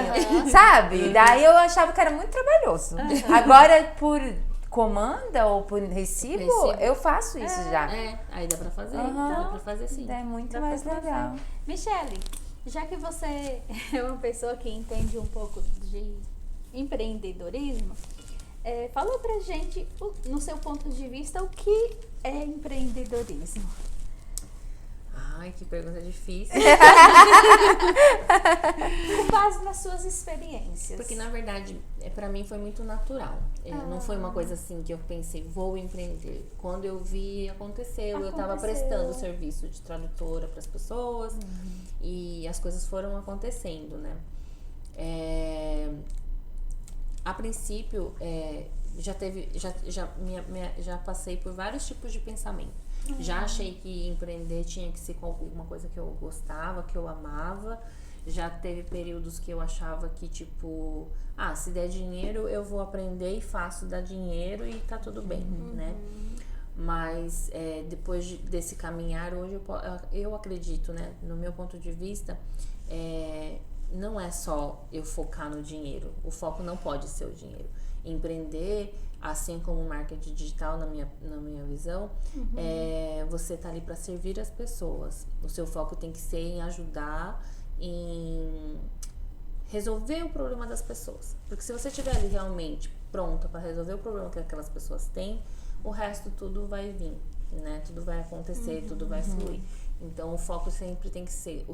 [SPEAKER 3] sabe? Daí eu achava que era muito trabalhoso. Agora, por comanda ou por recibo, eu faço isso já.
[SPEAKER 4] aí dá pra fazer.
[SPEAKER 3] Aham.
[SPEAKER 4] Dá pra fazer sim.
[SPEAKER 3] É muito
[SPEAKER 1] Dá pra
[SPEAKER 3] mais
[SPEAKER 1] fazer.
[SPEAKER 3] legal.
[SPEAKER 1] Michele, Já que você é uma pessoa que entende um pouco de empreendedorismo, fala pra gente, no seu ponto de vista, o que é empreendedorismo?
[SPEAKER 4] Ai, que pergunta difícil.
[SPEAKER 1] Com base nas suas experiências.
[SPEAKER 4] Porque, na verdade, pra mim foi muito natural. Não foi uma coisa assim que eu pensei, vou empreender. Quando eu vi, aconteceu. Eu tava prestando serviço de tradutora pras pessoas. E as coisas foram acontecendo, né? A princípio, já passei por vários tipos de pensamento. Já achei que empreender tinha que ser com alguma coisa que eu gostava, que eu amava. Já teve períodos que eu achava que, tipo, se der dinheiro, eu vou aprender e faço, dar dinheiro e tá tudo bem, né? Mas depois desse caminhar, hoje eu acredito, né? No meu ponto de vista, não é só eu focar no dinheiro. O foco não pode ser o dinheiro. Empreender, assim como o marketing digital, na minha visão, você tá ali para servir as pessoas. O seu foco tem que ser em ajudar, em resolver o problema das pessoas. Porque se você estiver ali realmente pronta para resolver o problema que aquelas pessoas têm, o resto tudo vai vir, né? Tudo vai acontecer, tudo vai fluir. Então o foco sempre tem que ser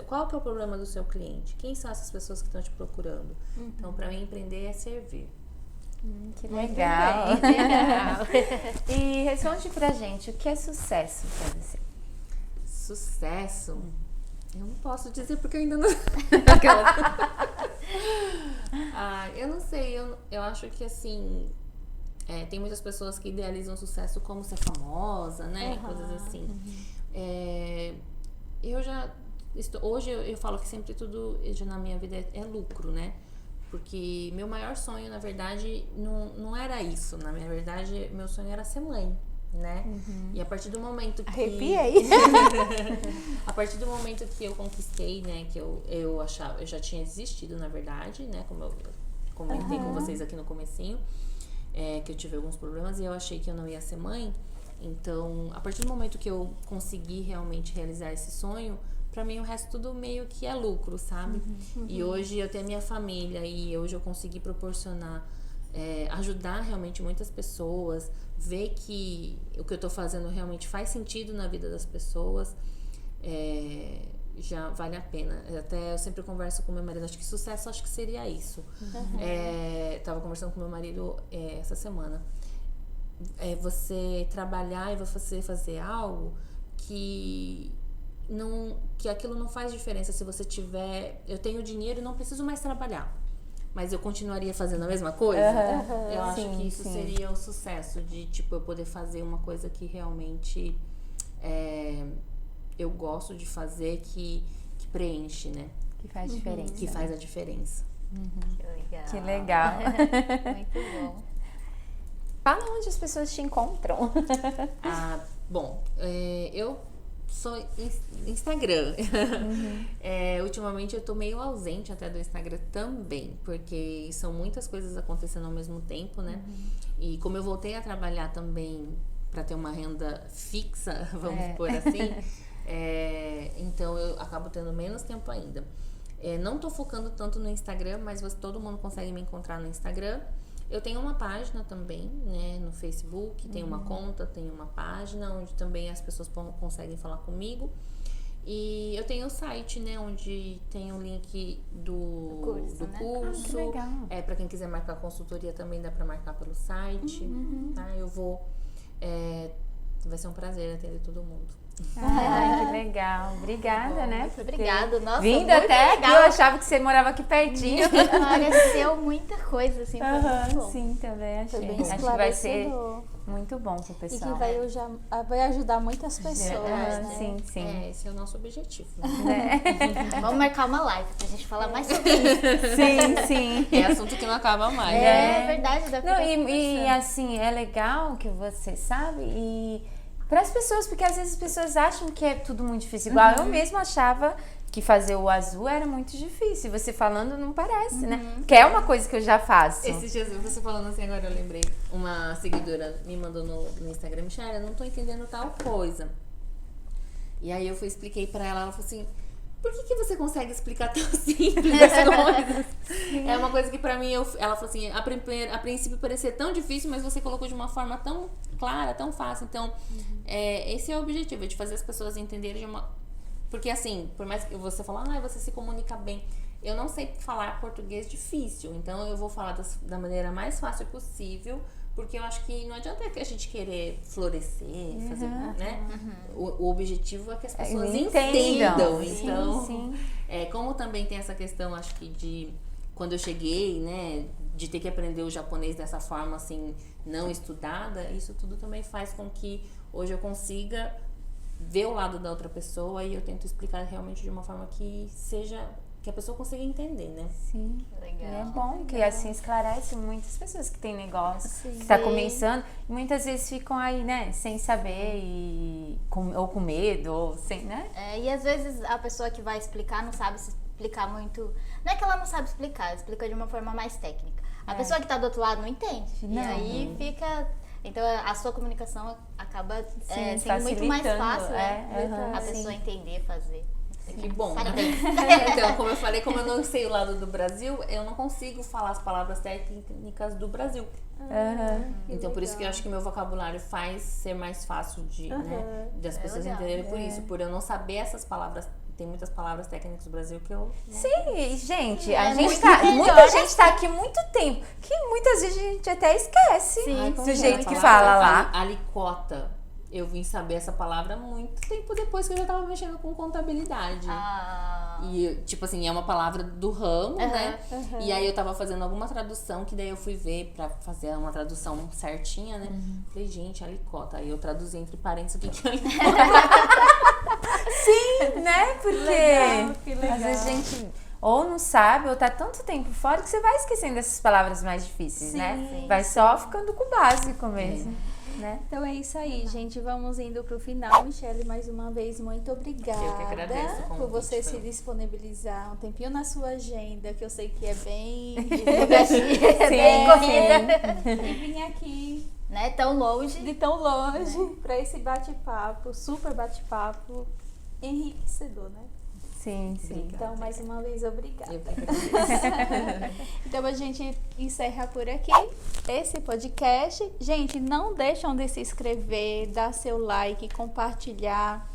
[SPEAKER 4] qual que é o problema do seu cliente? Quem são essas pessoas que estão te procurando? Então, para mim, empreender é servir.
[SPEAKER 3] Que legal. E responde pra gente, o que é sucesso pra você?
[SPEAKER 4] Sucesso? Eu não posso dizer porque eu ainda não... eu não sei, eu acho que assim... tem muitas pessoas que idealizam sucesso como ser famosa, né? Coisas assim. Hoje eu falo que sempre tudo na minha vida é lucro, né? Porque meu maior sonho, na verdade, não era isso. Na minha verdade, meu sonho era ser mãe, né? E a partir do momento que...
[SPEAKER 1] Arrepiei!
[SPEAKER 4] A partir do momento que eu conquistei, né? Que eu achava... Eu já tinha desistido, na verdade, né? Como eu comentei com vocês aqui no comecinho. Que eu tive alguns problemas e eu achei que eu não ia ser mãe. Então, a partir do momento que eu consegui realmente realizar esse sonho... Pra mim, o resto tudo meio que é lucro, sabe? E hoje eu tenho a minha família e hoje eu consegui proporcionar, ajudar realmente muitas pessoas, ver que o que eu tô fazendo realmente faz sentido na vida das pessoas, já vale a pena. Até eu sempre converso com meu marido, acho que sucesso acho que seria isso. Tava conversando com meu marido essa semana. Você trabalhar e você fazer algo que aquilo não faz diferença. Se você tiver... Eu tenho dinheiro e não preciso mais trabalhar, mas eu continuaria fazendo a mesma coisa. Eu acho que isso seria o sucesso, de tipo, eu poder fazer uma coisa que realmente eu gosto de fazer, que preenche, né?
[SPEAKER 3] Que faz diferença.
[SPEAKER 4] Que faz a diferença.
[SPEAKER 3] Que legal.
[SPEAKER 2] Muito bom.
[SPEAKER 3] Fala onde as pessoas te encontram.
[SPEAKER 4] Bom, eu sou Instagram. Ultimamente eu tô meio ausente até do Instagram também, porque são muitas coisas acontecendo ao mesmo tempo, né? E como eu voltei a trabalhar também para ter uma renda fixa, vamos por assim, então eu acabo tendo menos tempo ainda. Não tô focando tanto no Instagram, mas todo mundo consegue me encontrar no Instagram. Eu tenho uma página também, né, no Facebook, tenho uma conta, tenho uma página onde também as pessoas conseguem falar comigo. E eu tenho o site, né, onde tem o link do curso.
[SPEAKER 3] Que legal.
[SPEAKER 4] Para quem quiser marcar consultoria também dá para marcar pelo site. Tá? Eu vou... vai ser um prazer atender todo mundo.
[SPEAKER 3] Ai, que legal. Obrigada, né?
[SPEAKER 2] Muito obrigada. Nossa,
[SPEAKER 3] vindo
[SPEAKER 2] muito
[SPEAKER 3] até aqui,
[SPEAKER 2] legal.
[SPEAKER 3] eu achava que você morava aqui pertinho.
[SPEAKER 2] Pareceu muita coisa, assim. Foi muito bom.
[SPEAKER 3] Sim, também achei.
[SPEAKER 1] Foi bem
[SPEAKER 3] Acho que vai ser
[SPEAKER 1] esclarecedor.
[SPEAKER 3] muito bom pro
[SPEAKER 1] E
[SPEAKER 3] pessoal.
[SPEAKER 1] que vai ajudar muitas pessoas, né?
[SPEAKER 3] Sim.
[SPEAKER 4] Esse é o nosso objetivo.
[SPEAKER 2] Vamos marcar uma live pra gente falar mais sobre isso.
[SPEAKER 3] Sim.
[SPEAKER 4] É assunto que não acaba mais.
[SPEAKER 2] É verdade, dá pra
[SPEAKER 3] E assim, é legal que você sabe e para as pessoas, porque às vezes as pessoas acham que é tudo muito difícil. Igual eu mesma achava que fazer o azul era muito difícil. Você falando não parece, né? Que é uma coisa que eu já faço.
[SPEAKER 4] Esses dias, você falando assim, agora eu lembrei. Uma seguidora me mandou no Instagram, Michelle, eu não tô entendendo tal coisa. E aí eu expliquei pra ela, ela falou assim, por que você consegue explicar tão simples as coisas? É uma coisa que pra mim, ela falou assim, a princípio parecia tão difícil, mas você colocou de uma forma tão clara, tão fácil. Então, esse é o objetivo, de fazer as pessoas entenderem porque assim, por mais que você falar, você se comunica bem, eu não sei falar português difícil, então eu vou falar da maneira mais fácil possível, porque eu acho que não adianta a gente querer florescer, fazer, né? O objetivo é que as pessoas entendam. Então,
[SPEAKER 3] sim.
[SPEAKER 4] Como também tem essa questão, acho que de quando eu cheguei, né, de ter que aprender o japonês dessa forma assim, não estudada, isso tudo também faz com que hoje eu consiga ver o lado da outra pessoa e eu tento explicar realmente de uma forma que a pessoa consiga entender, né?
[SPEAKER 3] Sim.
[SPEAKER 2] Legal.
[SPEAKER 3] E é bom que assim esclarece muitas pessoas que têm negócio, que tá começando, e muitas vezes ficam aí, né, sem saber ou com medo, ou sem, né?
[SPEAKER 2] E às vezes a pessoa que vai explicar não sabe se explicar muito. Não é que ela não sabe explicar, ela explica de uma forma mais técnica. A pessoa que tá do outro lado não entende.
[SPEAKER 3] Não.
[SPEAKER 2] E aí fica. Então a sua comunicação acaba sendo muito mais
[SPEAKER 3] facilitando,
[SPEAKER 2] fácil, né? A
[SPEAKER 3] sim.
[SPEAKER 2] pessoa entender, fazer.
[SPEAKER 4] Que bom, né?
[SPEAKER 2] Parabéns.
[SPEAKER 4] Então, como eu falei, como eu não sei o lado do Brasil, eu não consigo falar as palavras técnicas do Brasil. Então, por isso que eu acho que meu vocabulário faz ser mais fácil das pessoas
[SPEAKER 2] legal.
[SPEAKER 4] entenderem por isso. Por eu não saber essas palavras, tem muitas palavras técnicas do Brasil que eu...
[SPEAKER 3] Sim, gente,
[SPEAKER 2] muito
[SPEAKER 3] muita gente tá aqui muito tempo, que muitas vezes a gente até esquece do jeito que fala lá.
[SPEAKER 4] Alicota. Eu vim saber essa palavra muito tempo depois que eu já tava mexendo com contabilidade. E, tipo assim, é uma palavra do ramo, né? E aí eu tava fazendo alguma tradução, que daí eu fui ver pra fazer uma tradução certinha, né? Falei, gente, alicota. Aí eu traduzi entre parênteses o que é alicota.
[SPEAKER 3] Sim, né? Porque
[SPEAKER 1] que legal.
[SPEAKER 3] às vezes a gente ou não sabe, ou tá tanto tempo fora que você vai esquecendo dessas palavras mais difíceis, né?
[SPEAKER 2] sim.
[SPEAKER 3] Vai só ficando com o básico mesmo, né?
[SPEAKER 1] Então é isso aí, gente. Vamos indo pro final. Michele, mais uma vez, muito obrigada
[SPEAKER 4] Eu que agradeço o convite,
[SPEAKER 1] por você
[SPEAKER 4] foi.
[SPEAKER 1] se disponibilizar um tempinho na sua agenda, que eu sei que é bem
[SPEAKER 2] Bem corrida.
[SPEAKER 1] e vir aqui
[SPEAKER 2] Né? Tão longe.
[SPEAKER 1] de tão longe para esse bate-papo, super bate-papo enriquecedor, né?
[SPEAKER 3] Sim, sim.
[SPEAKER 1] Então, mais uma vez, obrigada.
[SPEAKER 4] Eu que agradeço.
[SPEAKER 1] Então a gente encerra por aqui esse podcast. Gente, não deixam de se inscrever, dar seu like, compartilhar.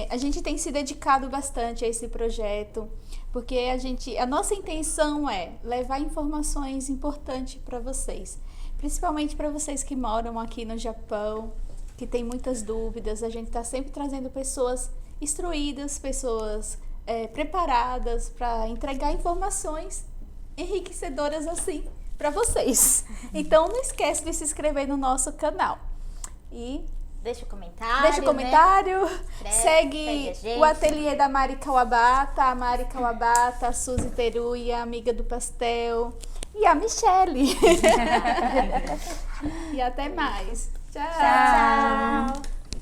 [SPEAKER 1] A gente tem se dedicado bastante a esse projeto, porque a nossa intenção é levar informações importantes para vocês, principalmente para vocês que moram aqui no Japão, que tem muitas dúvidas. A gente está sempre trazendo pessoas instruídas, pessoas preparadas para entregar informações enriquecedoras assim para vocês. Então não esquece de se inscrever no nosso canal. E
[SPEAKER 2] Deixa o comentário.
[SPEAKER 1] deixa o comentário,
[SPEAKER 2] Segue
[SPEAKER 1] segue
[SPEAKER 2] a gente.
[SPEAKER 1] o ateliê da Mari Kawabata, a Mari Kawabata, a Suzy Teruya, amiga do pastel, e a Michele. E até mais. Tchau.
[SPEAKER 3] Tchau.